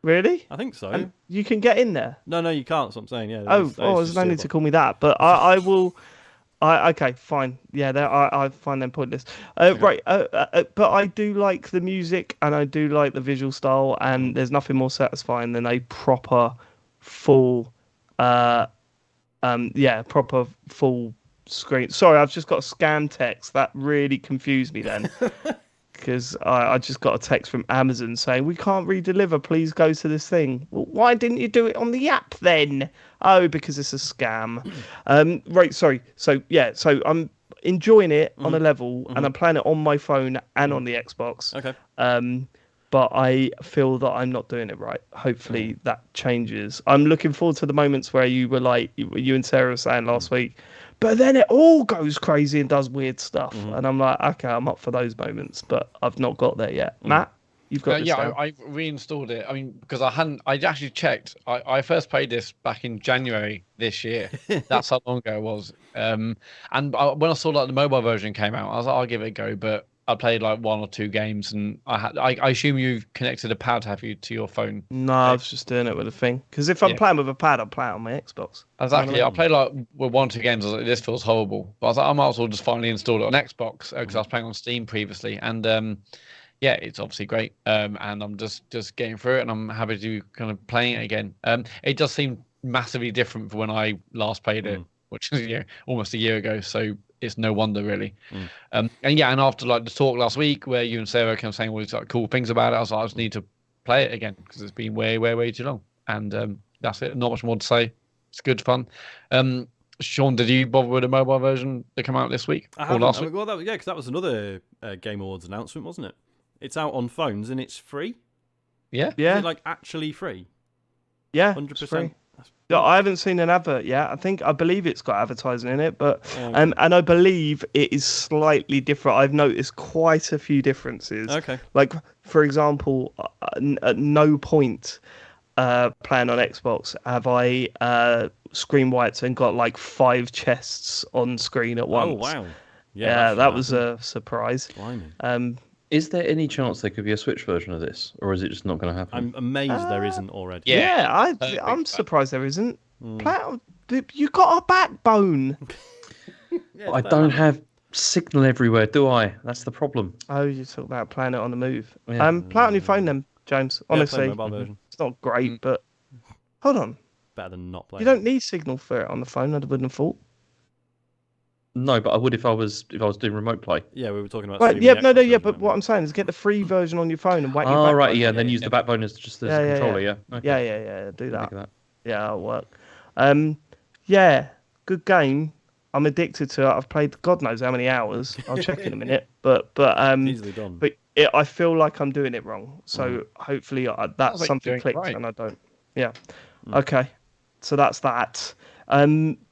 Really? I think so. And you can get in there? No, you can't. That's what I'm saying. Yeah. There's no need to call me that. But I will. Okay, fine. Yeah, I find them pointless. Right. But I do like the music and I do like the visual style, and there's nothing more satisfying than a proper full, proper full screen. Sorry, I've just got a scam text that really confused me then. Because I just got a text from Amazon saying, we can't redeliver, please go to this thing. Well, why didn't you do it on the app then? Oh, because it's a scam. Right, sorry. So I'm enjoying it on a level, and I'm playing it on my phone and on the Xbox. Okay. But I feel that I'm not doing it right. Hopefully that changes. I'm looking forward to the moments where you were like, you and Sarah were saying last week, but then it all goes crazy and does weird stuff. And I'm like, okay, I'm up for those moments, but I've not got there yet. Matt, you've got this down. I reinstalled it. I mean, because I actually checked. I first played this back in January this year. That's how long ago it was. And when I saw like the mobile version came out, I was like, I'll give it a go. But I played like 1 or 2 games, and I assume you've connected a pad, have you, to your phone? No, I was just doing it with a thing. Because if I'm playing with a pad, I'll play it on my Xbox. Exactly. I played like with 1 or 2 games. I was like, this feels horrible. But I was like, I might as well just finally install it on Xbox because I was playing on Steam previously. And it's obviously great. And I'm just getting through it, and I'm happy to kind of playing it again. It does seem massively different from when I last played it, which is almost a year ago. So it's no wonder, really. And after like the talk last week where you and Sarah kept saying all these like cool things about it, I was like, I just need to play it again because it's been way too long. And that's it. Not much more to say. It's good fun. Sean, did you bother with the mobile version that came out this week or last week? Well, because that was another Game Awards announcement, wasn't it? It's out on phones and it's free. Yeah. Is it like actually free? Yeah, 100%. Yeah, I haven't seen an advert yet. I believe it's got advertising in it, but and I believe it is slightly different. I've noticed quite a few differences. Okay. Like for example, at no point playing on Xbox have I screen wiped and got like 5 chests on screen at once. Oh wow. Yeah, that was a surprise. Blimey. Is there any chance there could be a Switch version of this, or is it just not going to happen? I'm amazed there isn't already. Yeah, I'm surprised there isn't. You got a backbone. I don't have signal everywhere, do I? That's the problem. Oh, you talk about playing it on the move. Play it on your phone then, James. Honestly, it's not great, but hold on. Better than not playing. You don't need signal for it on the phone. I wouldn't have thought. No, but I would if I was doing remote play. Yeah, we were talking about. Right, but what I'm saying is get the free version on your phone and whack your backbone. Right, and then use the backbone as just as a controller, yeah. Okay. Yeah, do that. Yeah, that'll work. Good game. I'm addicted to it. I've played God knows how many hours. I'll check in a minute, but easily done. But I feel like I'm doing it wrong. So hopefully that's something clicked and I don't. Yeah. Okay. So that's that.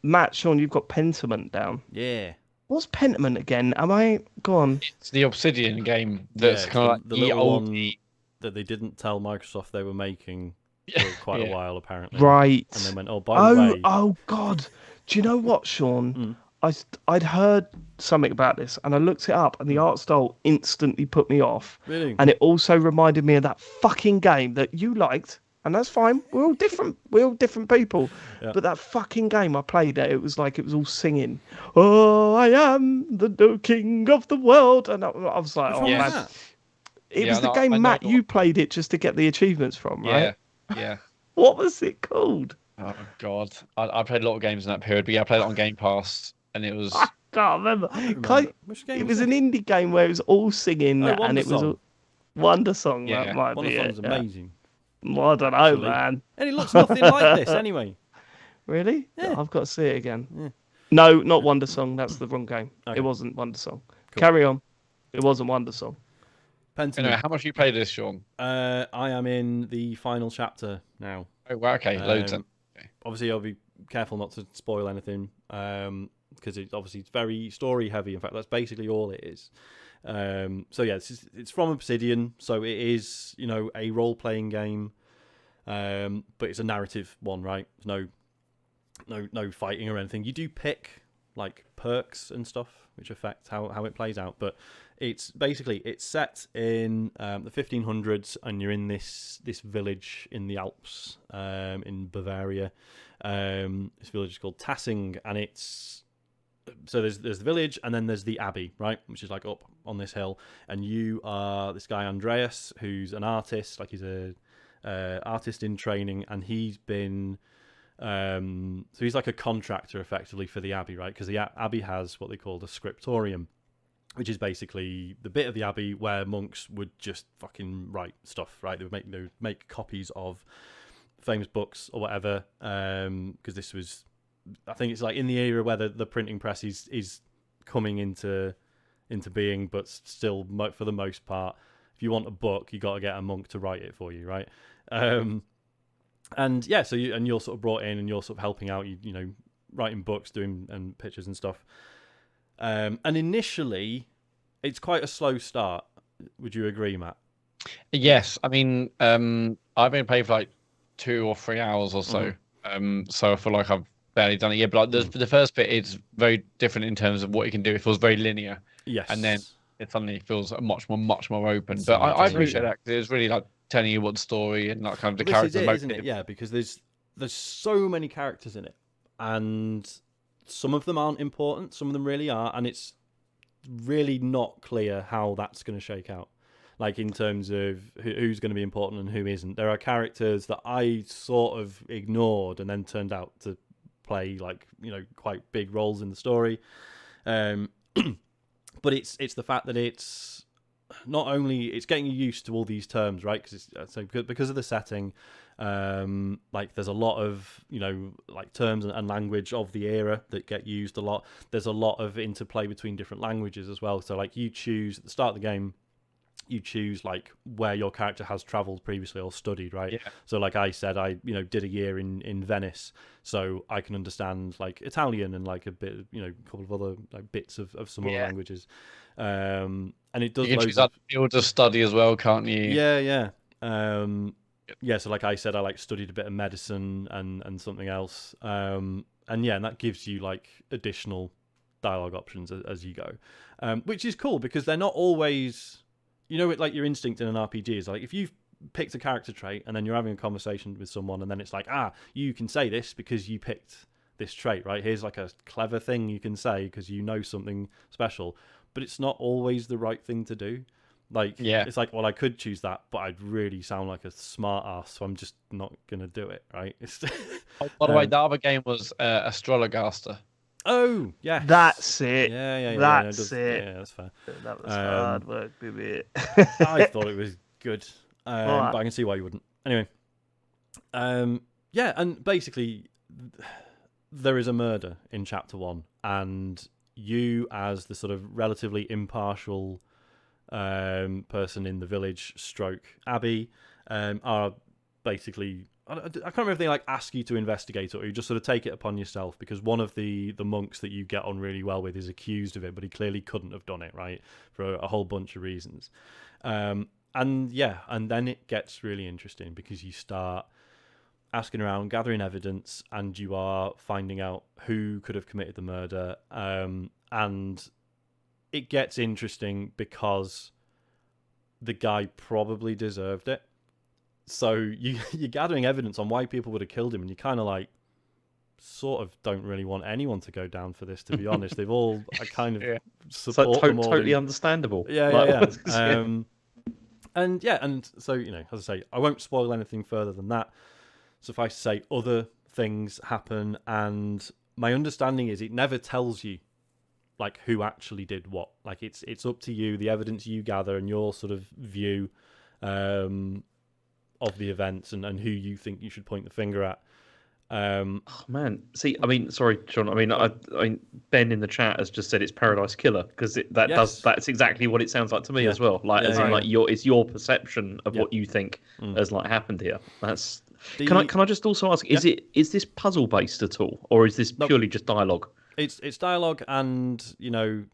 Matt, Sean, you've got Pentiment down. Yeah. What's Pentiment again? Am I go on? It's the Obsidian game that's it's kind of like the the little old. one that they didn't tell Microsoft they were making for quite a Yeah. while, apparently. Right. And then went, oh, by the way. Oh God. Do you know what, Sean? Mm. I'd heard something about this, and I looked it up, and the art style instantly put me off. Really? And it also reminded me of that fucking game that you liked, and that's fine. We're all different. We're all different people. Yeah. But that fucking game I played, it was like it was all singing. Oh, I am the king of the world, and I was like, Which oh one was man. that? It was the game, Matt. You played it just to get the achievements from, right? Yeah. What was it called? Oh God, I played a lot of games in that period, but yeah, I played it on Game Pass, and it was. I can't remember. Which game It was was an indie game where it was all singing, Oh, and it was Wondersong. a Wonder Song. Yeah. That might be Wondersong's it. amazing. Well, I don't know, Actually. man. And it looks nothing like this anyway. Really? Yeah. I've got to see it again. Yeah. No, not Wonder Song. That's the wrong game. Okay. It wasn't Wonder Song. Cool. Carry on. It wasn't Wonder Song. Pentiment. Anyway, how much you played this, Sean? I am in the final chapter now. Oh, wow, okay, loads. Obviously, I'll be careful not to spoil anything because it's very story heavy. In fact, that's basically all it is. So yeah, it's from Obsidian, so it is a role playing game, but it's a narrative one, right? There's no fighting or anything. You do pick like perks and stuff which affect how it plays out, but it's set in the 1500s, and you're in this village in the Alps in Bavaria. This village is called Tassing, and there's the village, and then there's the abbey, right, which is like up on this hill, and you are this guy Andreas, who's an artist, like he's a artist in training, and he's been so he's like a contractor effectively for the abbey, right? Because the abbey has what they call the scriptorium, which is basically the bit of the abbey where monks would just fucking write stuff, right? They would make copies of famous books or whatever, because this was, I think it's like in the era where the printing press is coming into being, but still for the most part, if you want a book, you got to get a monk to write it for you, right? And yeah, so you're sort of brought in, and you're sort of helping out, writing books, doing and pictures and stuff. And initially, it's quite a slow start. Would you agree, Matt? Yes, I mean, I've been playing for like 2 or 3 hours or so. So I feel like I've barely done it yet. But like the first bit is very different in terms of what you can do. It feels very linear. Yes. And then it suddenly feels much more open. But I appreciate that, because it's really like telling you what the story and like kind of the characters. This is it, isn't it? Yeah, because there's so many characters in it, and some of them aren't important, some of them really are, and it's really not clear how that's going to shake out. Like in terms of who's going to be important and who isn't. There are characters that I sort of ignored and then turned out to play like quite big roles in the story. But it's the fact that it's not only it's getting you used to all these terms, right? Because of the setting, like there's a lot of like terms and language of the era that get used a lot. There's a lot of interplay between different languages as well. So like you choose at the start of the game, you choose like where your character has traveled previously or studied, right? Yeah. So like I said, I did a year in Venice, so I can understand like Italian and like a bit, a couple of other like bits of some other languages. And it does. You can choose that field of study as well, can't you? Yeah. So like I said, I like studied a bit of medicine and something else. And that gives you like additional dialogue options as you go, which is cool because they're not always. Like your instinct in an RPG is like if you've picked a character trait and then you're having a conversation with someone and then it's like, you can say this because you picked this trait, right? Here's like a clever thing you can say because you know something special, but it's not always the right thing to do. Like, it's like, well, I could choose that, but I'd really sound like a smart ass, so I'm just not going to do it, right? By the way, the other game was Astrologaster. Oh, yeah. That's it. Yeah. That's it. Yeah, that's fair. That was hard work, baby. I thought it was good, but I can see why you wouldn't. Anyway, and basically, there is a murder in Chapter 1, and you, as the sort of relatively impartial person in the village, Abbey, are basically can't remember if they like ask you to investigate it or you just sort of take it upon yourself, because one of the monks that you get on really well with is accused of it, but he clearly couldn't have done it, right, for a whole bunch of reasons. And then it gets really interesting because you start asking around, gathering evidence, and you are finding out who could have committed the murder. And it gets interesting because the guy probably deserved it. So you're gathering evidence on why people would have killed him, and you kind of like sort of don't really want anyone to go down for this, to be honest. They've all kind of support them all. Totally understandable. Yeah. And so, as I say, I won't spoil anything further than that. Suffice to say, other things happen, and my understanding is it never tells you like who actually did what. Like it's up to you, the evidence you gather, and your sort of view of the events and who you think you should point the finger at. Oh man, see, I mean, sorry, Sean. I mean, Ben in the chat has just said it's Paradise Killer because that's exactly what it sounds like to me as well. Like, it's your perception of what you think has like happened here. That's. Can I just also ask? Is this puzzle based at all, or is this purely just dialogue? It's dialogue, and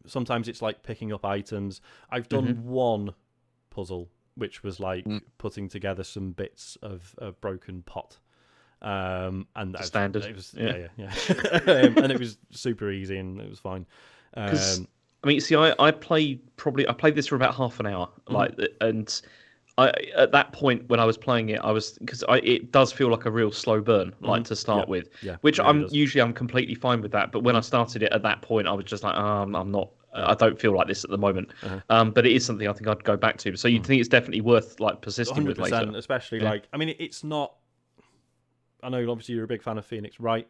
sometimes it's like picking up items. I've done one puzzle, which was like putting together some bits of a broken pot. And standard. It was, yeah. And it was super easy, and it was fine. I mean, see, I played this for about half an hour, and at that point when I was playing it, it does feel like a real slow burn, to start with, which I'm completely fine with that. But when I started it at that point, I was just like, I'm not. I don't feel like this at the moment, but it is something I think I'd go back to. So you think it's definitely worth like persisting with later, especially it's not. I know obviously you're a big fan of Phoenix Wright.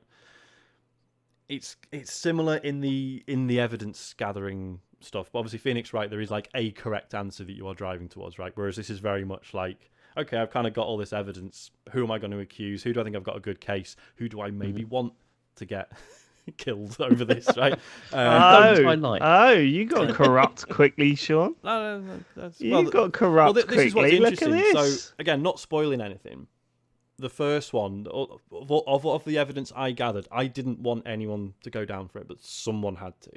It's similar in the evidence gathering stuff, but obviously Phoenix Wright, there is like a correct answer that you are driving towards, right? Whereas this is very much like, okay, I've kind of got all this evidence. Who am I going to accuse? Who do I think I've got a good case? Who do I maybe want to get killed over this, right? You got corrupt quickly, Sean. No, got corrupt quickly. This is what's interesting. Look at this. So again, not spoiling anything. The first one, of the evidence I gathered, I didn't want anyone to go down for it, but someone had to.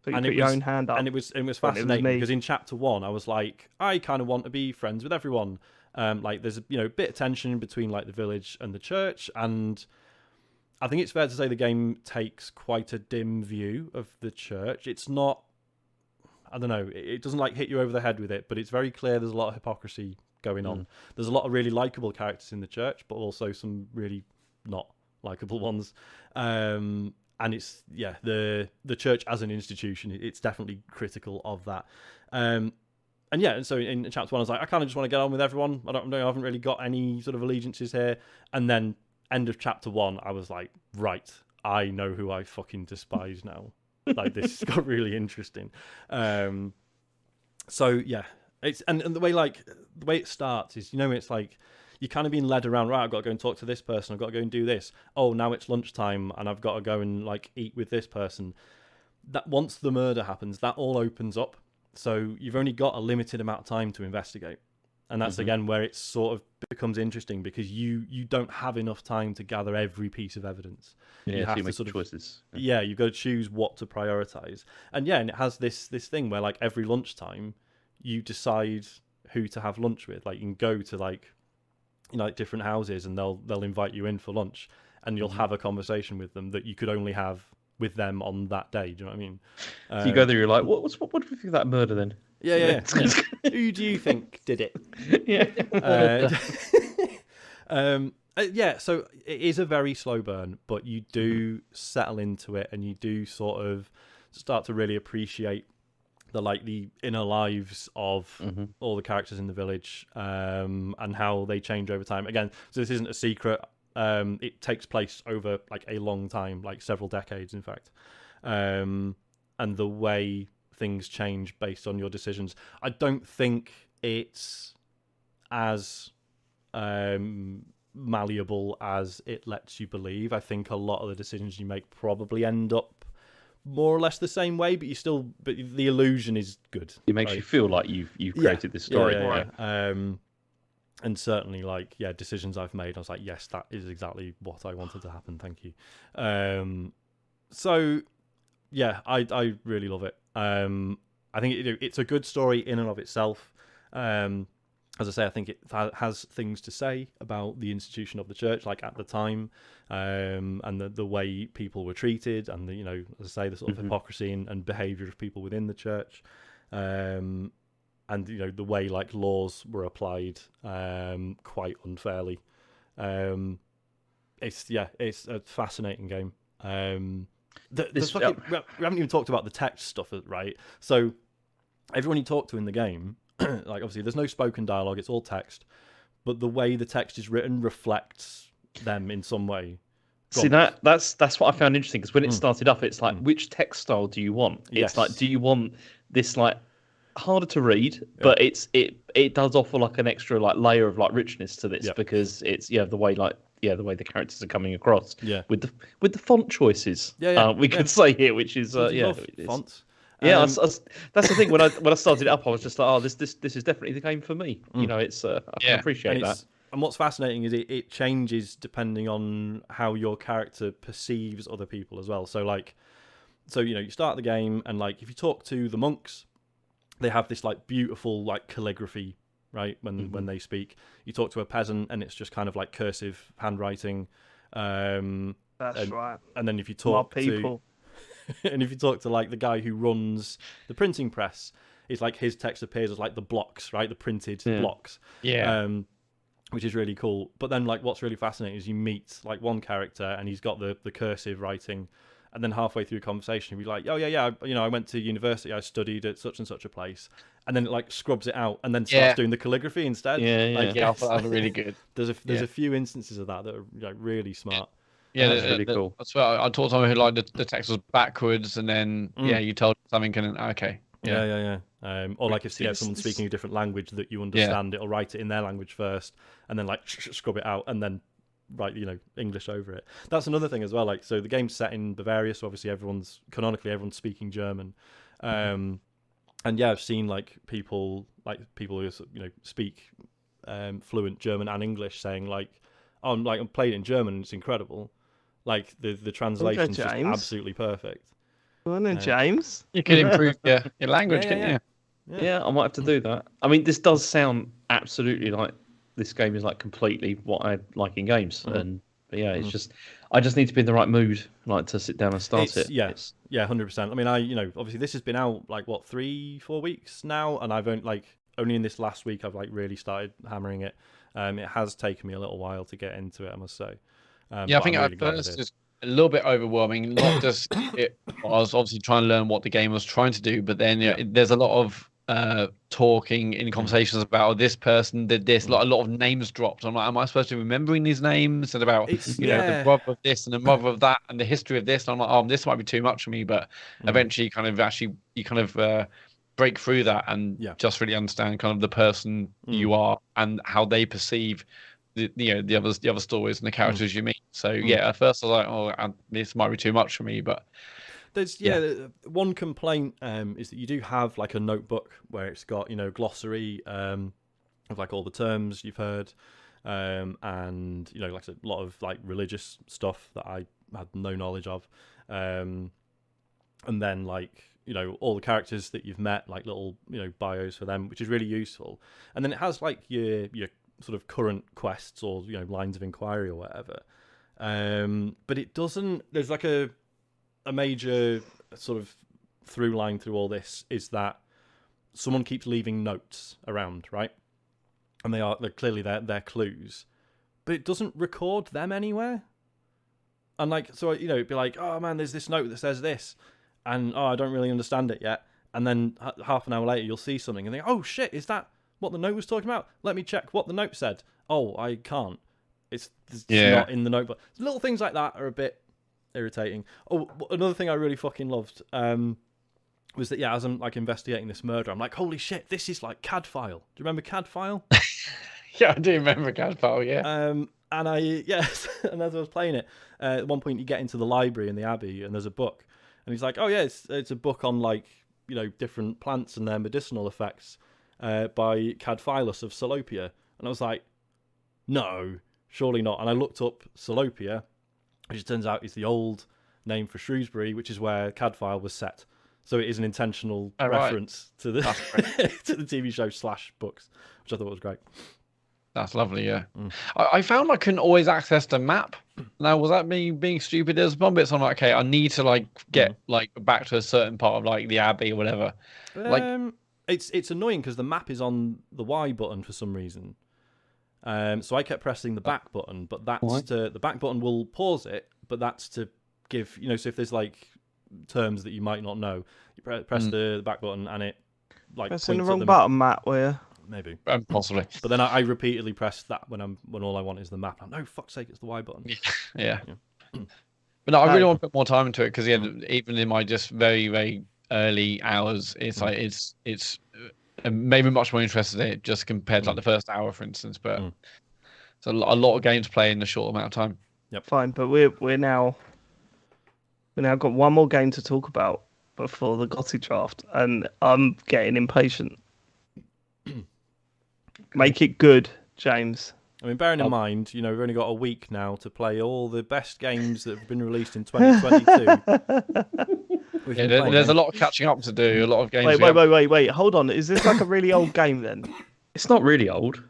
So you put your own hand up. And it was fascinating because in chapter 1, I was like, I kind of want to be friends with everyone. Like there's a bit of tension between like the village and the church, and I think it's fair to say the game takes quite a dim view of the church. It's not, I don't know, it doesn't like hit you over the head with it, but it's very clear there's a lot of hypocrisy going on. There's a lot of really likable characters in the church, but also some really not likable ones. And it's the church as an institution, it's definitely critical of that. And so in chapter 1, I was like, I kind of just want to get on with everyone. I haven't really got any sort of allegiances here. And then end of chapter 1, I was like, right, I know who I fucking despise now. Like this got really interesting. So yeah. It's and the way it starts is it's like you're kind of being led around, right? I've got to go and talk to this person, I've got to go and do this. Oh, now it's lunchtime and I've got to go and like eat with this person. That once the murder happens, that all opens up. So you've only got a limited amount of time to investigate. And that's again where it sort of becomes interesting because you don't have enough time to gather every piece of evidence. Yeah, you have to make sort of choices. you've got to choose what to prioritize. And it has this thing where like every lunchtime you decide who to have lunch with. Like you can go to like different houses and they'll invite you in for lunch and you'll have a conversation with them that you could only have with them on that day. Do you know what I mean? So you go there, you're like, what do you think of that murder then? Yeah. Who do you think did it? So it is a very slow burn, but you do settle into it and you do sort of start to really appreciate the inner lives of all the characters in the village, and how they change over time. Again, so this isn't a secret. It takes place over like a long time, like several decades, in fact. And the way things change based on your decisions. I don't think it's as malleable as it lets you believe. I think a lot of the decisions you make probably end up more or less the same way, but the illusion is good. It makes you feel like you've created this story. and certainly like decisions I've made, I was like, yes, that is exactly what I wanted to happen. Thank you. So yeah, I really love it. I think it's a good story in and of itself. As I say, I think it has things to say about the institution of the church, like at the time, and the way people were treated, and as I say, the sort of hypocrisy and behaviour of people within the church, and the way like laws were applied quite unfairly. It's a fascinating game. We haven't even talked about the text stuff, right? So everyone you talk to in the game, like obviously there's no spoken dialogue, it's all text, but the way the text is written reflects them in some way. See, that's what I found interesting, because when it started up, it's like, which text style do you want? It's like, do you want this like harder to read, but it does offer like an extra like layer of like richness to this, because it's the way the characters are coming across, with the font choices, we could say here, which is fonts. That's the thing. When I started it up, I was just like, oh, this is definitely the game for me. It's I can appreciate that. And what's fascinating is it changes depending on how your character perceives other people as well. So you start the game, and like if you talk to the monks, they have this like beautiful like calligraphy, right? When they speak, you talk to a peasant, and it's just kind of like cursive handwriting. That's right. And then if you talk and if you talk to like the guy who runs the printing press, it's like his text appears as like the blocks, right? The printed blocks. Yeah. Which is really cool. But then like what's really fascinating is you meet like one character, and he's got the cursive writing, and then halfway through a conversation he'll be like, oh yeah, I went to university, I studied at such and such a place, and then it like scrubs it out and then starts doing the calligraphy instead. I thought that was really good. There's a few instances of that are like really smart. Yeah, that's really cool. That's what I taught someone who like the text was backwards, and then you told something, and okay. Yeah. Or like if someone's speaking a different language that you understand, it'll write it in their language first, and then like scrub it out, and then write English over it. That's another thing as well. Like, so the game's set in Bavaria, so obviously everyone's speaking German, and I've seen like people who speak fluent German and English saying like, oh, I'm playing it in German and it's incredible. Like the translation's just absolutely perfect. Well then, James, you could improve your language, couldn't you? Yeah, I might have to do that. I mean, this does sound absolutely like this game is like completely what I like in games, it's just I just need to be in the right mood, like to sit down and start it. Yeah, 100%. I mean, obviously this has been out like what 3-4 weeks now, and I've only in this last week I've like really started hammering it. It has taken me a little while to get into it, I must say. I think at first it's a little bit overwhelming. Not just I was obviously trying to learn what the game was trying to do, but then there's a lot of talking in conversations about this person did this, like a lot of names dropped. I'm like, am I supposed to be remembering these names, and about the brother of this and the mother of that and the history of this? And I'm like, oh, this might be too much for me, but eventually you kind of break through that and just really understand kind of the person you are and how they perceive the other stories and the characters you meet. So at first I was like, oh, this might be too much for me, but there's one complaint is that you do have like a notebook where it's got glossary of like all the terms you've heard, and like a lot of like religious stuff that I had no knowledge of, and then like all the characters that you've met, like little bios for them, which is really useful. And then it has like your sort of current quests or lines of inquiry or whatever, but it doesn't. There's like a major sort of through line through all this is that someone keeps leaving notes around, right? And they're clearly they're clues, but it doesn't record them anywhere. And like, so it'd be like, oh man, there's this note that says this, and I don't really understand it yet. And then half an hour later, you'll see something and think, oh shit, is that what the note was talking about? Let me check what the note said. Oh, I can't. It's not in the notebook. Little things like that are a bit irritating. Oh, another thing I really fucking loved was that as I'm like investigating this murder, I'm like, holy shit, this is like CAD file. Do you remember CAD file? Yeah, I do remember CAD file. Yeah. And and as I was playing it, at one point you get into the library in the abbey and there's a book, and he's like, oh yeah, it's a book on like different plants and their medicinal effects by Cadphilus of Salopia. And I was like, no, surely not. And I looked up Salopia, which it turns out is the old name for Shrewsbury, which is where Cadfile was set. So it is an intentional reference to the to the TV show / books, which I thought was great. That's lovely, yeah. I found I couldn't always access the map. Now, was that me being stupid? There's one bit, so I'm like, okay, I need to like get like back to a certain part of like the Abbey or whatever. Like, it's annoying because the map is on the Y button for some reason. So I kept pressing the back button, but the back button will pause it, but that's to give, so if there's like terms that you might not know, you press the back button and it like pressing the wrong button, Matt. Where maybe possibly, but then I repeatedly press that when all I want is the map. I'm no fuck's sake, it's the Y button. Yeah. But no, I really want to put more time into it because even in my just very very early hours, it's like it's maybe much more interested in it just compared to like the first hour, for instance. But it's a lot of games to play in a short amount of time. Yep. Fine, but we're now got one more game to talk about before the GOTY draft, and I'm getting impatient. Make it good, James. I mean, bearing in mind, we've only got a week now to play all the best games that have been released in 2022. There's a lot of catching up to do. A lot of games. Wait. Hold on. Is this like a really old game then? It's not really old.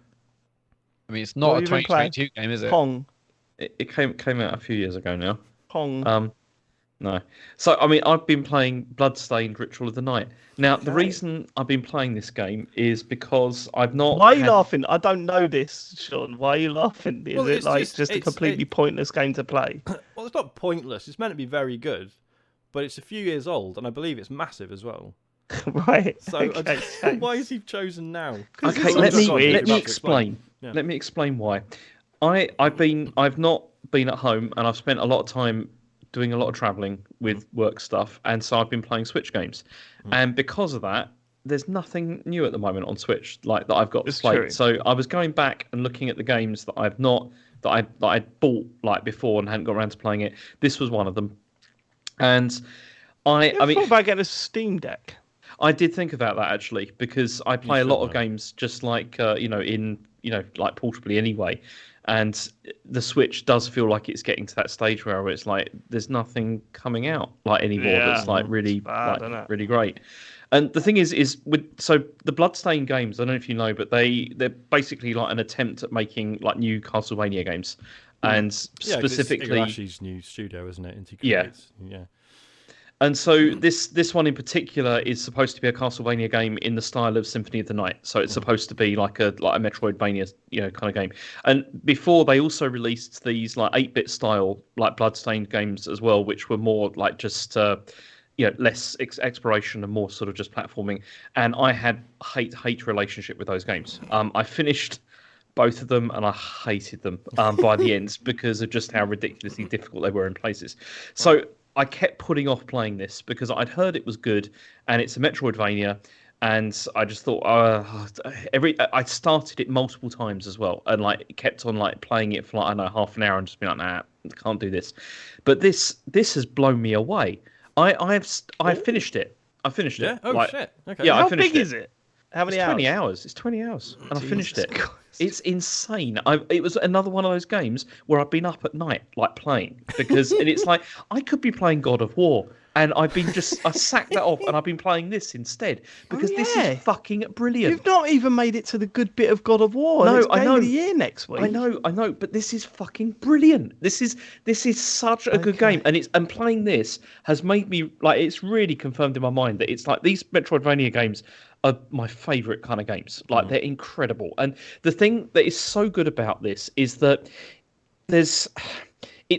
I mean, it's not a 2022 game, is it? Pong. It came out a few years ago now. Pong. No. So, I mean, I've been playing Bloodstained Ritual of the Night. Now, the reason I've been playing this game is because I've not... Why are you laughing? I don't know this, Sean. Why are you laughing? Is it just a completely pointless game to play? Well, it's not pointless. It's meant to be very good, but it's a few years old, and I believe it's massive as well. Right. So, why is he chosen now? Okay, let me explain. Yeah. Let me explain why. I've not been at home, and I've spent a lot of time doing a lot of traveling with work stuff, and so I've been playing Switch games. And because of that, there's nothing new at the moment on Switch like that I've got to play. So I was going back and looking at the games that I've not that I bought like before and hadn't got around to playing it. This was one of them. And I mean, thought about getting a Steam Deck. I did think about that actually, because I play a lot of games just like like portably anyway. And the Switch does feel like it's getting to that stage where it's like there's nothing coming out like anymore that's like really really great. And the thing is so the Bloodstained games, I don't know if you know, but they're basically like an attempt at making like new Castlevania games, and specifically Igarashi's new studio, isn't it? Yeah. And so this one in particular is supposed to be a Castlevania game in the style of Symphony of the Night. So it's supposed to be like a Metroidvania, kind of game. And before they also released these like 8-bit style like Bloodstained games as well, which were more like just less exploration and more sort of just platforming. And I had hate relationship with those games. I finished both of them and I hated them by the end because of just how ridiculously difficult they were in places. So I kept putting off playing this because I'd heard it was good and it's a Metroidvania, and I just thought I started it multiple times as well, and like kept on like playing it for like, I don't know, half an hour and just being like, nah, can't do this. But this has blown me away. I finished it. I finished it. Oh shit. Okay. Yeah, How big is it? How many hours? 20 hours. It's 20 hours, and I finished it. Christ. It's insane. It was another one of those games where I've been up at night, like playing, because and it's like I could be playing God of War, and I sacked that off, and I've been playing this instead because this is fucking brilliant. You've not even made it to the good bit of God of War. No, it's I know. Game of the Year next week. I know, but this is fucking brilliant. This is such a good game, and playing this has made me like it's really confirmed in my mind that it's like these Metroidvania games are my favourite kind of games. Like they're incredible. And the thing that is so good about this is that it's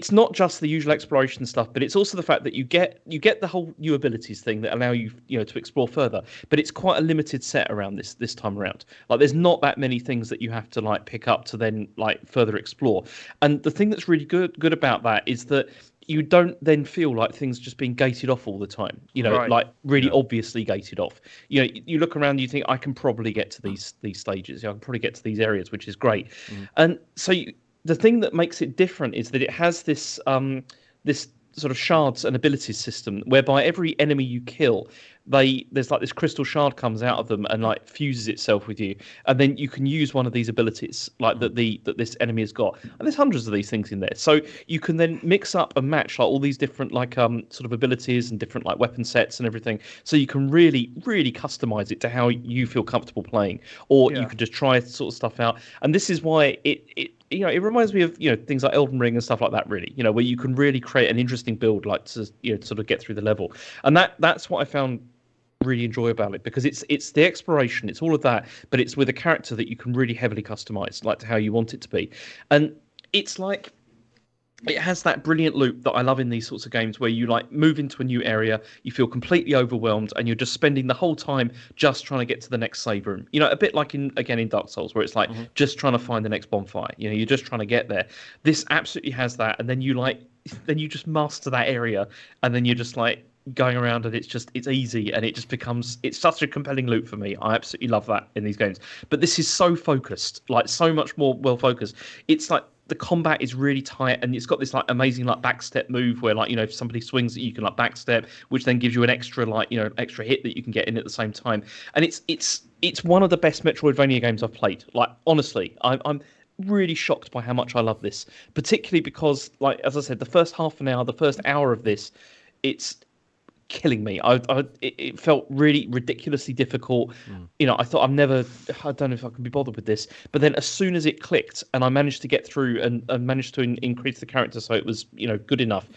not just the usual exploration stuff, but it's also the fact that you get the whole new abilities thing that allow you to explore further. But it's quite a limited set around this time around. Like there's not that many things that you have to like pick up to then like further explore. And the thing that's really good about that is that you don't then feel like things just being gated off all the time, like really obviously gated off. You look around, you think I can probably get to these stages. I can probably get to these areas, which is great. And so the thing that makes it different is that it has this sort of shards and abilities system whereby every enemy you kill, there's like this crystal shard comes out of them and like fuses itself with you, and then you can use one of these abilities like that this enemy has got, and there's hundreds of these things in there, so you can then mix up and match like all these different like sort of abilities and different like weapon sets and everything, so you can really customize it to how you feel comfortable playing, or you can just try sort of stuff out. And this is why it it reminds me of things like Elden Ring and stuff like that, really, where you can really create an interesting build like to sort of get through the level. And that's what I found really enjoy about it, because it's the exploration, it's all of that, but it's with a character that you can really heavily customize like to how you want it to be. And it's like it has that brilliant loop that I love in these sorts of games where you like move into a new area, you feel completely overwhelmed, and you're just spending the whole time just trying to get to the next save room. A bit like in Dark Souls, where it's like just trying to find the next bonfire. You're just trying to get there. This absolutely has that, and then you just master that area, and then you're just like going around, and it's easy, and it's such a compelling loop for me. I absolutely love that in these games. But this is so focused, like so much more well focused. It's like the combat is really tight, and it's got this like amazing like backstep move where like if somebody swings it, you can like backstep, which then gives you an extra like extra hit that you can get in at the same time. And it's one of the best Metroidvania games I've played. Like honestly, I'm really shocked by how much I love this, particularly because like as I said, the first half an hour, the first hour of this, it's killing me. It felt really ridiculously difficult. I thought I don't know if I can be bothered with this, but then as soon as it clicked and I managed to get through and managed to increase the character so it was good enough,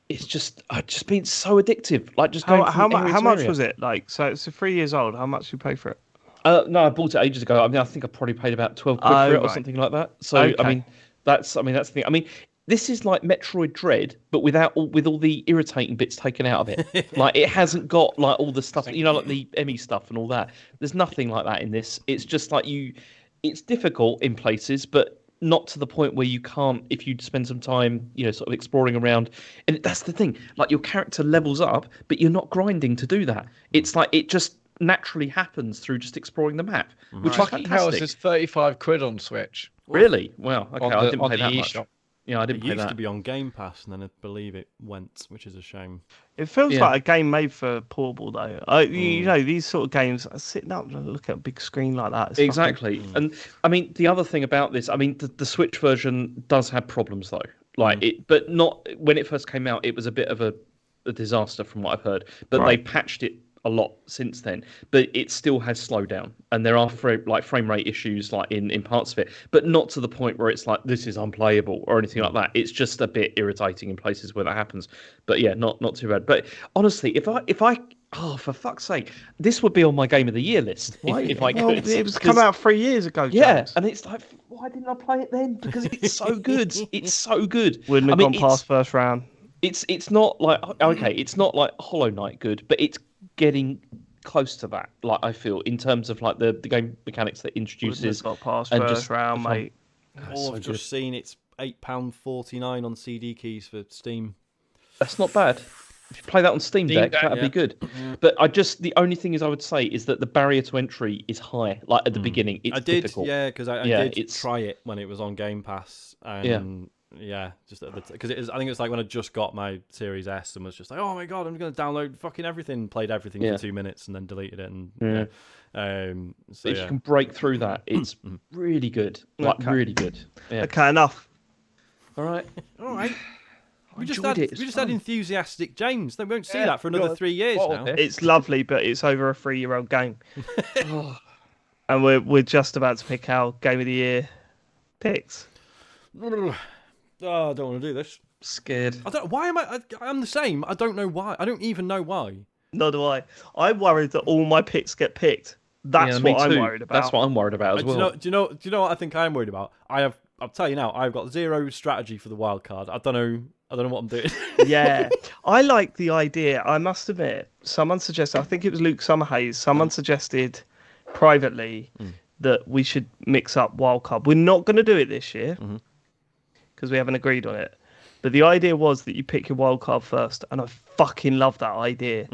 it's just been so addictive. Like just going how much was it? Like, so it's 3 years old. How much did you pay for it? No, I bought it ages ago. I mean, I think I probably paid about 12 quid for it or something like that. So okay. I mean that's the thing. I mean, this is like Metroid Dread, but with all the irritating bits taken out of it. Like it hasn't got like all the stuff, like the Emmy stuff and all that. There's nothing like that in this. It's just like it's difficult in places, but not to the point where you can't, if you spend some time, sort of exploring around. And that's the thing, like your character levels up, but you're not grinding to do that. It's like it just naturally happens through just exploring the map, which is Fucking hell, fantastic. it's 35 quid on Switch. Really? Wow. Okay, I didn't pay that much. eShop. Yeah, I didn't pay that. It used to be on Game Pass, and then I believe it went, which is a shame. It feels like a game made for portable, though. These sort of games, sitting up and look at a big screen like that. Exactly. And I mean, the other thing about this, I mean, the Switch version does have problems, though. Like but not when it first came out. It was a bit of a disaster, from what I've heard. But they patched it a lot since then, but it still has slowed down, and there are frame rate issues like in parts of it, but not to the point where it's like this is unplayable or anything like that. It's just a bit irritating in places where that happens, but yeah, not too bad. But honestly, if I oh, for fuck's sake, this would be on my Game of the Year list if I could. It was come out 3 years ago, James. Yeah, and it's like, why didn't I play it then? Because it's so good. It's so good. Wouldn't have gone past first round. It's not like it's not like Hollow Knight good, but it's getting close to that, like I feel, in terms of like the game mechanics that introduces. Got past first round, mate. Oh, I've just seen it's £8.49 on CD keys for Steam. That's not bad. If you play that on Steam Deck, that'd be good. But the only thing I would say is that the barrier to entry is high. Like at the beginning, it's difficult. Yeah, because I did try it when it was on Game Pass, and just because I think it's like when I just got my Series S and was just like, oh my god, I'm going to download fucking everything, played everything for 2 minutes and then deleted it. And so if you can break through that, it's really good, really good. Yeah. Okay, enough. All right. We just had enthusiastic James. They won't see that for another 3 years now. It's lovely, but it's over a 3-year-old game. And we're just about to pick our Game of the Year picks. Oh, I don't want to do this. Scared. I'm the same. I don't know why. I don't even know why. Nor do I. I'm worried that all my picks get picked. That's what I'm worried about. That's what I'm worried about as well. Do you know what I think I'm worried about? I'll tell you now, I've got zero strategy for the wild card. I don't know what I'm doing. Yeah. I like the idea. I must admit, someone suggested, I think it was Luke Summerhays, someone suggested privately that we should mix up wild card. We're not going to do it this year because we haven't agreed on it. But the idea was that you pick your wild card first, and I fucking love that idea.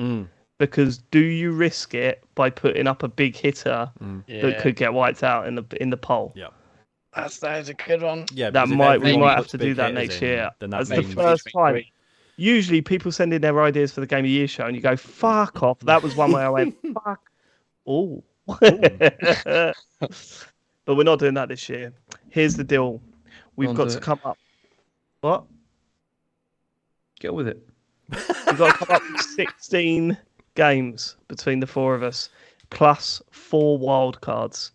Because do you risk it by putting up a big hitter that could get wiped out in the poll? Yeah. That is a good one. Yeah, we might have to do that next year. Then that's the first time. usually people send in their ideas for the Game of the Year show, and you go, "Fuck off." That was one way I went, "Fuck." Oh. But we're not doing that this year. Here's the deal: we've got to come up. What? Get with it. We've got to come up with 16 games between the four of us, plus 4 wild cards.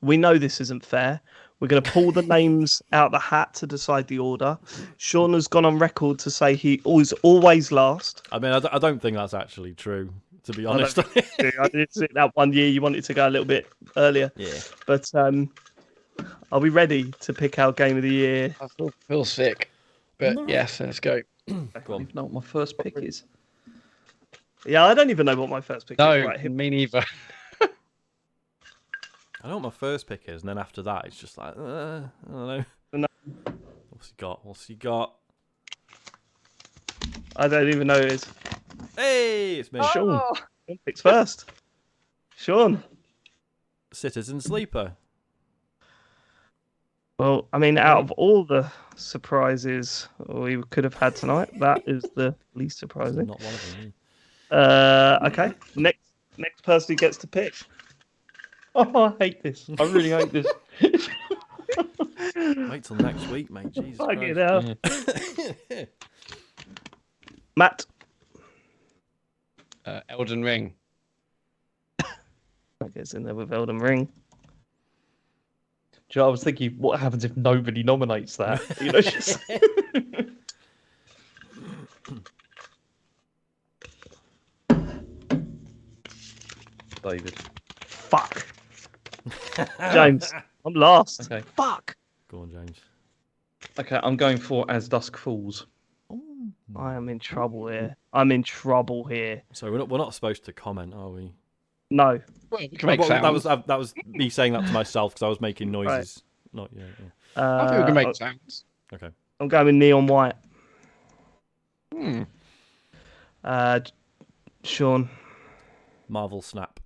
We know this isn't fair. We're going to pull the names out the hat to decide the order. Sean has gone on record to say he was always last. I mean, I don't think that's actually true, to be honest. I did see that one year you wanted to go a little bit earlier. Yeah. But are we ready to pick our Game of the Year? I feel sick. But yes, let's go. I don't even know what my first pick is. Yeah, I don't even know what my first pick is. Right, me neither. I know what my first pick is, and then after that, it's just like, I don't know. No. What's he got? I don't even know who it is. Hey, it's me. Sean. Sean picks first. Sean. Citizen Sleeper. Well, I mean, out of all the surprises we could have had tonight, that is the least surprising. Not one of them. Okay. Next person who gets to pick. Oh, I hate this. I really hate this. Wait till next week, mate. Jesus Fuck Christ. it out. Matt. Elden Ring. That gets in there with Elden Ring. I was thinking, what happens if nobody nominates that? You know, just... David. Fuck. James. I'm last. Okay. Fuck. Go on, James. Okay, I'm going for As Dusk Falls. I am in trouble here. I'm in trouble here. So we're not supposed to comment, are we? No. Well, we can make Well, sounds. that was me saying that to myself because I was making noises. Not yeah. I think we can make sounds. Okay. I'm going with Neon White. Sean. Marvel Snap.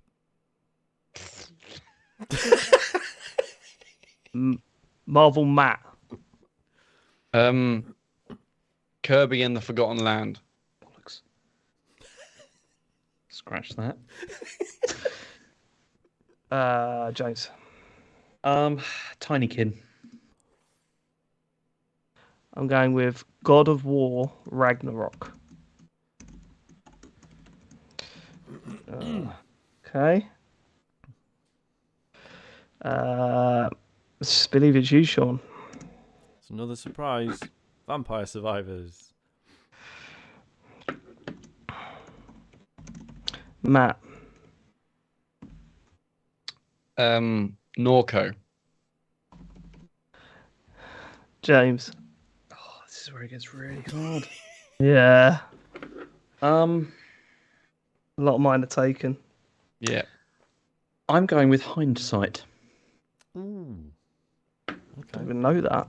Marvel Matt. Kirby and the Forgotten Land. Bollocks. Scratch that. James. Tinykin. I'm going with God of War Ragnarok. Okay. Let's believe it's you, Sean. It's another surprise. Vampire Survivors. Matt. Norco. James. Oh, this is where it gets really hard. Yeah. A lot of mine are taken. Yeah. I'm going with Hindsight. Ooh. I Okay. don't even know that.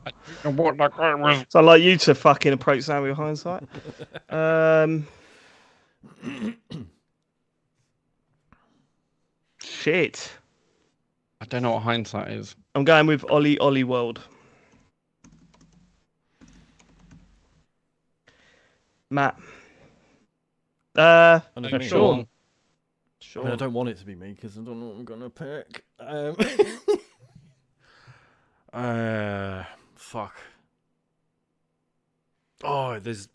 What that guy was. So I'd like you to fucking approach Sam with hindsight. Shit. I don't know what Hindsight is. I'm going with Ollie World. Matt. I know what you mean. Sean. I mean, I don't want it to be me because I don't know what I'm gonna pick. Fuck. Oh, there's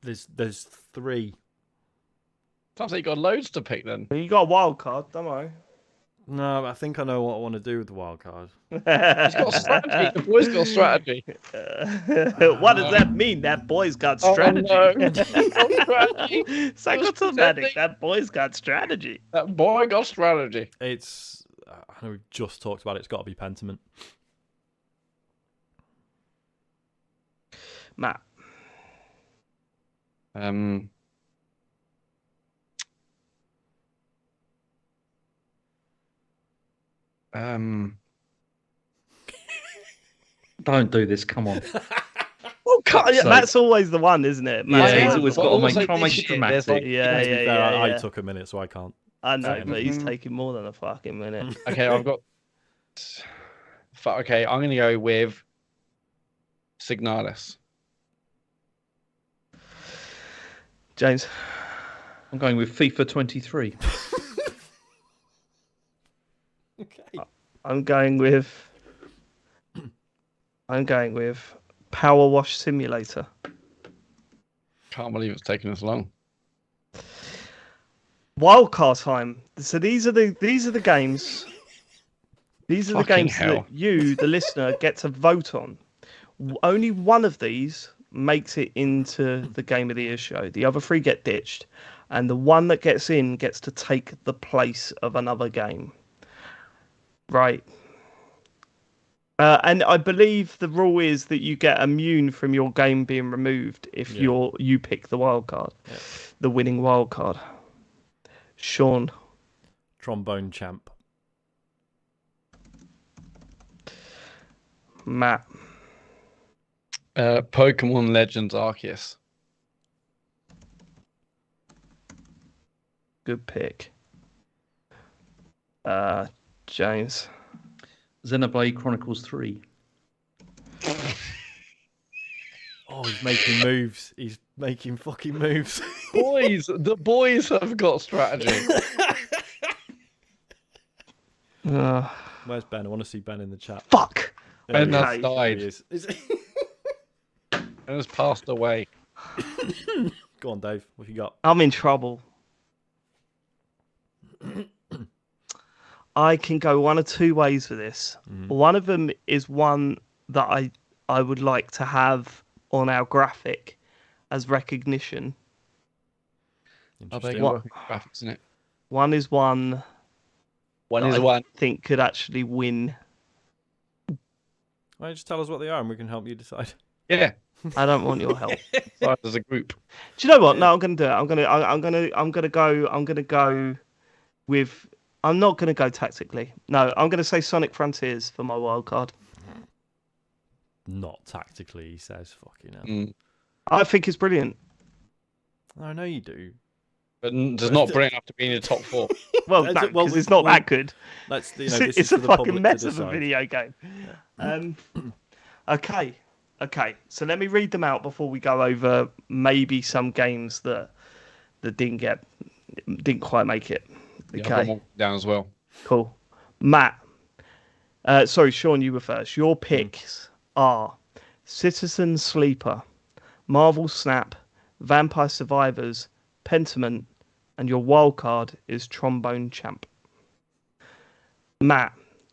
3. Sounds like you got loads to pick then. You got a wild card, don't worry. No, I think I know what I want to do with the wild card. He's got a strategy. The boy's got a strategy. What does that mean? That boy's got strategy. Oh, no. Strategy. Psychosomatic. That boy's got strategy. That boy got strategy. It's I know we've just talked about it. It's got to be Pentiment. Matt. Don't do this, come on. Well, So- that's always the one, isn't it? Yeah, Matt? he's always got to Also try and make this it shit, there's dramatic. Yeah, To be fair, yeah. I took a minute, so I can't. I know, Same. but he's taking more than a fucking minute. Okay, I've got. Okay, I'm going to go with Signalis. James. I'm going with FIFA 23. Okay. I'm going with Power Wash Simulator. Can't believe it's taken us long. Wildcard time. So these are the games. These are the Fucking games hell. that you, the listener, get to vote on. Only one of these makes it into the Game of the Year show. The other three get ditched, and the one that gets in gets to take the place of another game. Right. And I believe the rule is that you get immune from your game being removed if you pick the wild card, the winning wild card. Sean. Trombone champ. Matt. Pokemon Legends Arceus. Good pick. James. Xenoblade Chronicles 3. Oh, he's making moves. He's making fucking moves. The boys have got strategy. Where's Ben? I want to see Ben in the chat. Fuck. There he Ben has is. died. There he is. And has passed away. Go on, Dave. What have you got? I'm in trouble. I can go one of two ways with this. One of them is one that I would like to have on our graphic as recognition. Are they Interesting. working graphics in it? One is one One that is I one. think could actually win. Why don't you just tell us what they are and we can help you decide? Yeah. I don't want your help. Started as a group. Do you know what? No, I'm gonna do it. I'm gonna go with. I'm not gonna go tactically. No, I'm gonna say Sonic Frontiers for my wild card. Not tactically, he says. Fucking hell. Mm. I think it's brilliant. I know you do. But does not brilliant enough to be in the top 4. Well, Well, no, because it's not that good. Let's, It's a fucking mess of a video game. Okay. So let me read them out before we go over maybe some games that didn't quite make it. Yeah, Okay. I've got one down as well. Cool. Matt. Sorry, Sean, you were first. Your picks are Citizen Sleeper, Marvel Snap, Vampire Survivors, Pentiment, and your wild card is Trombone Champ. Matt,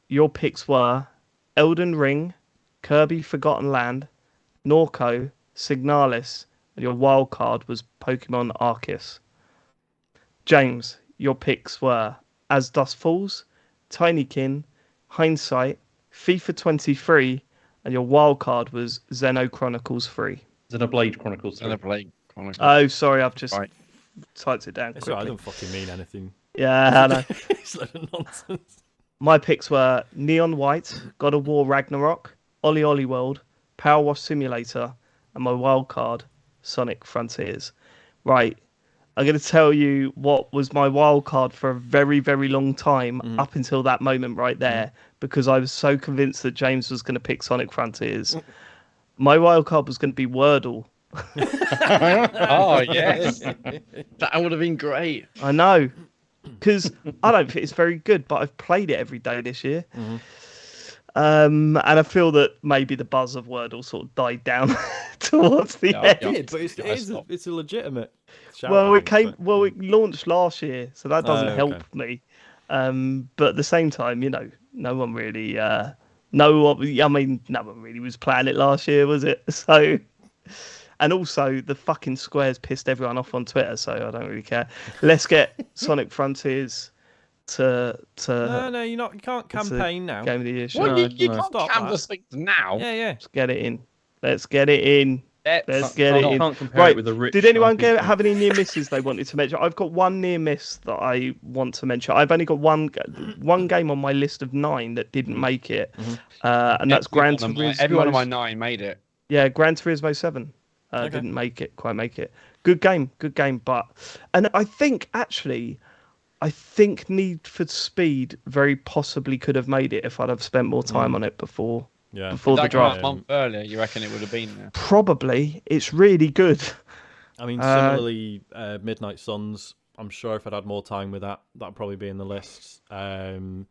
your picks were Elden Ring, Kirby Forgotten Land, Norco, Signalis, and your wild card was Pokemon Arceus. James, your picks were As Dusk Falls, Tinykin, Hindsight, FIFA 23, and your wild card was Xeno Chronicles 3. Xenoblade Chronicles 3. Xenoblade Chronicles. Oh, sorry, I've just Right. typed it down It's all right, I quickly. don't fucking mean anything. Yeah, I know. It's a load of nonsense. My picks were Neon White, God of War Ragnarok, Ollie Ollie World, Power Wash Simulator, and my wild card, Sonic Frontiers. Right, I'm going to tell you what was my wild card for a very, very long time up until that moment right there, because I was so convinced that James was going to pick Sonic Frontiers. My wild card was going to be Wordle. Oh, yes. That would have been great. I know, because I don't think it's very good, but I've played it every day this year. And I feel that maybe the buzz of Wordle sort of died down towards the end. Yeah. But it's a legitimate shout. Well, I it think, came. Well, it launched last year, so that doesn't okay. help me. But at the same time, no one really. No one really was playing it last year, was it? So, and also the fucking squares pissed everyone off on Twitter, so I don't really care. Let's get Sonic Frontiers to. No, you're not. You can't campaign now. Game of the Year show. Well, you can't Stop canvas things now. Yeah. Let's get it in. Let's get it in. Let's get it in. Can't compare it with a rich Did anyone RPG. have any near misses they wanted to mention? I've got one near miss that I want to mention. I've only got one game on my list of 9 that didn't make it, and that's Gran Turismo. Every one of my 9 made it. Yeah, Gran Turismo 7 didn't quite make it. Good game, but and I think Need for Speed very possibly could have made it if I'd have spent more time on it before the That came out draft. a month earlier. You reckon it would have been there? Probably. It's really good. I mean, similarly, Midnight Suns. I'm sure if I'd had more time with that, that'd probably be in the list. Hardspace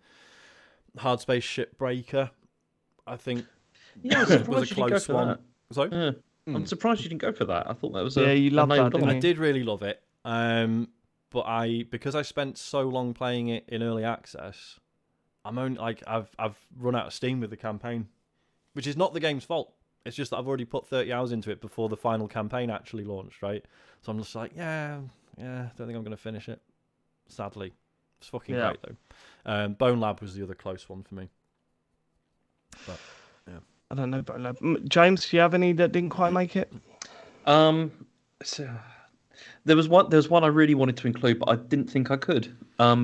Shipbreaker, I think, Yeah, I'm was surprised a you didn't go close for one. that. Sorry? Yeah. I'm surprised you didn't go for that. I thought that was you loved that, nailed didn't on. you? I did really love it, but because I spent so long playing it in early access, I'm only like I've run out of steam with the campaign, which is not the game's fault. It's just that I've already put 30 hours into it before the final campaign actually launched, right? So I'm just like, yeah, don't think I'm going to finish it. Sadly, it's fucking great though. Bone Lab was the other close one for me. But yeah, I don't know, Bone Lab. James, do you have any that didn't quite make it? So there was one I really wanted to include, but I didn't think I could,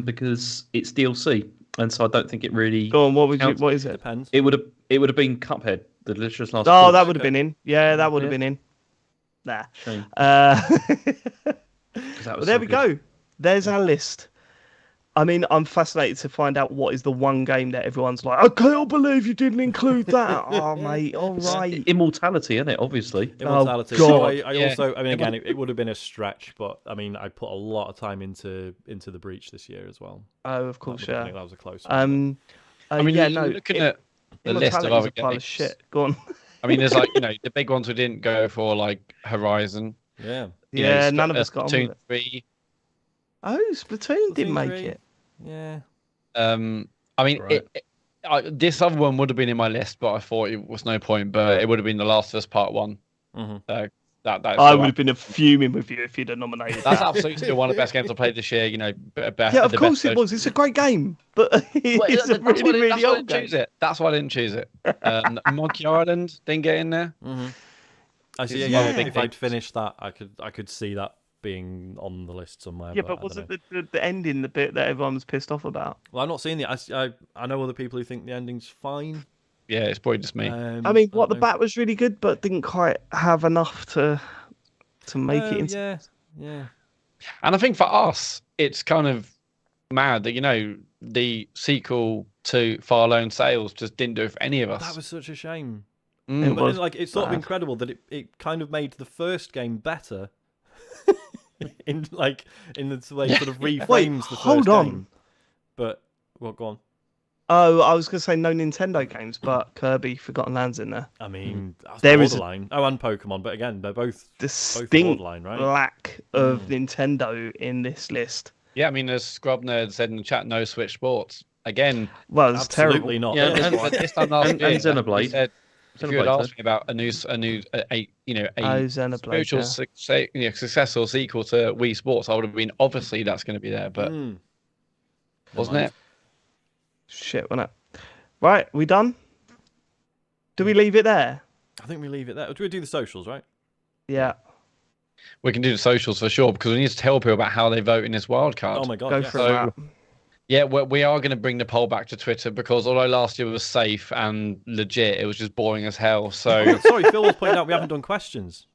because it's DLC, and so I don't think it really. Go on. What is it? depends. It would have been Cuphead, the Delicious Last. Oh, Course. that would have been in. Yeah, that would have been in. Nah. Shame. Well, there we go. There's our list. I mean, I'm fascinated to find out what is the one game that everyone's like, I can't believe you didn't include that. Oh, mate, all right. Immortality, isn't it? Obviously. Immortality. God. So I mean, again, it would have been a stretch, but I mean, I put a lot of time into the Breach this year as well. Oh, of course, I yeah. think that was a close one. I mean, yeah, looking at the list of Immortality's other a pile games. of shit. Go on. I mean, there's like the big ones we didn't go for, like Horizon. Yeah. Yeah, none of us got on with Splatoon it. 3. Oh, Splatoon didn't make 3. it. Yeah. I mean, Right. this other one would have been in my list, but I thought it was no point. But it would have been The Last of Us Part 1. Mm-hmm. I would have been fuming with you if you'd have nominated That's that. absolutely still one of the best games I played this year. Yeah, of course it was. It's a great game, but it's a really old game. That's why I didn't choose it. Monkey Island didn't get in there. Mm-hmm. I see. Yeah. If I'd finished that, I could see that being on the list somewhere. Yeah, but was it the ending, the bit that everyone was pissed off about? Well, I'm not seeing it. I know other people who think the ending's fine. Yeah, it's probably just me. I mean, the bat was really good, but didn't quite have enough to make it into. Yeah. And I think for us, it's kind of mad that the sequel to Far Lone Sales just didn't do it for any of us. That was such a shame. It It's sort of incredible that it kind of made the first game better. in the way it sort of reframes the first hold on. game. But go on. Oh, I was going to say no Nintendo games, but Kirby Forgotten Land's in there. I mean, that's There is borderline. And Pokemon, but again, they're both Distinct borderline, right? lack of Nintendo in this list. Yeah, I mean, as Scrub Nerd said in the chat, no Switch Sports. Again, Well, it's absolutely terrible. not. Yeah, this time last year, and Xenoblade. he said, if you had asked me about a Xenoblade, spiritual successful sequel to Wii Sports, I would have been obviously that's going to be there, but wasn't it? Shit, wasn't it? Right, we done? Do we leave it there? I think we leave it there. Do we do the socials, right? Yeah. We can do the socials for sure because we need to tell people about how they vote in this wild card. Oh my god! Go yes. for that. Yeah, we are going to bring the poll back to Twitter because although last year was safe and legit, it was just boring as hell. So Sorry, Phil was pointing out we haven't done questions.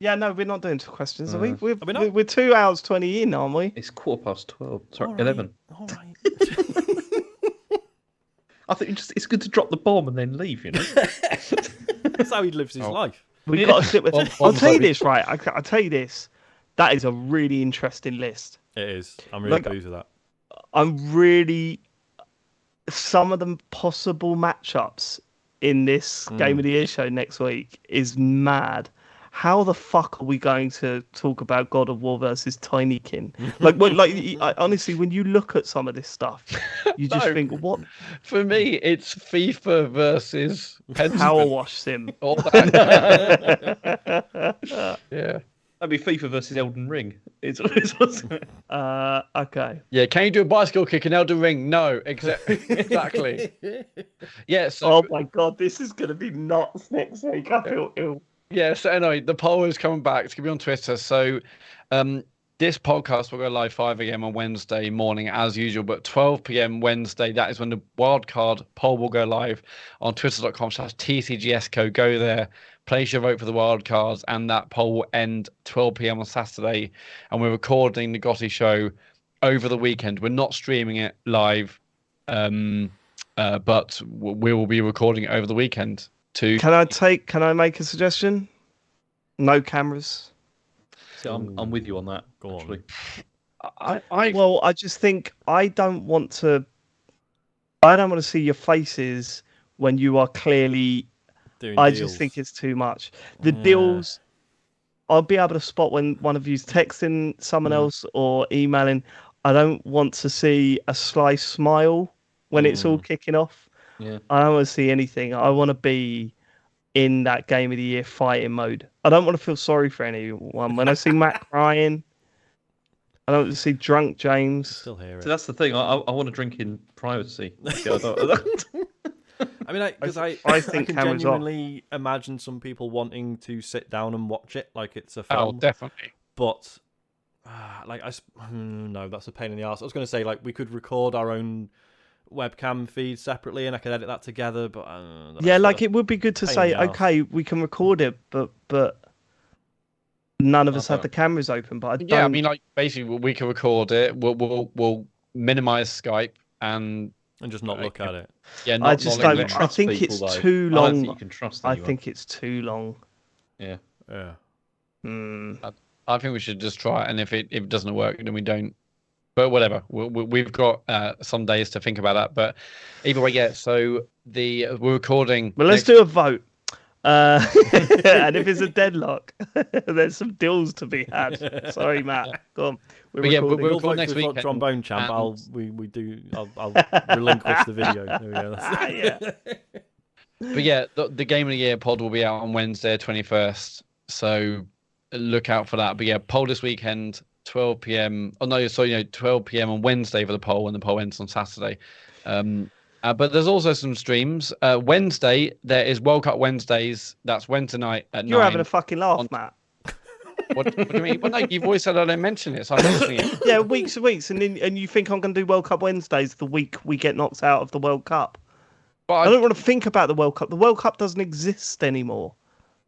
Yeah, no, we're not doing questions, are we? we not? We're 2 hours 20 in, aren't we? It's 12:15. Sorry, All right, 11. All right. I think it's good to drop the bomb and then leave. That's how he lives his life. We've got to sit with. Well, I'll tell you this, right? I'll tell you this. That is a really interesting list. It is. I'm really pleased with that. I'm really. Some of the possible matchups in this Game of the Year show next week is mad. How the fuck are we going to talk about God of War versus Tinykin? Honestly, when you look at some of this stuff, you just think, what? for me, it's FIFA versus Power Wash Sim. All that. Yeah. That'd be FIFA versus Elden Ring. Okay. Yeah, can you do a bicycle kick in Elden Ring? No, exactly. Yeah, so, Oh my god, this is going to be nuts next week. I feel ill. yeah, so anyway, the poll is coming back. It's going to be on Twitter. So this podcast will go live 5 a.m. on Wednesday morning as usual, but 12 p.m. Wednesday, that is when the wildcard poll will go live on twitter.com/TCGS. Go there, place your vote for the wildcards, and that poll will end 12 p.m. on Saturday. And we're recording the GOTY show over the weekend. We're not streaming it live, but we will be recording it over the weekend. Can I make a suggestion? No cameras. See, I'm with you on that. Go actually. I Well, I just think I don't want to see your faces when you are clearly. Doing I deals. just think it's too much. The deals, I'll be able to spot when one of you's texting someone else or emailing. I don't want to see a sly smile when it's all kicking off. Yeah. I don't want to see anything. I want to be in that game of the year fighting mode. I don't want to feel sorry for anyone. When I see Matt crying, I don't want to see drunk James. Still hear it. So that's the thing. I want to drink in privacy. I mean, because I think can cameras genuinely imagine some people wanting to sit down and watch it like it's a film. Oh, definitely. But no, that's a pain in the arse. I was going to say like we could record our own webcam feed separately and I could edit that together. But yeah, like it would be good to say, okay, we can record it, but none of us have the cameras open. But I don't... I mean, like basically, we can record it. We'll minimize Skype and just not look at it. Yeah, I just don't. I think people, it's though. too long. I don't think you can trust anyone. I think it's too long. Yeah. I think we should just try it, and if it doesn't work, then we don't. But whatever, we've got some days to think about that. But either way, yeah. So we're recording. Well, let's do a vote. And if it's a deadlock, there's some deals to be had. Sorry, Matt. Go on. We're We'll recording next week. Trombone champ. I'll relinquish the video. There we go. Yeah. But yeah, the Game of the Year pod will be out on Wednesday, 21st. So look out for that. But yeah, poll this weekend, 12 p.m. Oh no, sorry, 12 p.m. on Wednesday for the poll, and the poll ends on Saturday. But there's also some streams. Wednesday, there is World Cup Wednesdays. That's Wednesday night at 9. You're having a fucking laugh, Matt. What do you mean? Well, no, you've always said I don't mention it, so I'm mentioning it. Yeah, weeks and weeks, and you think I'm going to do World Cup Wednesdays the week we get knocked out of the World Cup? But I don't want to think about the World Cup. The World Cup doesn't exist anymore.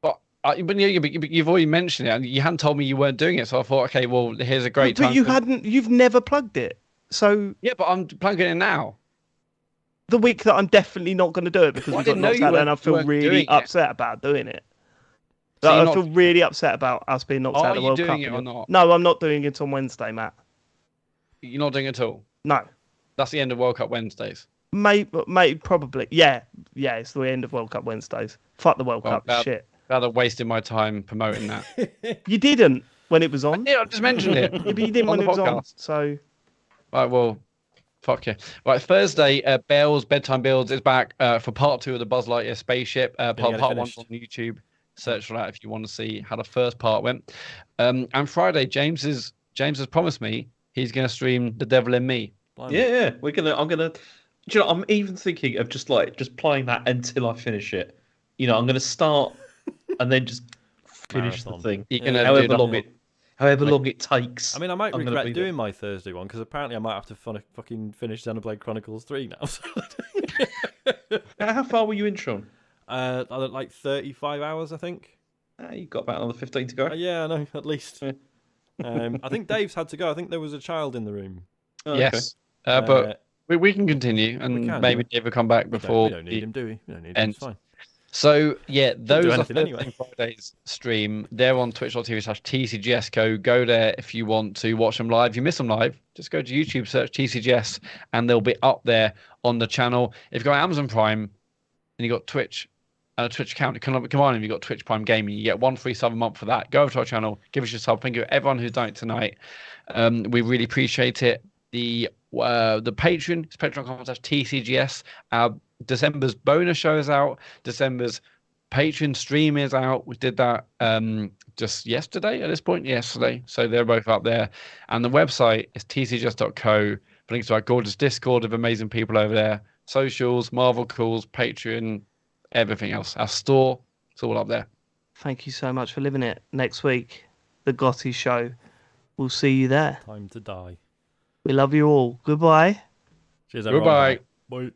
But you've already mentioned it, and you hadn't told me you weren't doing it. So I thought, okay, well, here's a great time. But you've never plugged it. So yeah, but I'm plugging it now. The week that I'm definitely not going to do it because we got knocked out, and I feel really upset about doing it. So I feel really upset about us being knocked out of the World Cup. Are you doing it or not? No, I'm not doing it on Wednesday, Matt. You're not doing it at all? No. That's the end of World Cup Wednesdays. Maybe, probably. Yeah, it's the end of World Cup Wednesdays. Fuck the World Cup, shit. Rather wasting my time promoting that. You didn't when it was on. Yeah, I just mentioned it. Yeah, but you didn't when it was on. So. Right, well, fuck yeah. Right, Thursday, Bedtime Builds is back for part 2 of the Buzz Lightyear spaceship. Part 1's on YouTube. Search for that if you want to see how the first part went. And Friday, James has promised me he's going to stream The Devil in Me. Yeah, I'm gonna. Do you know, I'm even thinking of just playing that until I finish it. I'm going to start and then just finish the thing. However long it takes. I mean, I might regret doing my Thursday one because apparently I might have to fucking finish Xenoblade Chronicles 3 now. How far were you in, Sean? Like 35 hours, I think. You've got about another 15 to go. Yeah, I know, at least. I think Dave's had to go. I think there was a child in the room. Oh, yes, but we can continue, and maybe Dave will come back before. We don't need him, do we? We don't need him. It's fine. So yeah, those are anyway. Friday's stream. They're on twitch.tv/TCGS. Go there if you want to watch them live. If you miss them live, just go to YouTube, search TCGS, and they'll be up there on the channel. If you've got Amazon Prime and you've got Twitch and a Twitch account, come on, if you've got Twitch Prime Gaming, you get 1 free sub a month for that. Go over to our channel, give us your sub. Thank you everyone who's done it tonight. We really appreciate it. The Patreon is patreon.com/TCGS. Our December's bonus show is out. December's Patreon stream is out. We did that just yesterday at this point. So they're both up there. And the website is tcgs.co. Links to our gorgeous Discord of amazing people over there. Socials, Marvel Calls, Patreon, everything else. Our store, it's all up there. Thank you so much for living it. Next week, the GOTY show. We'll see you there. Time to die. We love you all. Goodbye. Cheers, everyone. Goodbye. Bye.